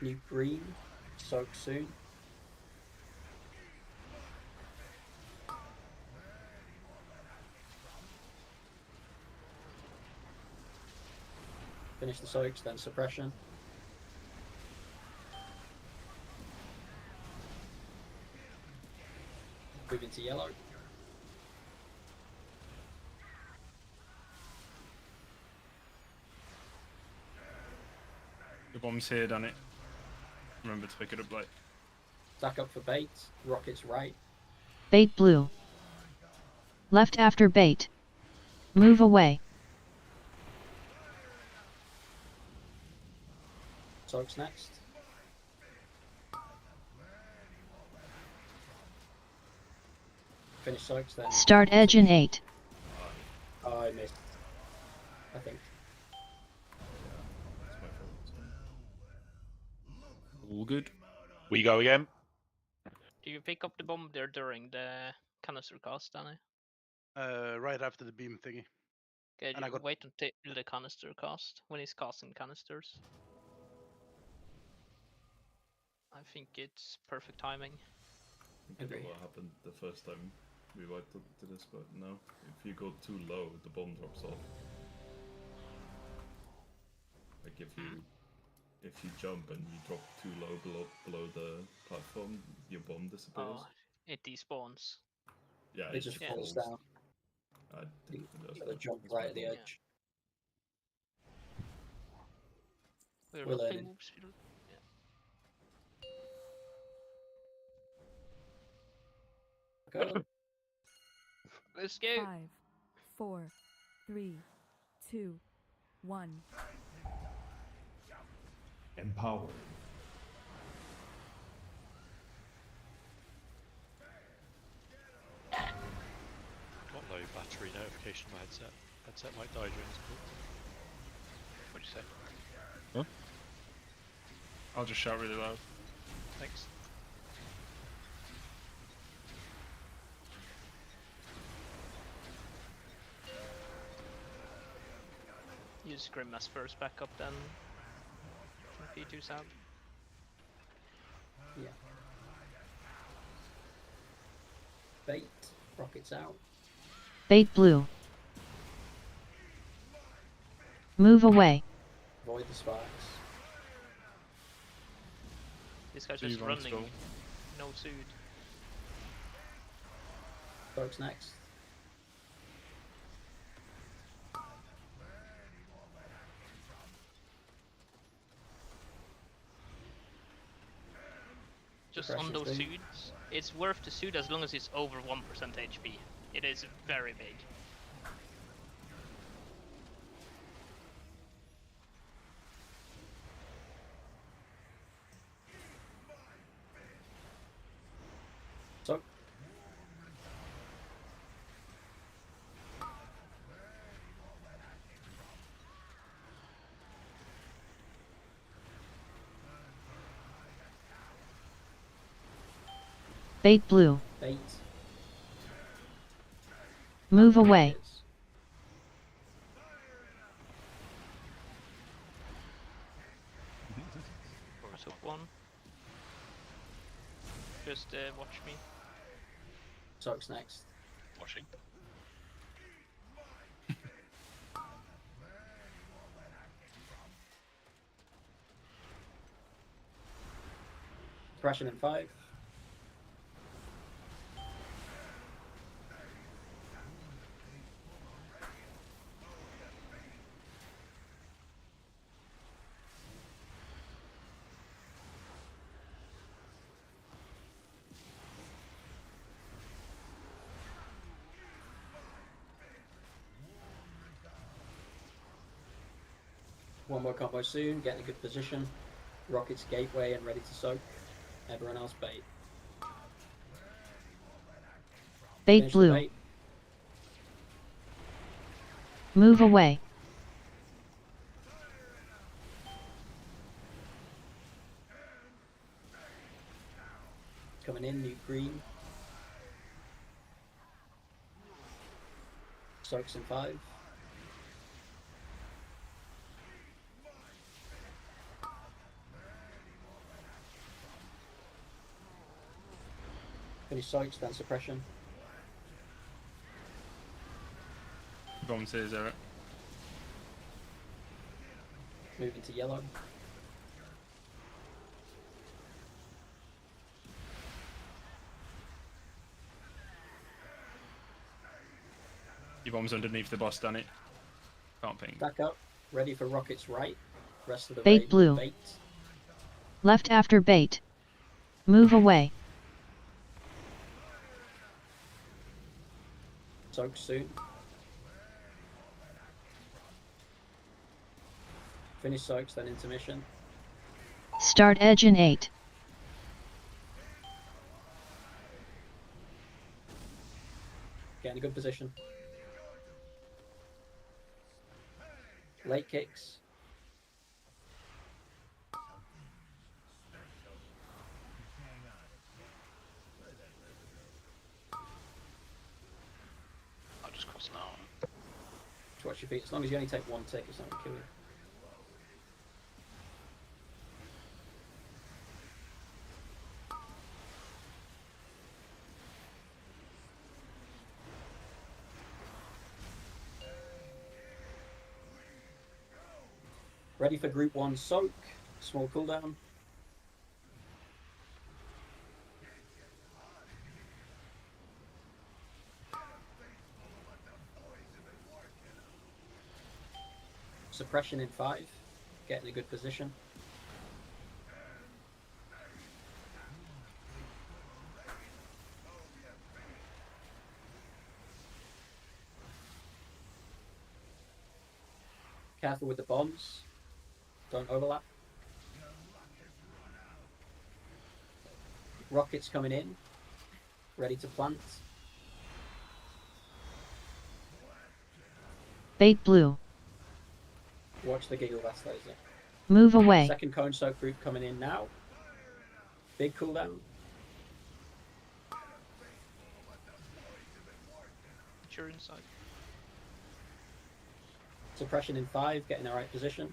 New green, soak soon. Finish the soaks, then suppression. Move into yellow. The bomb's here, done it. Remember to pick it up late. Stack up for bait. Rockets right. Bait blue. Left after bait. Move away. Soaks next. Finish soaks then. Start edge in 8. Oh, I missed. I think. All good. We go again. Do you pick up the bomb there during the canister cast, Danny? Right after the beam thingy. Okay, And I you got- wait until the canister cast, when he's casting canisters. I think it's perfect timing. I think that's what happened the first time we wiped up to this, but no. If you go too low, the bomb drops off. Like if you jump and you drop too low below the platform, your bomb disappears. Oh, it despawns. Yeah, It just falls falls. down. I didn't think You that's gotta that. jump That's right my at the fault. edge. We're We're not learning. move speed. Yeah. Go. Let's go. 5, 4, 3, 2, 1. Empowered. Got low battery notification on my headset. Headset might die during this call. What'd you say? Huh? I'll just shout really loud. Thanks. Use Grimace first backup then. P2 sound. Yeah. Bait. Rockets out. Bait blue. Move away. Avoid the sparks. This guy's Do just you want to running. go? No suit. Soaks next. Just Depression on those thing. suits, it's worth the suit as long as it's over 1% HP. It is very big. So. Bait blue. Bait. Move away. I took one. Just watch me. Soaks next. Watching. Depression in 5. One more combo soon, get in a good position. Rockets gateway and ready to soak. Everyone else bait. Bait Finish the blue. bait. Move away. Coming in, new green. Soaks in 5. Finish soaks, then suppression. Bomb says Eric. Move into yellow. Your bomb's underneath the boss, Danny. Can't ping. Back up. Ready for rockets right. Rest of the Bait raid, blue. Bait. Left after bait. Move away. Soak soon. Finish soaks, then intermission. Start edge in 8. Get in a good position. Late kicks. I'll just cross now. Just watch your feet. As long as you only take one tick, it's not going to kill you. Ready for group 1 soak. Small cooldown. Suppression in 5. Get in a good position. Careful with the bombs. Don't overlap. Rockets coming in. Ready to plant. Bait blue. Watch the Giggle Blast laser. Move away. Second cone soak group coming in now. Big cooldown. You're inside. Suppression in 5. Get in the right position.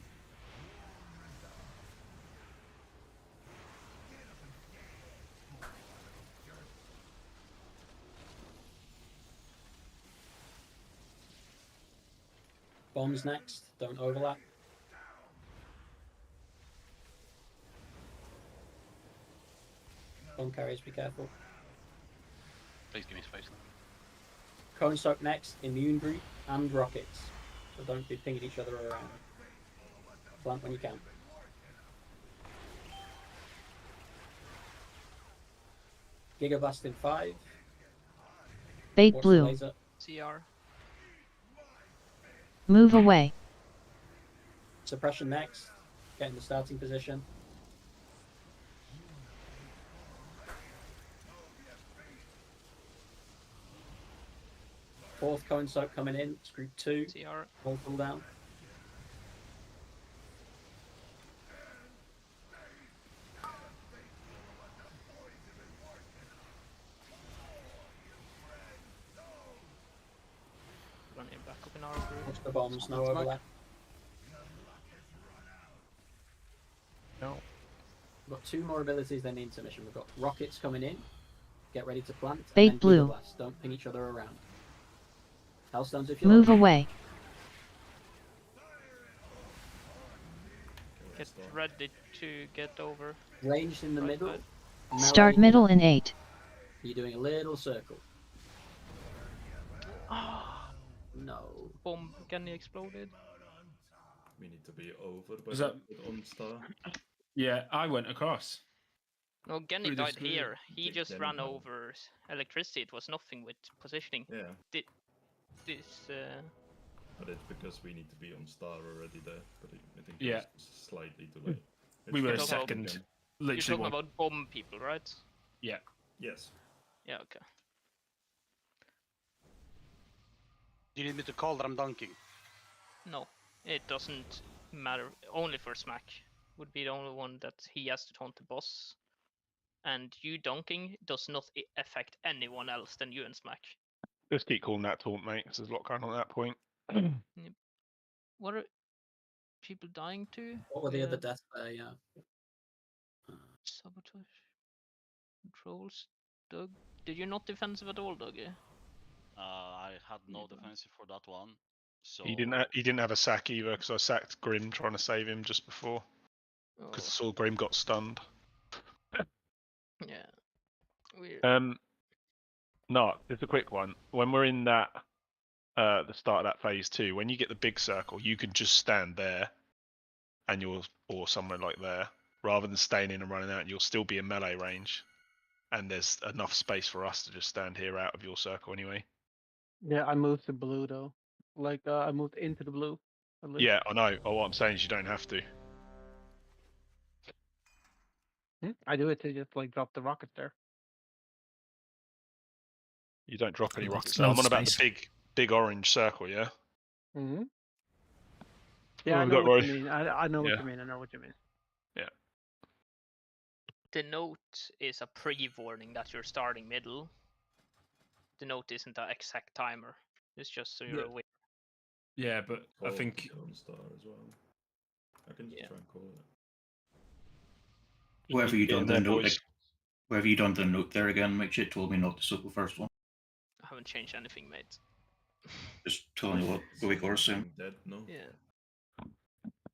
Bombs next, don't overlap. Bomb carriers, be careful. Please give me space. Cone soak next, immune group and rockets. So don't be pinging each other around. Plant when you can. Gigablast in 5. Bait Watch the blue. laser. CR. Move away. Suppression next. Get in the starting position. Fourth cone soak coming in. It's group 2. CR. Hold cooldown. Running back up in our group. Watch the bombs, no overlap. No. We've got 2 more abilities than the intermission. We've got rockets coming in. Get ready to plant. Bait and then blue. Gigablast. Don't ping each other around. Hellstones if you Move like. away. Get ready to get over. Ranged in the Right middle. side. melee Start in middle in 8. You're doing a little circle. No. Bomb Gunny exploded. We need to be over by Was that- with OnStar. Yeah, I went across. No, Gunny Through the died screen. here. He Yeah, just Gunny ran died. over electricity. It was nothing with positioning. Yeah. This But it's because we need to be on star already there. But I think Yeah. it's slightly delayed. We It's were a fine. second. Again. You're Literally talking one. about bomb people, right? Yeah. Yes. Yeah, okay. Do you need me to call that I'm dunking? No, it doesn't matter. Only for Smack would be the only one that he has to taunt the boss. And you donking does not affect anyone else than you and Smack. Just keep calling that taunt, mate, 'cause there's a lot going on at that point. Yep. What are people dying to? What were the other deaths there? Yeah. Sabotage. Controls. Doug. Did you not defensive at all, Doug? I had no defensive for that one. So He didn't have a sack either, because I sacked Grim trying to save him just before. Because I saw Grim got stunned. Yeah. Weird. No, just a quick one. When we're in that the start of that phase 2, when you get the big circle, you can just stand there, and or somewhere like there, rather than staying in and running out. You'll still be in melee range, and there's enough space for us to just stand here out of your circle anyway. Yeah, I moved to blue though. Like I moved into the blue. at least. Yeah, I know. But what I'm saying is you don't have to. I do it to just like drop the rockets there. You don't drop any Lots- rockets. I'm loads on of about space. the big orange circle, yeah. Mm-hmm. Oh, Yeah, I know don't what you worry. mean. I know what Yeah. you mean. I know what you mean. Yeah. The note is a pre-warning that you're starting middle. The note isn't an exact timer. It's just so you're Yeah. aware. Yeah, but I Call think it on star as well. I can just try and call it. Wherever you done getting the there, note, boys. wherever you done the note there again, Mitch, it told me not to soak the first one. I haven't changed anything, mate. Just telling you what the week or saying. Dead? No. Yeah.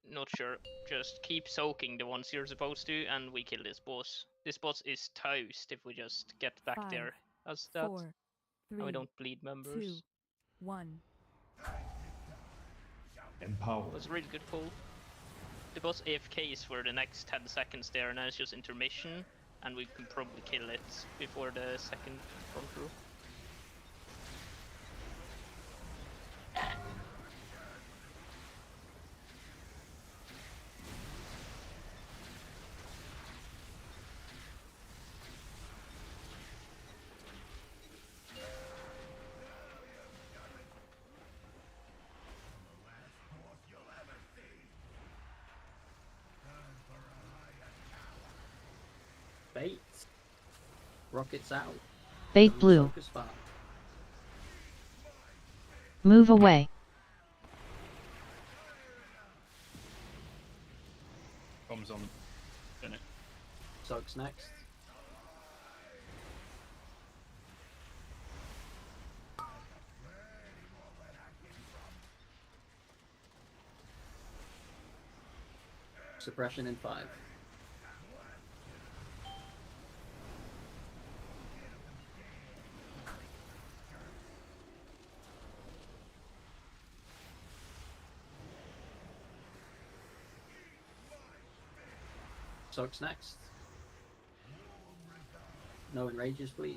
Not sure. Just keep soaking the ones you're supposed to, and we kill this boss. This boss is toast if we just get back 5, there as that. 4, 3, and we don't bleed members. 2, 1. Empower. It was a really good pull. The boss AFKs for the next 10 seconds there, and then it's just intermission, and we can probably kill it before the second run through. Bait. Rockets out. Bait And blue. Focus fire. Move away. bombs on. In it. Soaks next. Suppression in 5. Soaks next. No enrages, please.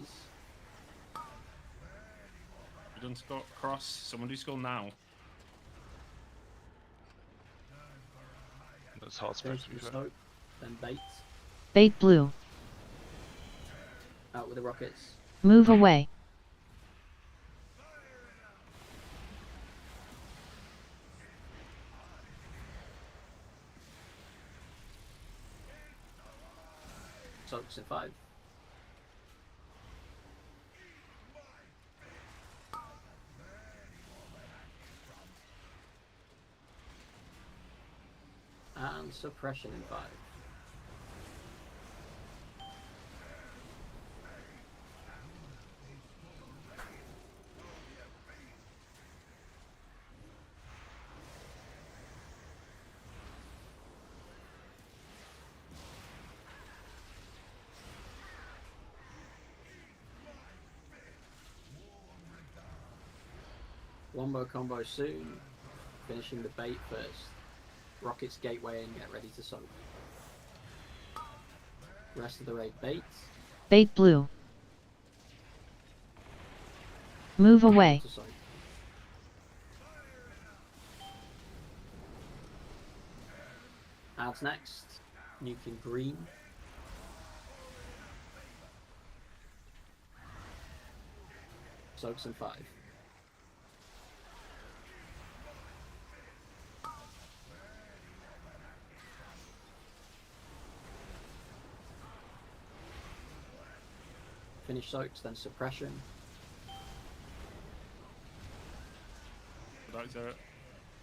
You done Scott Cross? Someone do skull now. That's hard Finish space to be the fair. soak, then bait. Bait blue. Out with the rockets. Move away. Soaks in 5. And suppression in 5. Wombo combo soon. Finishing the bait first. Rockets gateway and get ready to soak. Rest of the raid bait. Bait blue. Move away. To soak. Adds next. Nuking green. Soaks in 5. Finish soaks, then suppression. That's it.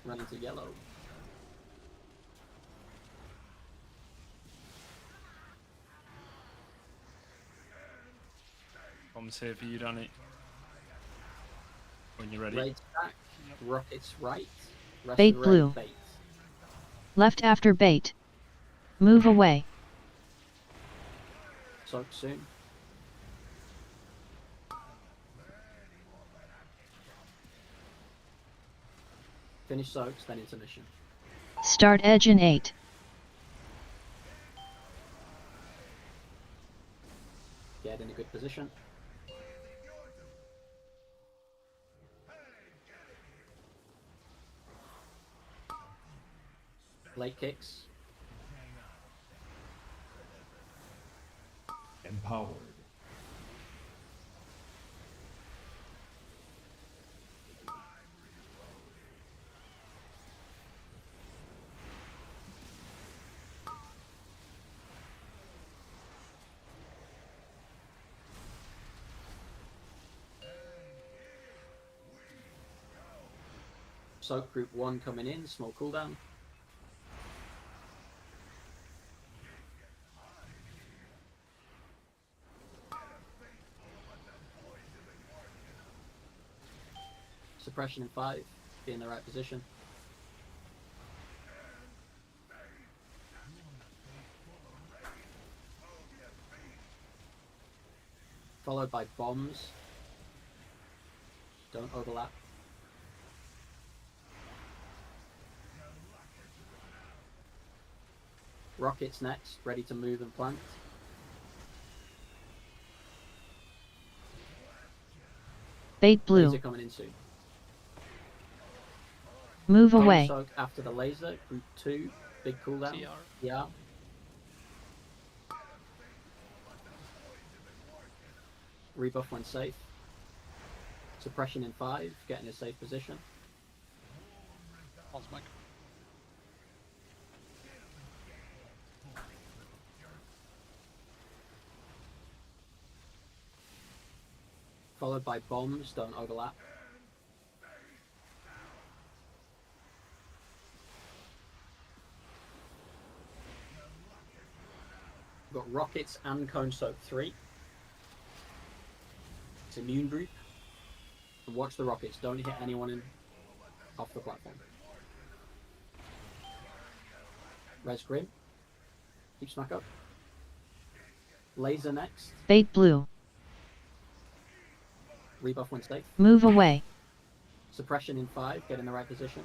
Run into yellow. Bombs here for you, Danny. When you're ready. Raid stack. Rockets right. Rest Bait of the raid, blue. bait. Left after bait. Move away. Soak soon. Finish soaks, then intermission. Start edge in 8. Get in a good position. Late kicks. Empowered. Soak group 1 coming in, small cooldown. Suppression in 5, be in the right position. Followed by bombs. Don't overlap. Rockets next, ready to move and plant. Bait blue. Laser coming in soon. Move Bomb away. soak after the laser, group 2, big cooldown. TR. Yeah. Rebuff when safe. Suppression in 5, get in a safe position. Pulse mic. Followed by bombs, don't overlap. We've got rockets and cone soak 3. It's immune group. And watch the rockets, don't hit anyone in off the platform. Res Grim. Keep smack up. Laser next. Bait blue. Rebuff when safe. Move away. Suppression in 5, get in the right position.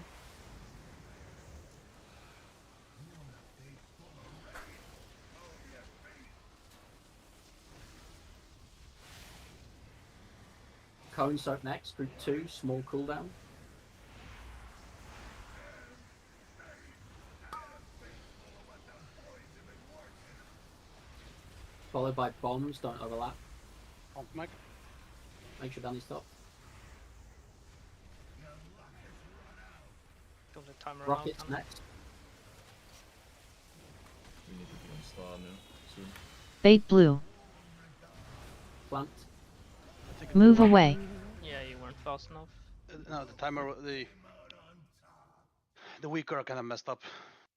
Cone soak next, group 2, small cooldown. Followed by bombs, don't overlap. Pulse mic. Make sure Danny stop. Don't let timer Rockets out. next. We need to be on star now, soon. Bait blue. Plant. Move away. Yeah, you weren't fast enough. No, the timer, the weak aura kind of messed up.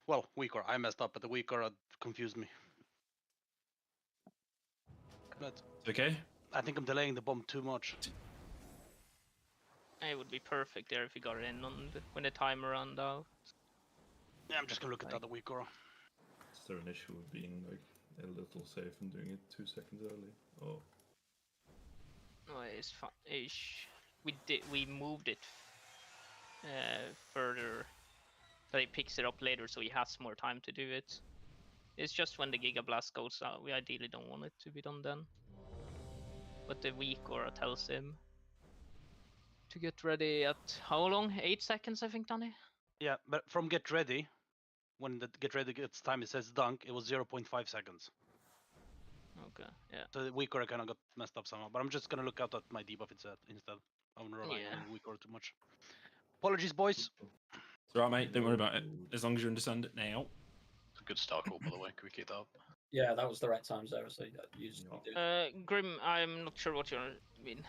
Well, weak aura, I messed up, but the weak aura confused me. But Okay. I think I'm delaying the bomb too much. It would be perfect there if you got it in on when the timer ran out. Yeah, I'm just gonna look at the other weak aura. Is there an issue with being like a little safe and doing it 2 seconds early? Oh, No, it's fine. We moved it further, so he picks it up later, so he has more time to do it. It's just when the Giga Blast goes out, we ideally don't want it to be done then. But the weak aura tells him to get ready at how long? 8 seconds, I think, Danny. Yeah, but from get ready, when the get ready gets time, it says dunk. It was 0.5 seconds. Okay, yeah. So the weak aura kind of got messed up somehow. But I'm just gonna look out at my debuff instead. I won't rely Yeah. on the weak aura too much. Apologies, boys. It's alright, mate. Don't worry about it. As long as you understand it now. It's a good star call, by the way. Can we keep that up? Yeah, that was the right time, Zara. So you just do it. Grim, I'm not sure what you mean.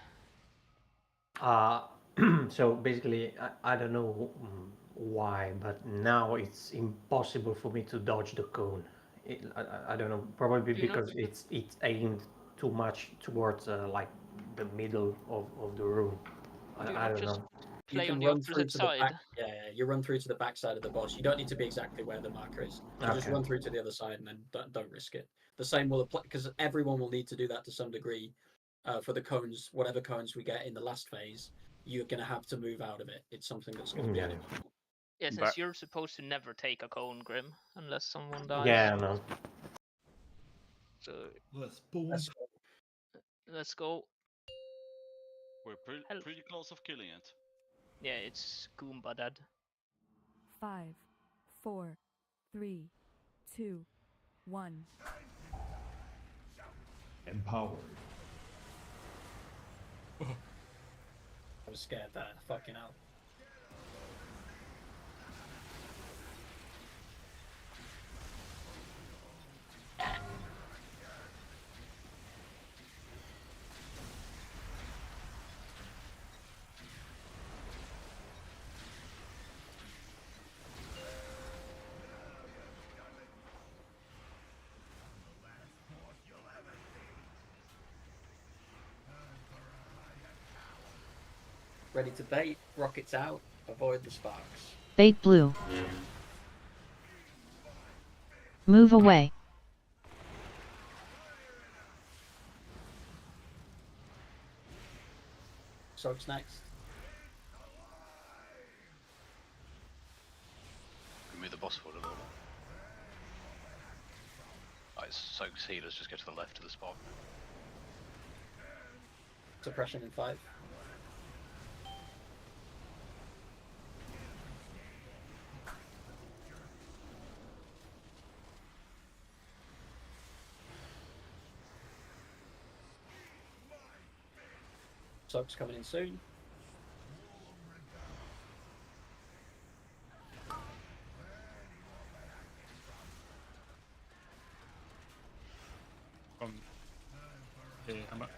So basically, I don't know why, but now it's impossible for me to dodge the cone. I don't know, probably Do you because it's aimed too much towards like the middle of the room. Do you I not don't just know. You play can on the run through opposite to the side? back. Yeah, you run through to the back side of the boss. You don't need to be exactly where the marker is. You just Okay. run through to the other side and then don't risk it. The same will apply because everyone will need to do that to some degree. For the cones, whatever cones we get in the last phase, you're going to have to move out of it. It's something that's going to be Yeah. inevitable. Yeah, since you're supposed to never take a cone, Grim, unless someone dies. Yeah, no. So Let's boom. let's go. We're pretty close of killing it. Yeah, it's Goomba dead. 5, 4, 3, 2, 1. Empowered. I was scared there. Fucking hell. Ready to bait. Rockets out. Avoid the sparks. Bait blue. Move away. Soak's next. Can we move the boss forward a little bit? Alright, Soak's healers just go to the left of the spot. Suppression in 5. Soak's coming in soon. Here, I'm back.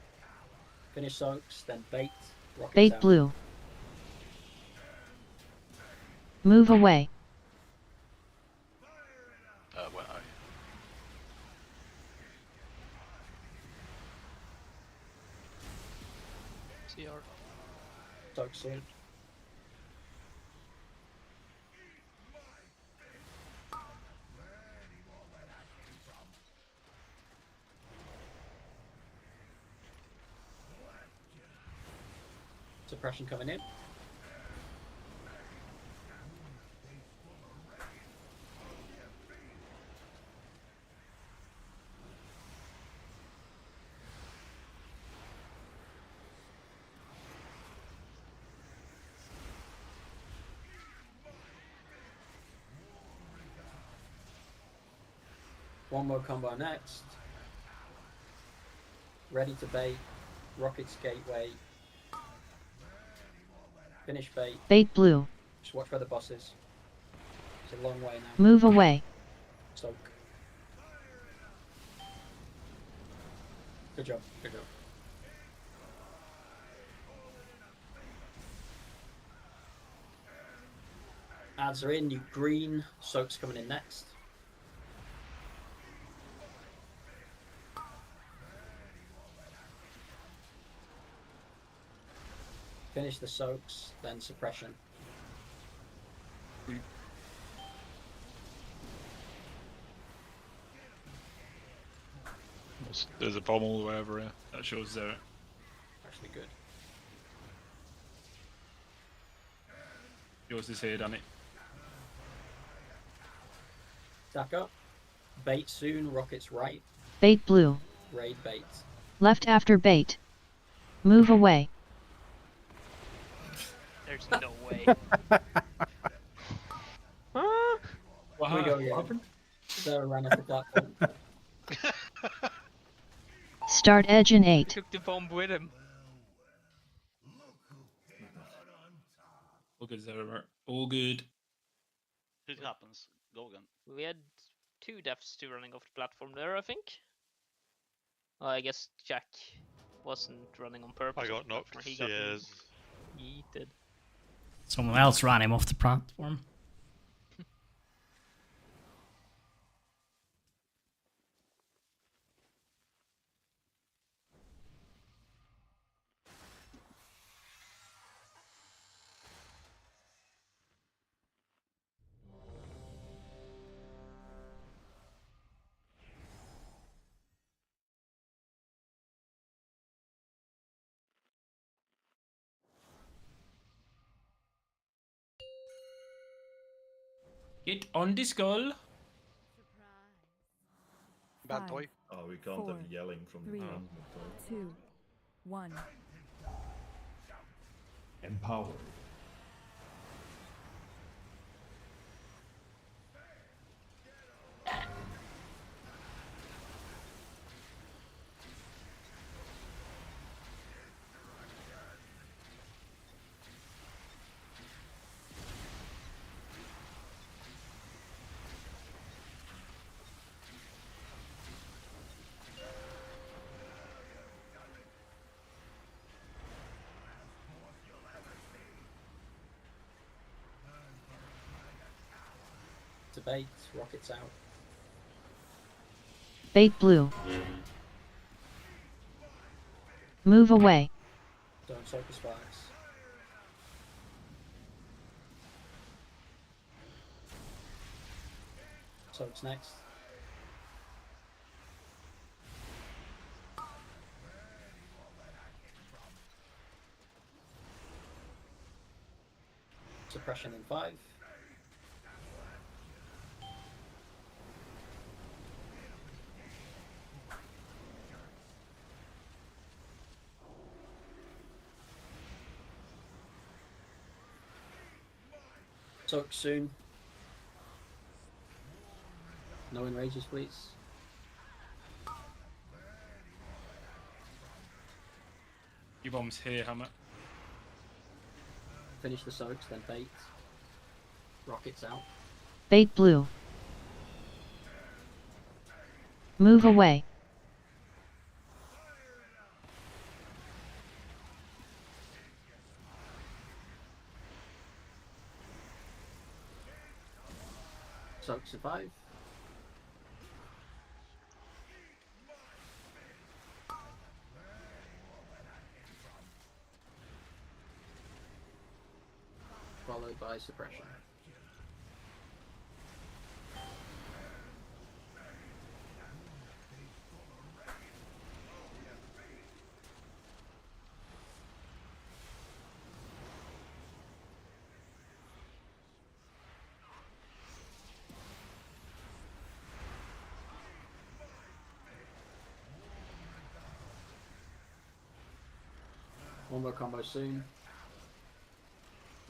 Finish Soaks, then bait. Rockets Bait out. blue. Move away. Where are you? CR. Soaks soon. Suppression coming in. One more combo next. Ready to bait. Rockets gateway. Finish bait. Bait blue. Just watch where the boss is. It's a long way now. Move away. Soak. Good job. Good job. Ads are in. You green. Soak's coming in next. Finish the soaks, then suppression. There's a bomb all the way over here. That shows Zara. Actually good. Yours is here, Danny. Stack up. Bait soon, rockets right. Bait blue. Raid bait. Left after bait. Move away. There's no way. What We go again. Sarah ran off the platform. Start edge in 8. Took the bomb with him. All good, Zara. All good. It happens. Go again. We had 2 deaths to running off the platform there, I think. Well, I guess Jack wasn't running on purpose. I off got the platform. knocked. He got Yes. yeeted. Someone else ran him off the platform. Get on the skull. Bad boy. Oh, we can't 4, have yelling from the 3, ground. 2, 1. Empowered. Debate, rockets out. Bait blue. Move away. Don't soak the sparks. Soaks next. Suppression in 5. Soak soon. No enrages, please. Your bomb's here, Hammer. Finish the soaks, then bait. Rockets out. Bait blue. Move away. Soak survive. Followed by suppression. One more combo soon.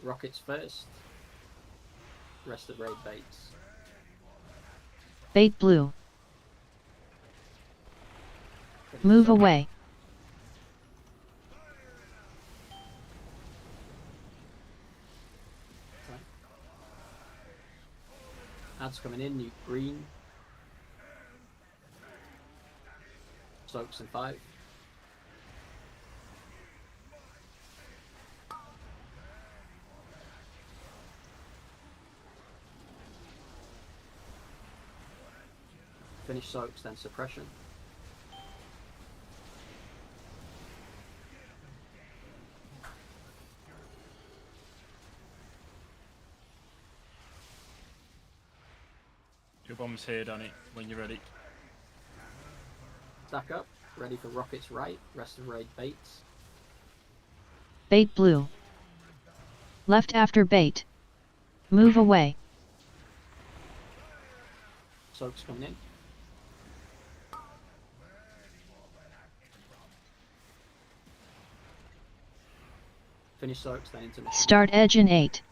Rockets first. Rest of raid baits. Bait blue. Move away. Okay. Ads coming in, new green. Soaks in 5. Finish soaks, then suppression. Your bomb's here, Danny, when you're ready. Stack up, ready for rockets right, rest of raid baits. Bait blue. Left after bait. Move away. Soaks coming in. Finish soaks, then intermission. Start edge in 8.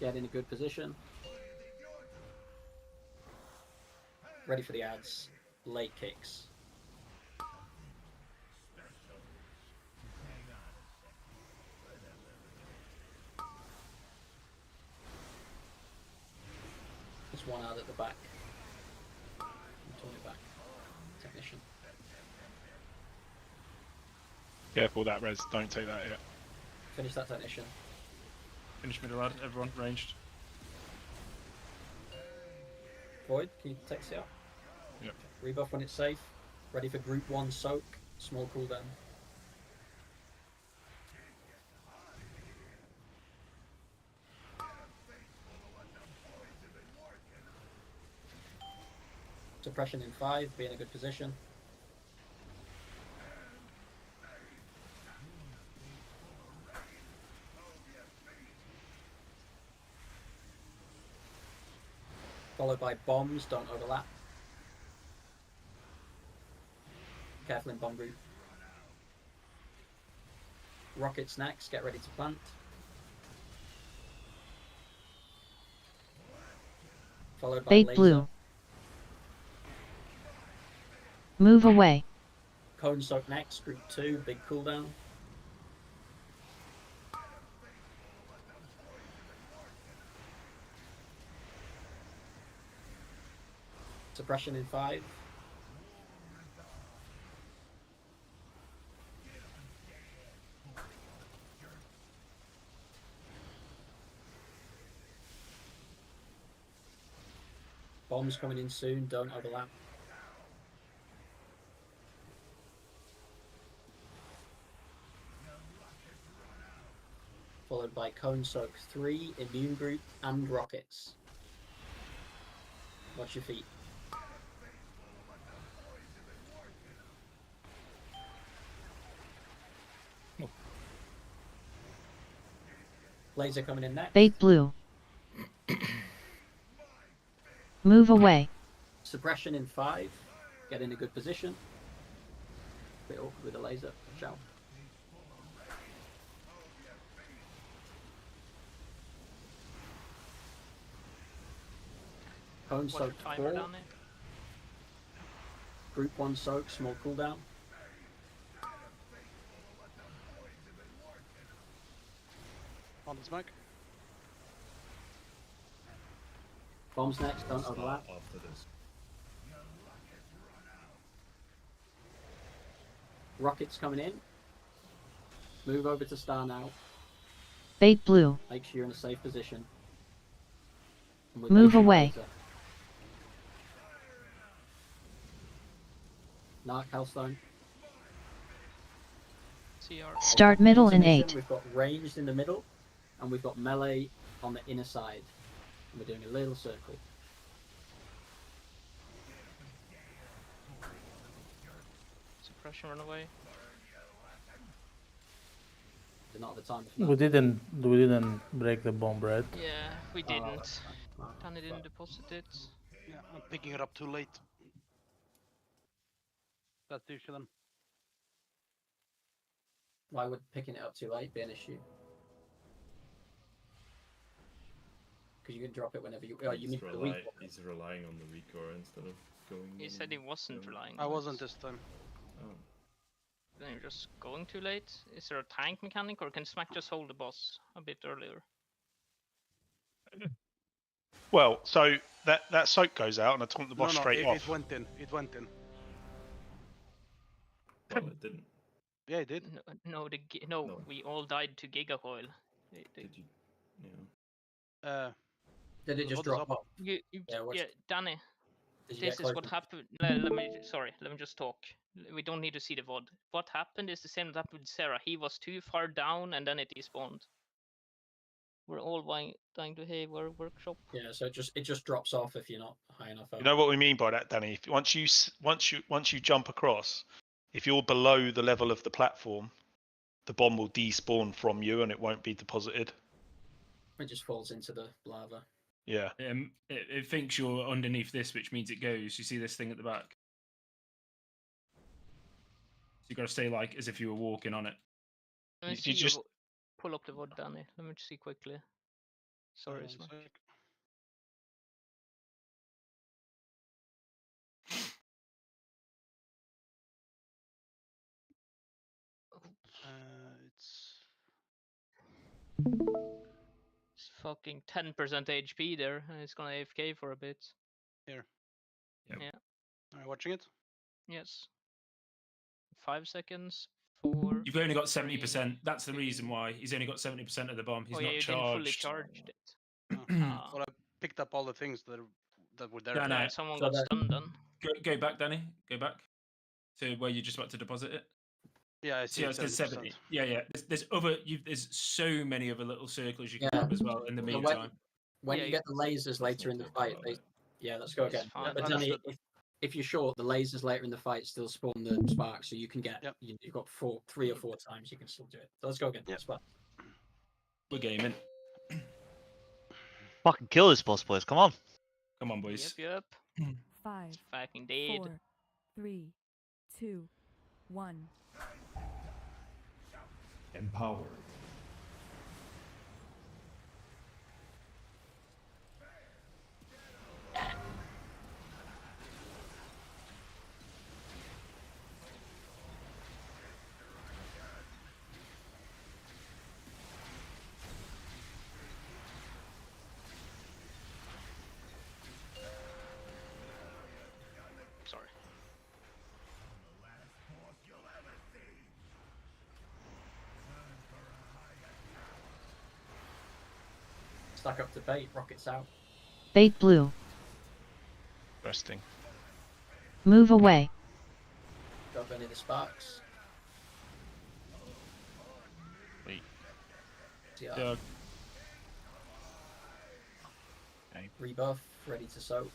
get in a good position. Ready for the ads. Late kicks. There's one ad at the back. Turn it back. Technician. Careful that res. Don't take that yet. Finish that technician. Finish middle lad. Everyone ranged. Void, can you text it out? Yep. Rebuff when it's safe. Ready for group 1 soak. Small cooldown. Suppression in 5, be in a good position. Followed by bombs, don't overlap. Careful in bomb group. Rockets next, get ready to plant. Followed by Bait laser. blue. Move away. Cone soak next, group 2, big cooldown. Suppression in 5. Bombs coming in soon, don't overlap. Followed by Cone Soak 3, Immune Group, and Rockets. Watch your feet. Laser coming in next. Bait blue. Move away. Suppression in 5. Get in a good position. Bit awkward with the laser. Watch out. Cone What's soak your timer 4. down there? Group 1 soak, small cooldown. On the smoke. Bombs next, don't Start overlap. after this. Rockets coming in. Move over to star now. Bait blue. Make sure you're in a safe position. And we're Move waiting away. laser. Narc Hellstone. CR. Start middle in Intermission, 8. We've got ranged in the middle, and we've got melee on the inner side. And we're doing a little circle. Suppression run away. They're not at the time. We didn't break the bomb, right? Yeah, we Oh, didn't. that's fine. Danny didn't deposit it. Yeah, I'm picking it up too late. That's the issue then. Why would picking it up too late be an issue? Because you can drop it whenever you. Oh, you He's mean the weak. he's relying on the recor instead of going. He on said he wasn't going- relying. I on it. wasn't this time. Oh. Then you're just going too late. Is there a tank mechanic, or can Smack just hold the boss a bit earlier? Well, so that soak goes out and I taunt the boss no, straight it, off. it went in. It went in. Well, it didn't. Yeah, it did. No, we all died to Giga Coil. Did you? Yeah. Did it the just VOD is drop up. off? Yeah, what's- Danny. Did you This get is what close? happened. Let me just talk. We don't need to see the VOD. What happened is the same that happened with Sarah. He was too far down and then it despawned. We're all dying to Hayward workshop. Yeah, so it just drops off if you're not high enough up. You know what we mean by that, Danny? If, once you jump across, if you're below the level of the platform, the bomb will despawn from you and it won't be deposited. It just falls into the lava. Yeah. It thinks you're underneath this, which means it goes. You see this thing at the back. So you got to stay like as if you were walking on it. Let me You see just- pull up the VOD, Danny. Let me see quickly. Sorry, one Smack. sec. It's It's fucking 10% HP there, and it's gonna AFK for a bit. here. Yep. Yeah. Are you watching it? Yes. 5 seconds. 4. You've only got 70%. That's the reason why he's only got 70% of the bomb. He's Oh yeah, not you charged. didn't fully charged it. Oh. Well, I picked up all the things that were there. No, no. Yeah, someone So got stunned then. Go back, Danny. Go back to where you're just about to deposit it. Yeah, I See see. how it says 70. Yeah. There's other. There's so many other little circles you can Yeah. grab as well in the So meantime. when Yeah, you get the lasers later in the fight, yeah, let's go It's again. fine. But Danny, if you're short, the lasers later in the fight still spawn the sparks, so you can get. You've got 3 or 4 times you can still do it. So let's go again. That's fine. We're gaming. Fucking kill this boss, boys. Come on. Come on, boys. Yep. 5, Fucking dead. 4, 3, 2, 1. Empowered. Sorry. Stack up to bait. Rockets out. Bait blue. Resting. Move away. Don't any of the sparks. Wait. Yeah. Doug. Okay. Rebuff. Ready to soak.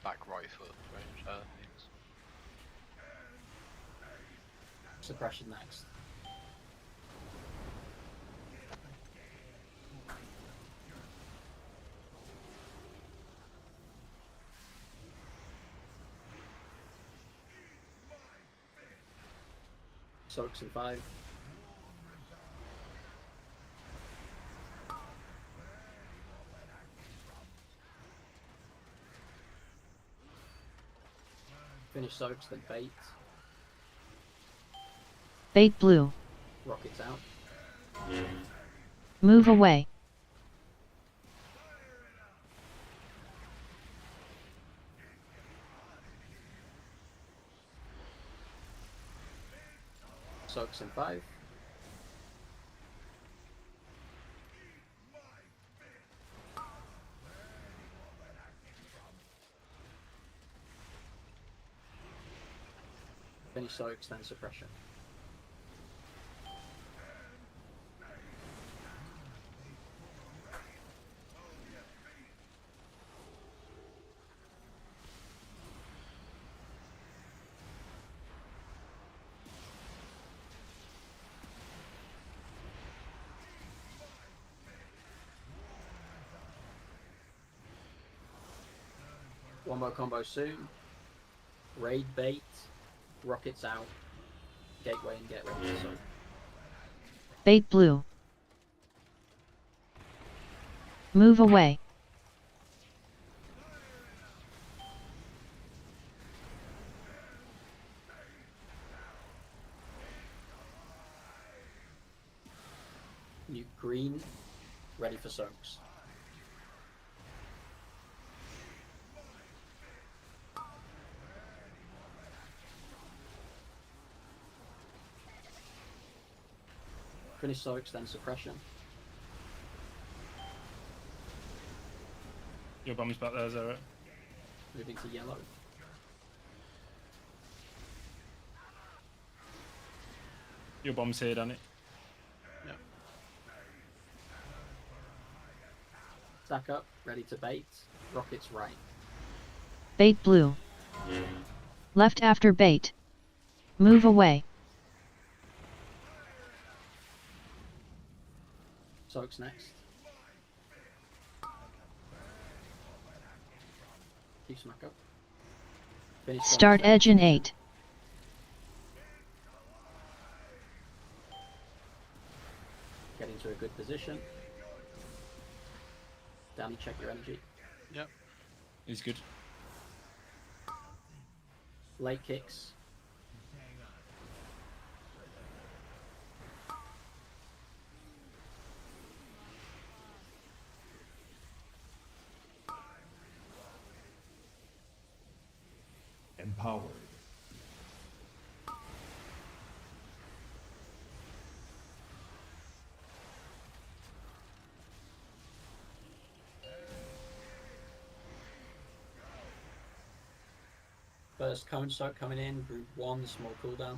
Back right foot range. Things. Suppression next. Soaks in 5. Finish soaks, then bait. Bait blue. Rockets out. Move away. Soaks in 5. Finish soaks, then suppression. One more combo soon. Raid bait. Rockets out. Gateway and get ready to soak. Bait blue. Move away. New green. Ready for soaks. Finish soaks, then suppression. Your bomb's back there, is that right? Moving to yellow. Your bomb's here, Danny. Yeah. Stack up, ready to bait. Rockets right. Bait blue. Left after bait. Move away. Soaks next. Keep smack up. Finish Start edge in 8. good position. Danny, check your energy. Yep. He's good. Late kicks. Empowered. First cone soak coming in, group 1, small cooldown.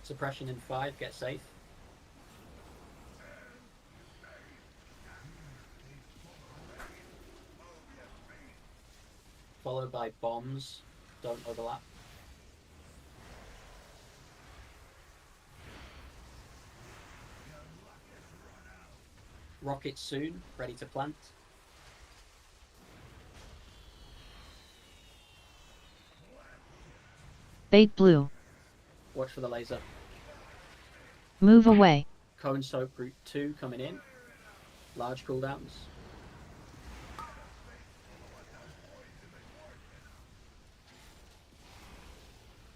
Suppression in 5, get safe. Followed by bombs, don't overlap. Rockets soon, ready to plant. Bait blue. Watch for the laser. Move away. Cone soak group 2 coming in. Large cooldowns.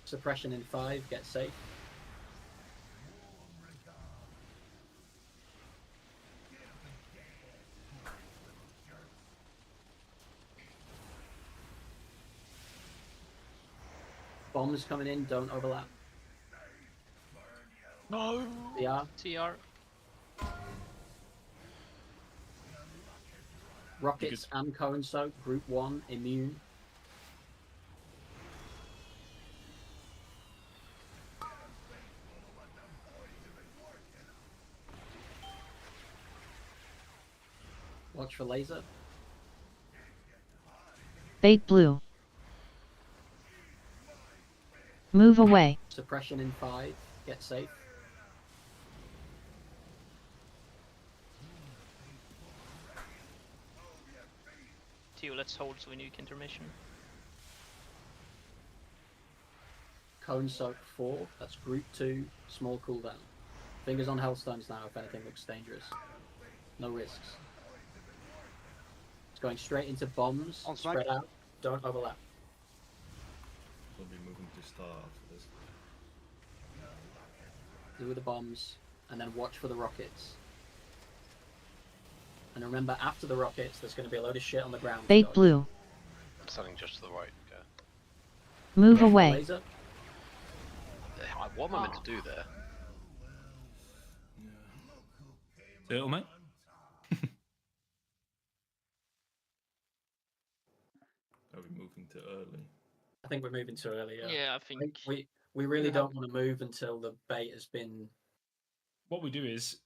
Suppression in 5, get safe. Bombs coming in, don't overlap. No. TR. TR. Rockets and cone soak, group 1, immune. Watch for laser. Bait blue. Move away. Suppression in 5, get safe. Tio, let's hold so we nuke intermission. Cone soak 4, that's group 2, small cooldown. Fingers on Hellstones now if anything looks dangerous. No risks. It's going straight into bombs, On smack. spread out, don't overlap. We'll be moving to star after this. Do the bombs, and then watch for the rockets. And remember, after the rockets, there's going to be a load of shit on the ground. Bait Dodge. blue. I'm standing just to the right. Okay. Move Watch for away. laser. What am I meant to do there? Turtle, mate. Are we moving too early? I think we're moving too early. Yeah, I think we really don't want to move until the bait has been. What we do is,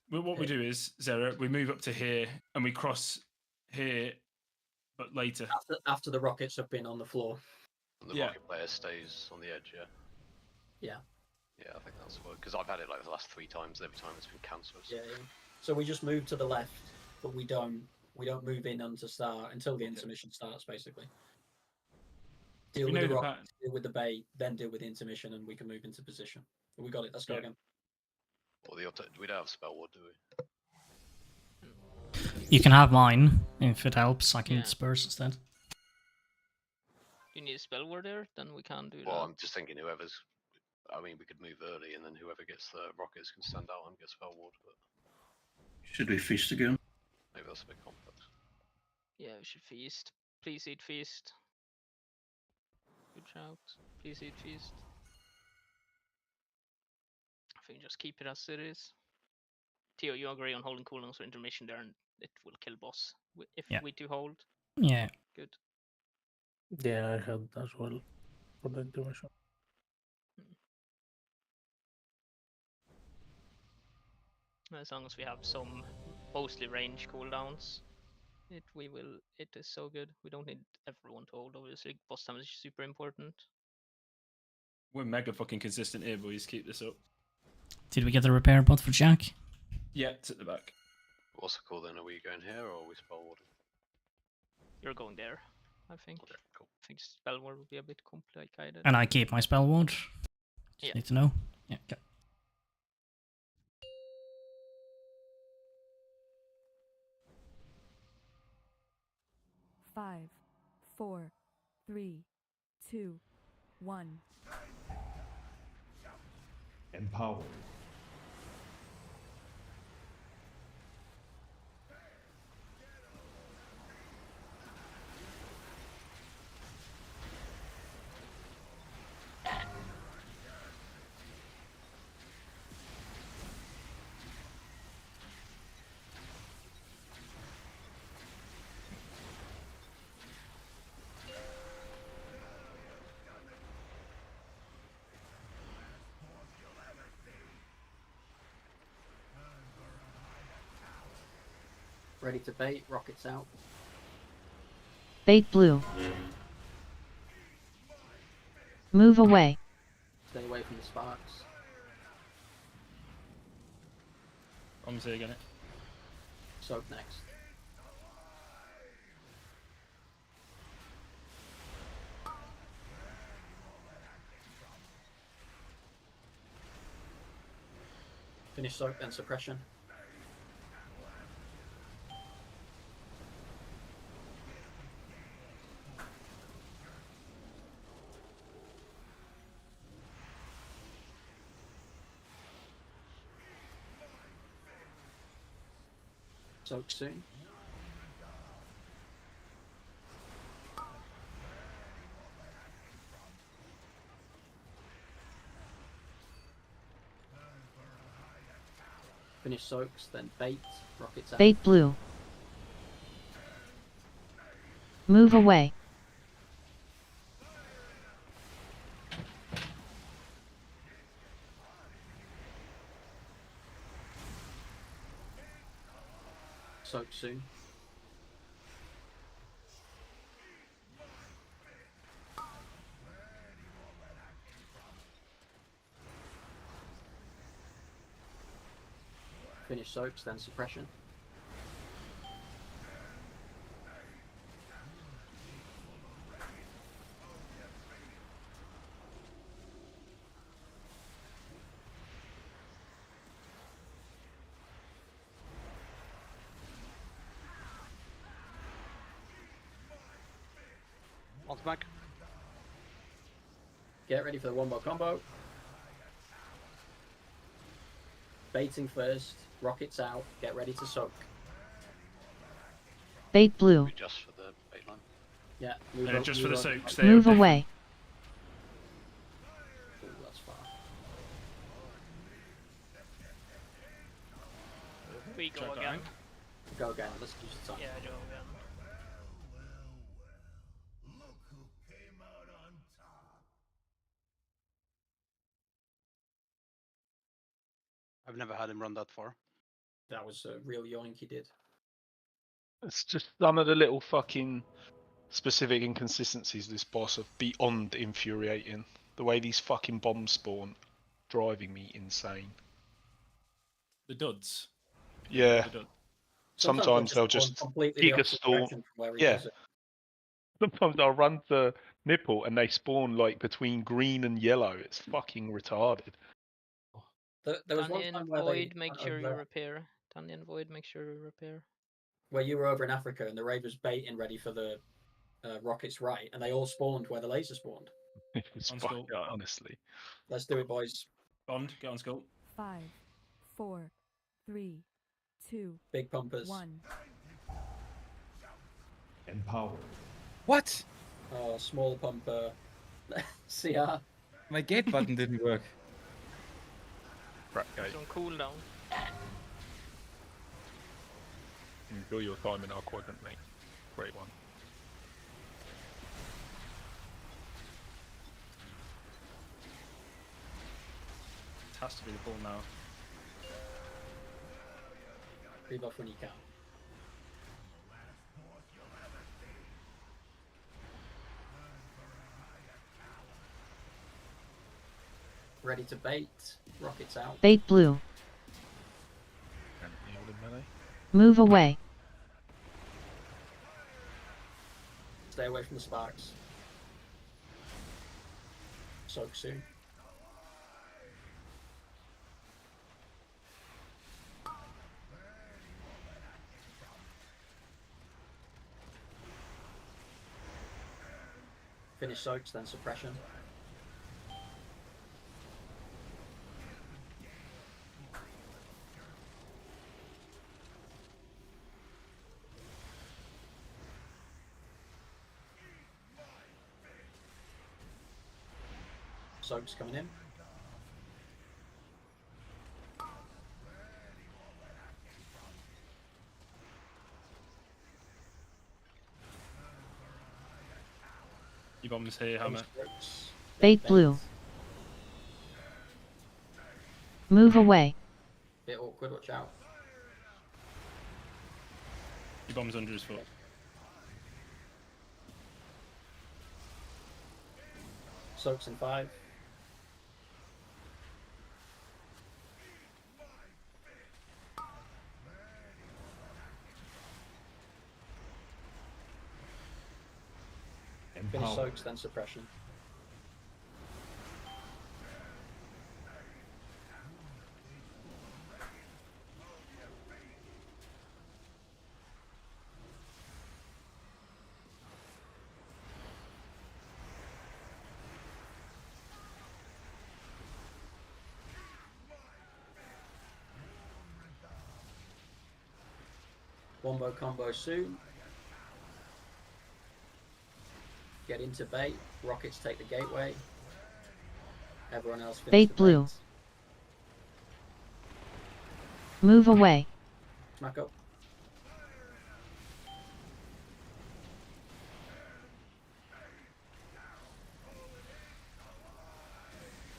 Zera, we move up to here and we cross here, but later. After the rockets have been on the floor. And the Yeah. rocket player stays on the edge, yeah? Yeah. Yeah, I think that's what. Because I've had it like the last 3 times, every time it's been cancerous. Yeah, yeah. So we just move to the left, but we don't move in onto start until the intermission starts, basically. Deal We with know the the rockets, deal with the bait, then deal with the intermission, and we can move into position. But we got it. Let's go Yeah. again. Or we don't have spell ward, do we? You can have mine if it helps. I can Yeah. disperse instead. you need a spell ward there, then we can do Well, that. I'm just thinking whoever's. I mean, we could move early, and then whoever gets the rockets can stand out and get spell ward. But Should we feast again? maybe that's a bit complex. Yeah, we should feast. Please eat feast. Good shout. Please eat feast. I think just keep it as it is. Tio, you agree on holding cooldowns for intermission there, and it will kill boss if Yeah. we do hold. Yeah. Good. Yeah, I had as well for the intermission. As long as we have some mostly range cooldowns, it is so good. We don't need everyone to hold. Obviously, boss damage is super important. We're mega fucking consistent here, boys. Keep this up. Did we get the repair bot for Jack? Yeah, it's at the back. What's it called then? Are we going here or are we spell warding? You're going there. I think. I think spell ward would be a bit complicated. And I keep my spell ward. Yeah. Need to know. Yeah. Okay. 5, 4, 3, 2, 1. Empower. Ready to bait, rockets out. Bait blue. Move away. Stay away from the sparks. I'm saying it. Soak next. Finish soak, then suppression. Soak soon. Finish soaks, then bait, rockets out. Bait blue. Move away. Soak soon. Finish soaks, then suppression. On smack. Get ready for the wombo combo. Baiting first, rockets out, get ready to soak. Bait blue. Just for the bait line. Yeah, move Yeah, up, just for move the up. soaks. They Move are away. Ooh, that's far. We go Check that again. rank. Go again, let's use the time. Yeah, go again. I've never had him run that far. That was a real yoink he did. It's just some of the little fucking specific inconsistencies of this boss are beyond infuriating. The way these fucking bombs spawn, driving me insane. The duds. Yeah. The dud. Sometimes they'll just just completely the giga opposite storm. direction from where he Yeah. does it. Sometimes I'll run to nipple and they spawn like between green and yellow. It's fucking retarded. There was one Dungeon time where Void, they make sure you repair. Dungeon Void, make sure you repair. where you were over in Africa and the raid was baiting ready for the rockets right, and they all spawned where the laser spawned. It's On fucking, skull. honestly. Let's do it, boys. Bond, get on skull. 5, 4, 3, 2, Big pumpers. 1. Empower. What? Oh, small pumper. CR. My gate button didn't work. Right, It's on cooldown. Enjoy your time in our quadrant, mate. Great one. It has to be the ball now. Rebuff when you can. Ready to bait. Rockets out. Bait blue. And healed in melee. Move away. Stay away from the sparks. Soak soon. Finish soaks, then suppression. Soaks coming in. Your bomb's here, Hammer. Bait blue. Move away. Bit awkward, watch out. Your bomb's under his foot. Soaks in 5. Finish soaks, then suppression. Wombo combo soon. Get into bait. Rockets take the gateway. Everyone else finish Bait the blue. bait. Move away. Smack up.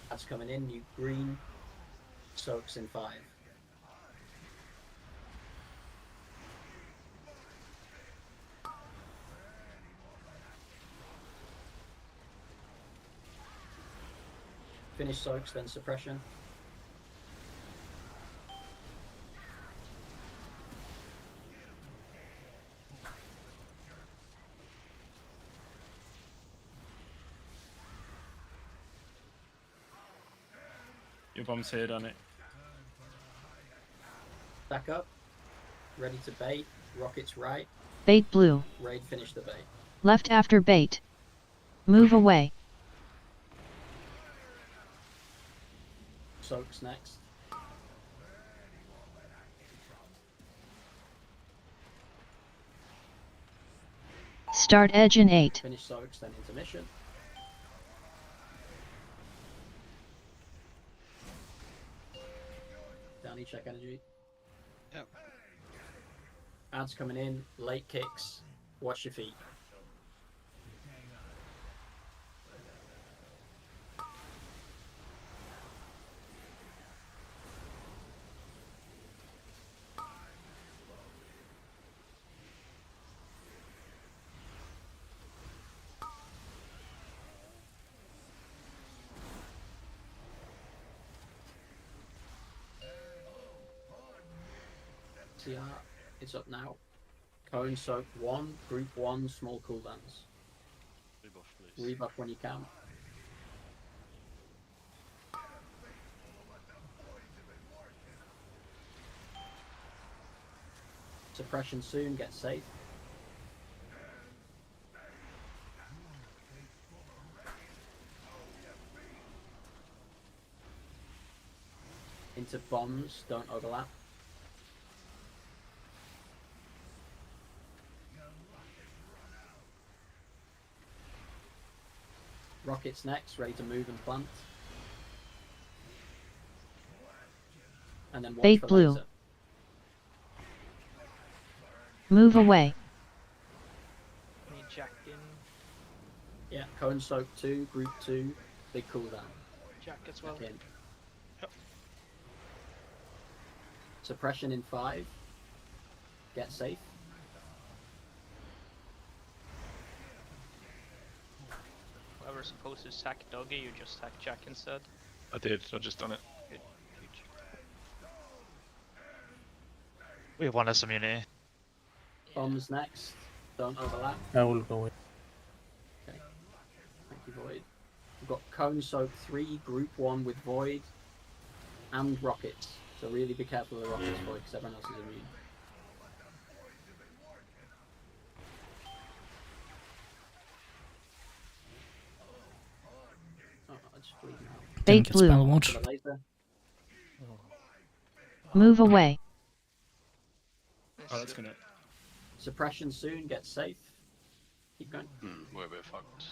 That's coming in. New green. Soaks in 5. Finish soaks, then suppression. Your bomb's here, on it. Back up. Ready to bait. Rockets right. Bait blue. Raid finish the bait. Left after bait. Move away. Soaks next. Start edge in 8. Finish soaks, then intermission. Danny, check energy. Yep. Ads coming in. Late kicks. Watch your feet. CR, it's up now. Cone soak 1, group 1, small cooldowns. Rebuff, please. Rebuff when you can. Suppression soon, get safe. Into bombs, don't overlap. Rockets next, ready to move and plant. And then watch Bait for blue. laser. Move away. Need Jack in. Yeah, cone soak 2, group 2, big cooldown. Jack as well. Back in. Suppression in 5. Get safe. Whoever's supposed to sack Doggy, you just sack Jack instead. I did. I just done it. Good. We have one less immunity. Bombs next. Don't overlap. I will go in. Void. We've got Cone Soak 3, Group 1 with Void, and Rockets. So really be careful of the Rockets Void because everyone else is immune. Oh, I just bleed now. Bait get blue. spell watch. For the laser. Move away. Oh, that's gonna. Suppression soon, get safe. Keep going. We're a bit fucked.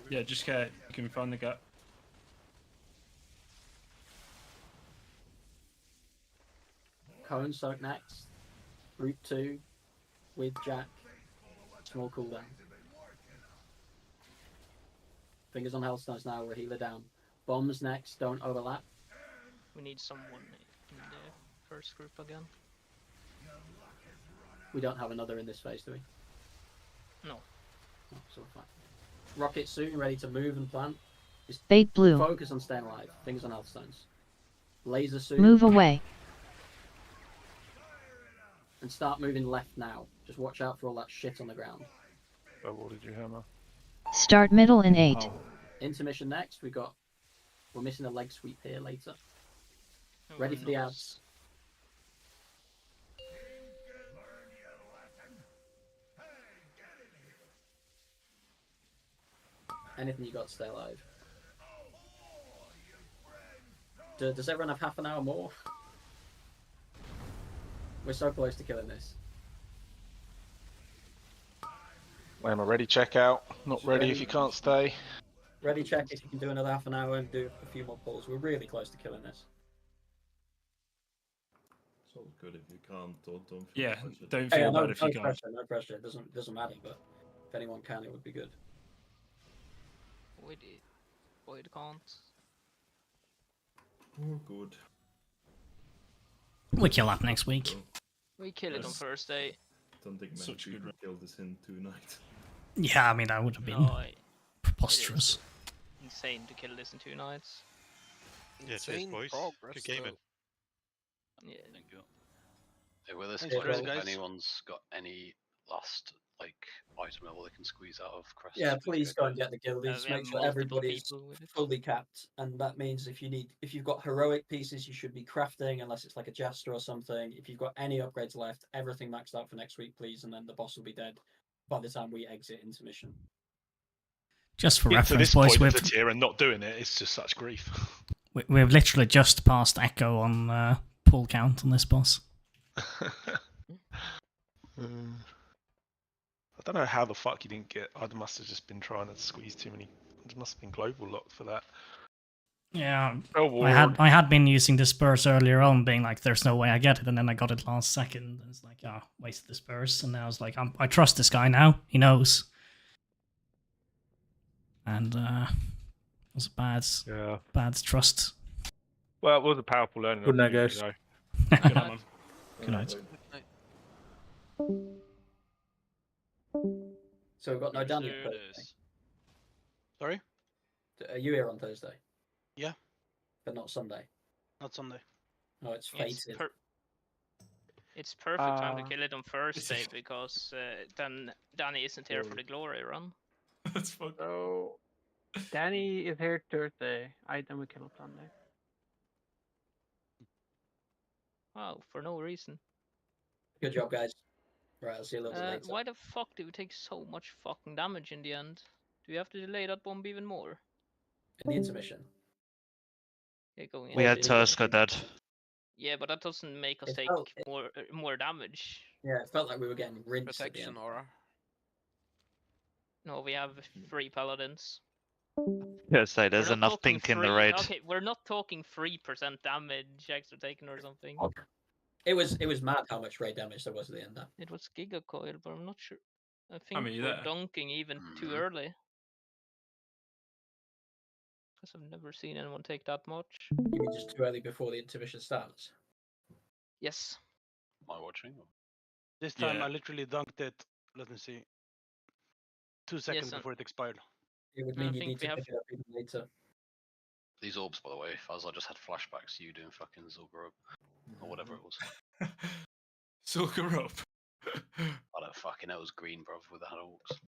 Yeah, just care. You can find the gap. Cone Soak next. Group 2 with Jack. Small cooldown. Fingers on Hellstones now, we're healer down. Bombs next, don't overlap. We need someone in the first group again. We don't have another in this phase, do we? No. Oh, so we're fine. Rocket soon, ready to move and plant. Just Bait blue. focus on staying alive. Fingers on Healthstones. Laser soon. Move away. And start moving left now. Just watch out for all that shit on the ground. Oh, what did you hammer? Start middle in 8. Oh. Intermission next. We're missing a leg sweep here later. Ready for the abs. Anything you got to stay alive. Does everyone have half an hour more? We're so close to killing this. Am I ready? Check out. Not ready if you can't stay. Ready, check if you can do another half an hour and do a few more pulls. We're really close to killing this. It's all good if you can't. Don't feel Yeah, pressured. don't Hey, feel no, bad if you can't. pressure, no pressure. It doesn't matter, but if anyone can, it would be good. Void can't. Oh, good. We kill that next week. We kill it on Thursday. Don't think many Such a good people kill this in 2 nights. Yeah, I mean, that would have been No, preposterous. insane to kill this in 2 nights. Yeah, cheers, Insane boys. progress, Good gaming. Yeah. Thank you. Hey, with this Thanks, one, guys. if anyone's got any last item level they can squeeze out of Crest. Yeah, please go and get the guildies. we have Make sure multiple everybody's people with it. fully capped, and that means if you've got heroic pieces, you should be crafting, unless it's like a jester or something. If you've got any upgrades left, everything maxed out for next week, please, and then the boss will be dead by the time we exit intermission. Just for Get to reference, this boys, point of the tier and not doing it, it's just such grief. we've literally just passed Echo on pull count on this boss. I don't know how the fuck you didn't get. I must have just been trying to squeeze too many. It must have been global locked for that. Yeah, Oh, I had been using disperse earlier on, being like, "There's no way I get it," and then I got it last second. And it's like, "Oh, wasted disperse," and now I was like, "I trust this guy now. He knows." And it was a bad trust. Well, it was a powerful learning. Good night, opportunity, guys. though. Good night, man. Good night. So we've got no Daniel. There it is. Sorry? Are you here on Thursday? Yeah. But not Sunday. Not Sunday. No, it's It's, fated. it's perfect time to Uh, kill it on Thursday because then Danny isn't here for the glory run. That's fucking. So, Danny is here Thursday. Then we kill on Sunday. Wow, for no reason. Good job, guys. Right, I'll see you a little bit later. Why the fuck do we take so much fucking damage in the end? Do we have to delay that bomb even more? In the intermission. Yeah, going We in. had Turska dead. Yeah, but that doesn't make us It take felt- more damage. Yeah, it felt like we were getting rinsed at the Protection end. aura. No, we have 3 paladins. Yeah, say there's We're not enough talking pink in the three- raid. Okay, we're not talking 3% damage extra taken or something. It was mad how much raid damage there was at the end there. It was Giga Coil, but I'm not sure. I think mean, we're that- dunking even too early. Because I've never seen anyone take that much. You mean just too early before the intermission starts? Yes. Am I watching? This time Yeah. I literally dunked it. Let me see. 2 seconds and- before it expired. It would I mean you think need we to have- pick it up even later. These orbs, by the way, as I just had flashbacks to you doing fucking Zul'Gurub or whatever it was. Silker up. I don't fucking know. It was green, bro, with the orcs.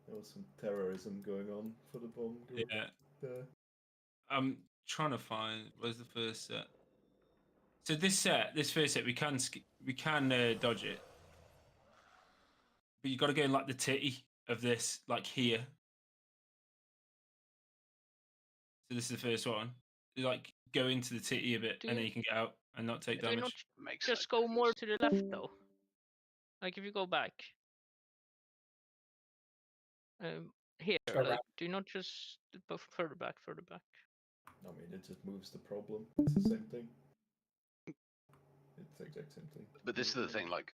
There was some terrorism going on for the bomb group. Yeah. There. I'm trying to find where's the first set. So this first set, we can dodge it, but you got to go in like the titty of this, like here. So this is the first one. You, like go into the titty a bit, and then you can get out and not take Do you damage. not just go more to the left though? Like if you go back. Here, Go like, back. do you not just further back, further back? I mean, it just moves the problem. It's the same thing. It's the exact same thing. But this is the thing, like,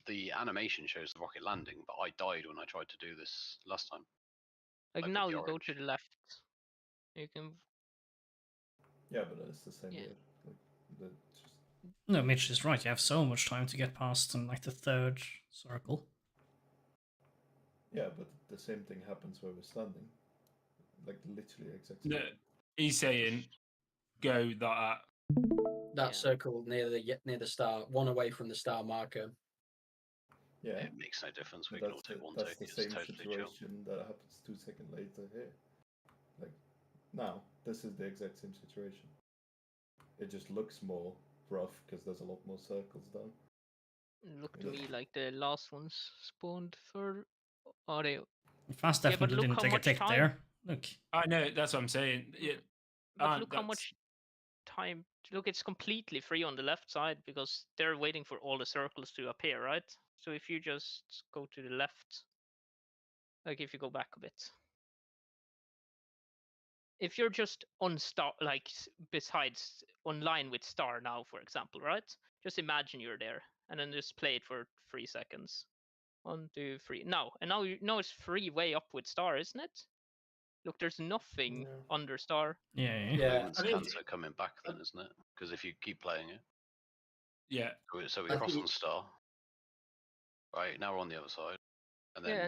the animation shows the rocket landing, but I died when I tried to do this last time. Like with now the you go orange. to the left. You can. Yeah, but it's the same Yeah. way. Like, just... No, Mitch is right. You have so much time to get past in like the third circle. Yeah, but the same thing happens where we're standing. Like literally exactly. No, he's saying go That circle near the star, one away from the star marker. Yeah. It makes no difference. We can all take one That's take. the It's same totally chill. situation that happens 2 seconds later here. Like now, this is the exact same situation. It just looks more rough because there's a lot more circles down. Looked to me like the last ones spawned for. Are they? Fast Yeah, but definitely look didn't how take a much tick time. there. Look. I know, that's what I'm saying. Yeah. But look how that's- much time. Look, it's completely free on the left side because they're waiting for all the circles to appear, right? So if you just go to the left, like if you go back a bit. If you're just on star, like besides online with star now, for example, right? Just imagine you're there and then just play it for 3 seconds. 1, 2, 3. Now, and now it's free way up with star, isn't it? Look, there's nothing under star. Movement's cancer coming back then, isn't it? Because if you keep playing it. Yeah. So we I cross think- on star. Right, now we're on the other side. And then Yeah,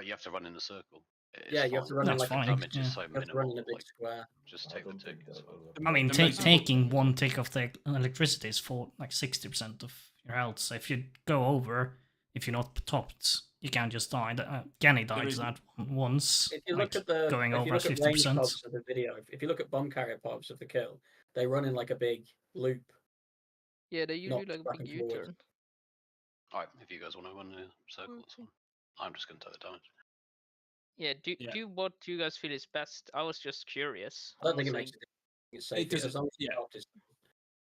you have to run in a circle. It's Yeah, you have to fine. run in That's like fine, Damage yeah. is so You have to minimal. run in a big like, square. just take the tick. It's fine. I mean, The most taking one tick of the electricity is for like 60% of your health. So if you go over, if you're not topped, you can just die. Ganny died is- that once. If you like, look at the going if over you at look at range 50%. pops of the video, if you look at bomb carrier pops of the kill, they run in like a big loop. Yeah, they Not usually like back a big and forward. U-turn. Alright, if you guys want to run in a circle, that's fine. I'm just going to take the damage. Yeah, do what you guys feel is best. I was just curious. I don't think it I'm makes saying- a difference. It's safe doesn't- as long as you stop this.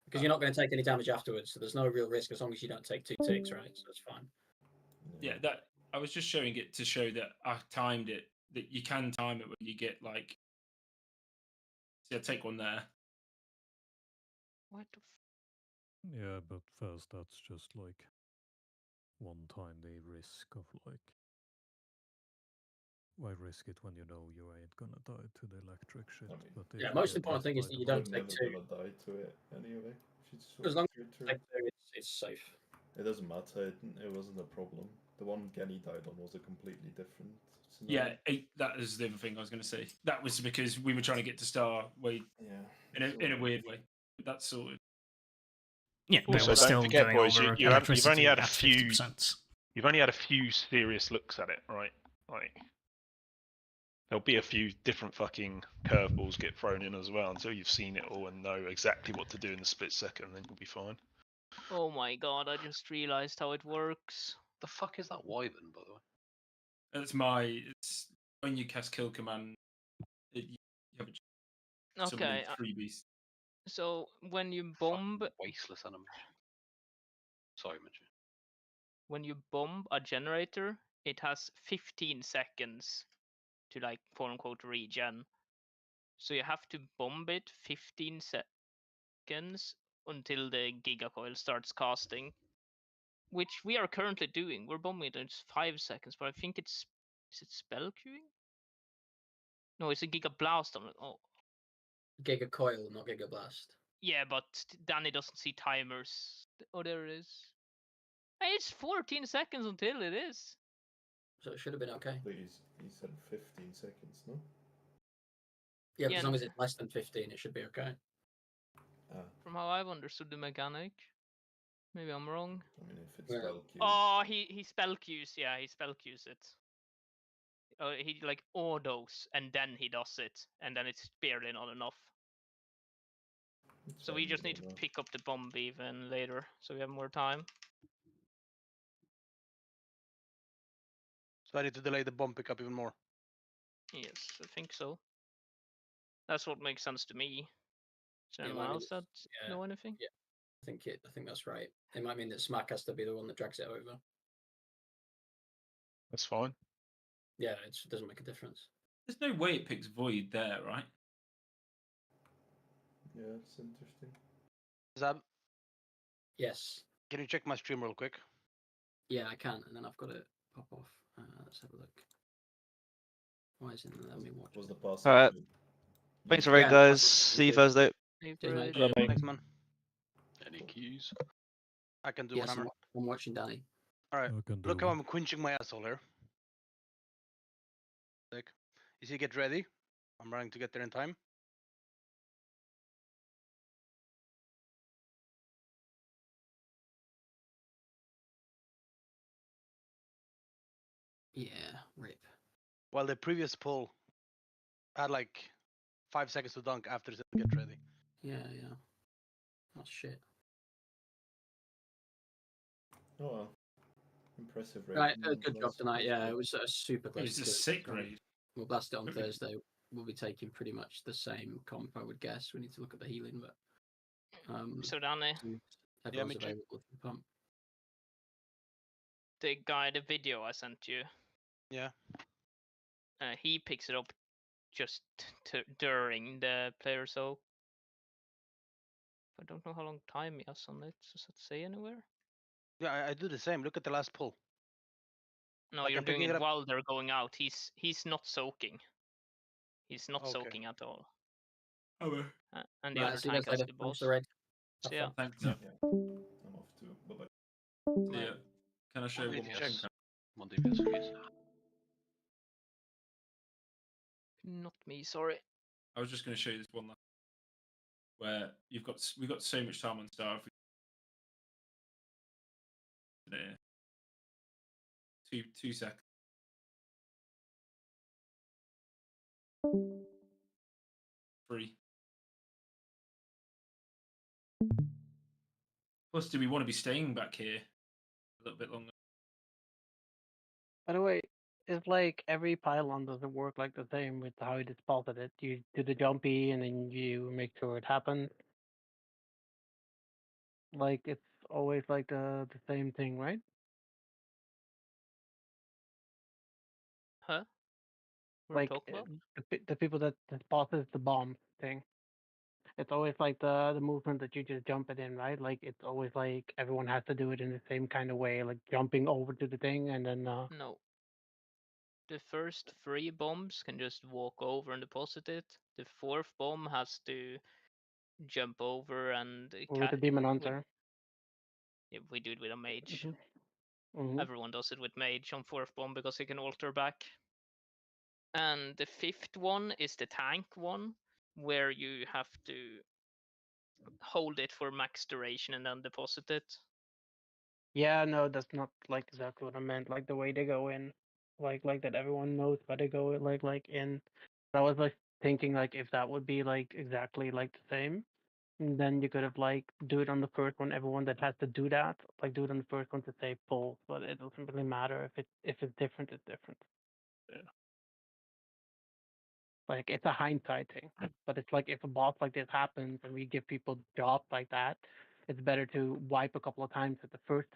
Because you're not going to take any damage afterwards, so there's no real risk as long as you don't take 2 ticks, right? So it's fine. Yeah, that I was just showing it to show that I timed it. That you can time it when you get like. See, I take one there. What the Yeah, but first that's just like one time the risk of like why risk it when you know you ain't gonna die to the electric shit? But if Yeah, you most get important hit thing is by that the you don't bomb- take Never 2. gonna die to it anyway. She's As long straight as through. you take 2, it's safe. It doesn't matter. It wasn't a problem. The one Genny died on was a completely different. Yeah, scenario. that is the other thing I was going to say. That was because we were trying to get to star way Yeah, in a weird way. But that's sorted. Yeah, they Also, were don't still forget, going boys, over you've only electricity had a at few. 50%. You've only had a few serious looks at it, right? Like, there'll be a few different fucking curveballs get thrown in as well until you've seen it all and know exactly what to do in the split second. Then you'll be fine. Oh my god! I just realized how it works. The fuck is that wyvern, by the way? It's when you cast kill command. You have a summon Okay. 3 beasts. So when you bomb, Wasteless animation. Sorry, Mitch. when you bomb a generator, it has 15 seconds to like quote unquote regen. So you have to bomb it 15 seconds until the Gigacoil starts casting, which we are currently doing. We're bombing it in 5 seconds, but I think is it spell queuing? No, it's a Giga Blast on it. Oh, Giga Coil, not Giga Blast. yeah, but Danny doesn't see timers. Oh, there it is. Hey, it's 14 seconds until it is. So it should have been okay. But he said 15 seconds, no? Yeah, but Yeah, as long as it's less than 15, it should be okay. From how I've understood the mechanic. Maybe I'm wrong. I mean, if it's Yeah. spell queue. Oh, he spell queues. Yeah, he spell queues it. he like autos and then he does it, and then it's barely not enough. So we just need to pick up the bomb even later, so we have more time. So I need to delay the bomb pickup even more. Yes, I think so. That's what makes sense to me. Is there Yeah, anyone might else mean- that know anything? Yeah, I think that's right. It might mean that Smack has to be the one that drags it over. That's fine. Yeah, it doesn't make a difference. There's no way it picks Void there, right? Yeah, it's interesting. Zab, Yes. can you check my stream real quick? Yeah, I can, and then I've got to pop off. Let's have a look. Why isn't it letting me watch? Was the pass? Alright. Thanks for raid, Yeah, guys. See you Thursday. Cheers, mate. Thanks, man. Any cues? I can do Yes, one hammer. I'm watching Danny. All right. I can Look do how one. I'm quenching my asshole here. Like, you see, get ready. I'm running to get there in time. Yeah, rip. While the previous pull had like 5 seconds to dunk after it said get ready. Yeah. That's shit. Oh well. Impressive raid. Right, from good job last tonight. Yeah, episode. it was super close. It's a to it. sick raid. We'll blast it on Really? Thursday. We'll be taking pretty much the same comp, I would guess. We need to look at the healing, but So Danny, everyone's Mitchell. available to pump. the guy, the video I sent you, Yeah. He picks it up just during the player soak. I don't know how long time he has on it. Does it say anywhere? Yeah, I do the same. Look at the last pull. No, Like, you're I'm doing picking it it up- while they're going out. He's not soaking. He's not Okay. soaking at all. Oh, And the Right, other see you tank guys has later. the Thanks boss. for the raid. Have So yeah. fun. Thanks. Yeah. I'm off too. Bye bye. See ya. Can I show One one more DPS. thing? One DPS, please. Not me, sorry. I was just going to show you this one where we've got so much time on Star. There. 2 seconds. Free. Plus, do we want to be staying back here a little bit longer? By the way, it's like every pylon doesn't work like the same with how you spotted it. You do the jumpy and then you make sure it happens. Like it's always like the same thing, right? Huh? What are we Like talking about? the people that spotted the bomb thing. It's always like the movement that you just jump it in, right? Like it's always like everyone has to do it in the same kind of way, like jumping over to the thing and then No. The first 3 bombs can just walk over and deposit it. The 4th bomb has to jump over and with the demon hunter. we do it with a mage. Mhm. Everyone does it with mage on 4th bomb because he can alter back. And the 5th one is the tank one, where you have to hold it for max duration and then deposit it. Yeah, no, that's not like exactly what I meant. Like the way they go in, like that everyone knows where they go. Like in. I was like thinking like if that would be like exactly like the same, then you could have like do it on the first one. Everyone that has to do that, like do it on the first one to say pull. But it doesn't really matter if it's different. It's different. Yeah. Like it's a hindsight thing, but it's like if a boss like this happens and we give people jobs like that, it's better to wipe a couple of times at the first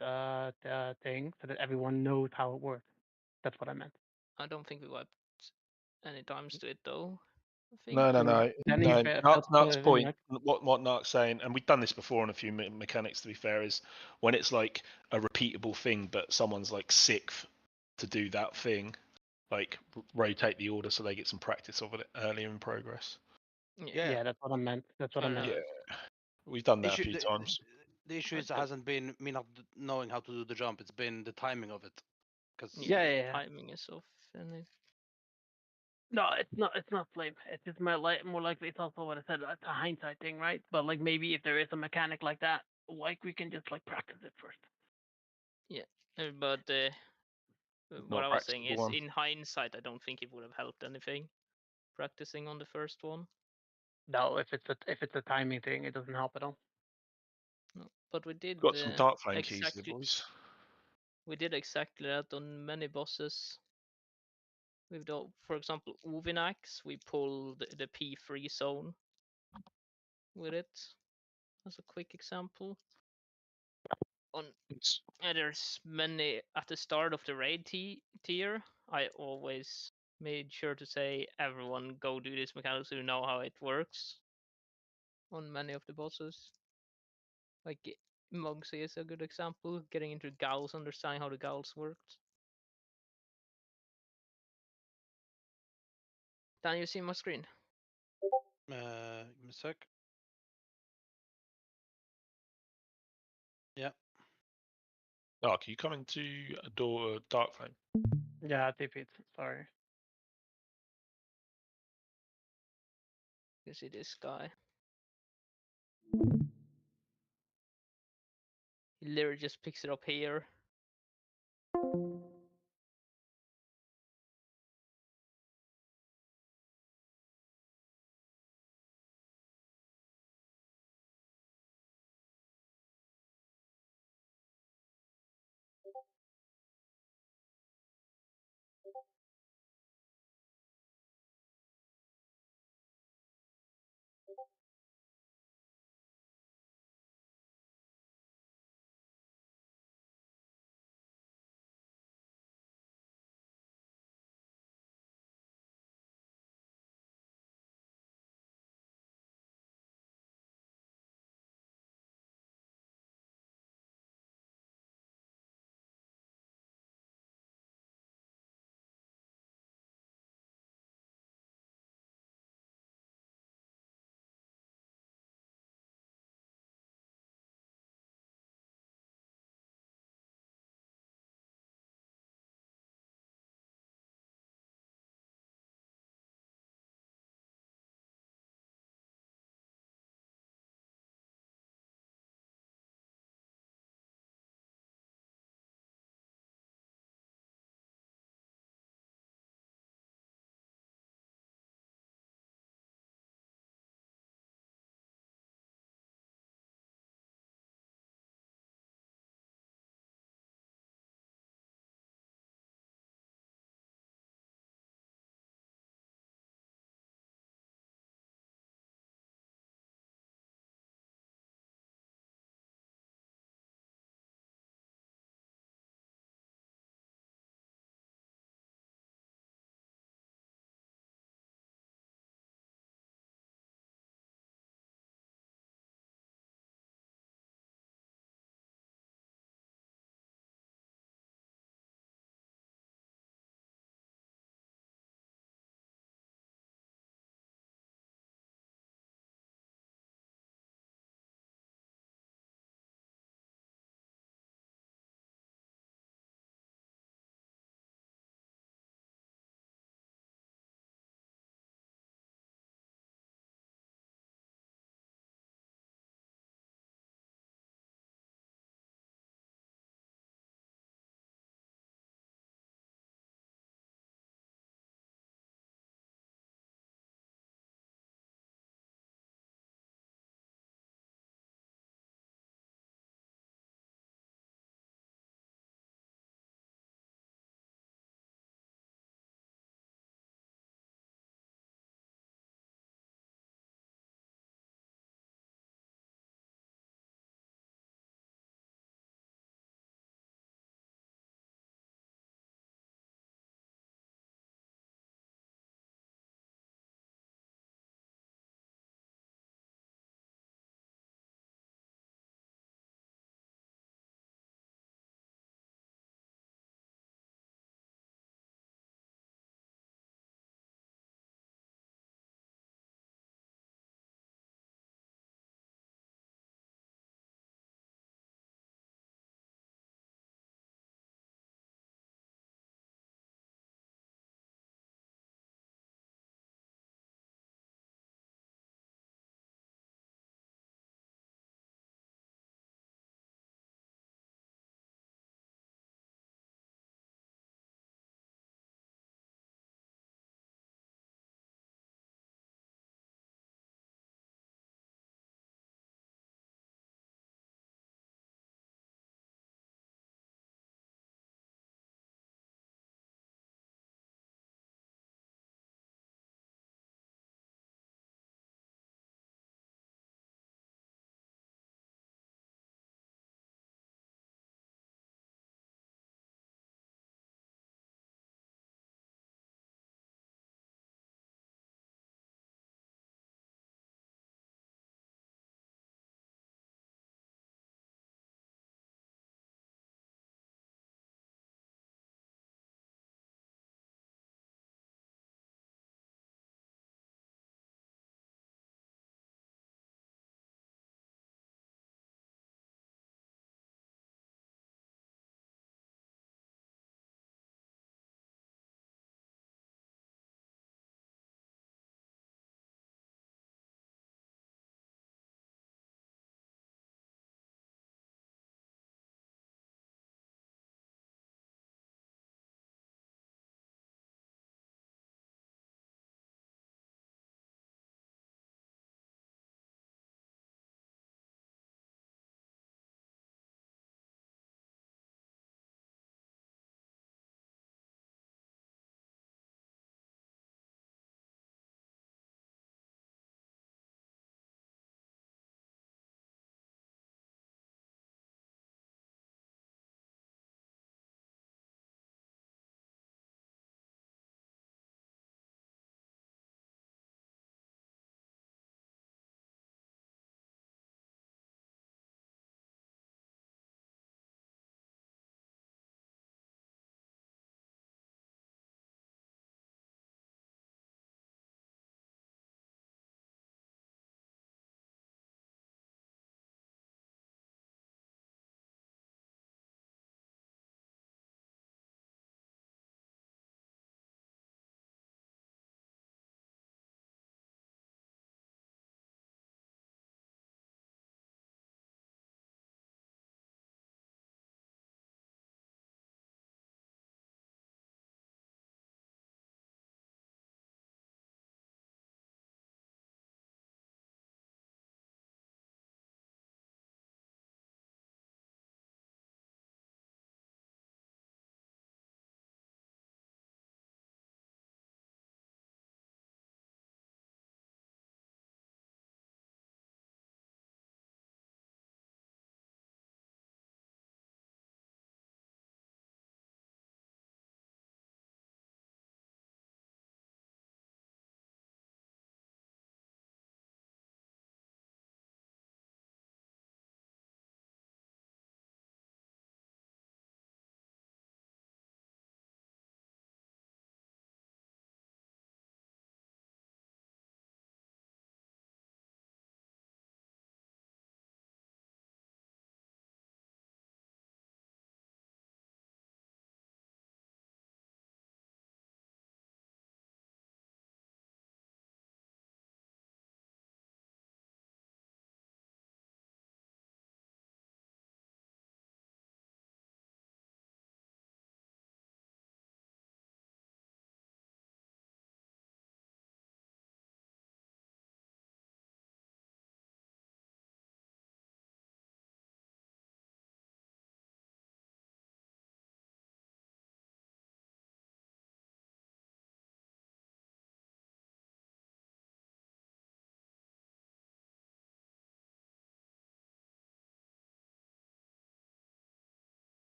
thing so that everyone knows how it works. That's what I meant. I don't think we wiped any times to it though. I think. No. Then you Narc's point, what Narc's saying, and we've done this before on a few mechanics. To be fair, is when it's like a repeatable thing, but someone's like sixth to do that thing, like rotate the order so they get some practice of it earlier in progress. Yeah, that's what I meant. That's what I meant. Yeah, we've done that a few times. The issue is it hasn't been me not knowing how to do the jump. It's been the timing of it. Cause Yeah. Timing is off. And it... No, it's not. It's not flame. It's just more likely. It's also what I said. It's a hindsight thing, right? But like maybe if there is a mechanic like that, like we can just like practice it first. Yeah, but What Not I was saying practicable is, one. in hindsight, I don't think it would have helped anything practicing on the first one. No, if it's a timing thing, it doesn't help at all. No, but we did Got some dark flame keys, the exactly. boys. We did exactly that on many bosses. We've done, for example, Uvinax. We pulled the P3 zone with it. As a quick example. On and there's many at the start of the raid tier. I always made sure to say, everyone go do this mechanic so you know how it works. On many of the bosses, like Mugsy is a good example. Getting into Gauls, understanding how the Gauls worked. Dan, you see my screen? Give me a sec. Yeah. Oh, can you come into a door, dark flame? Yeah, TP. Sorry. You see this guy? He literally just picks it up here.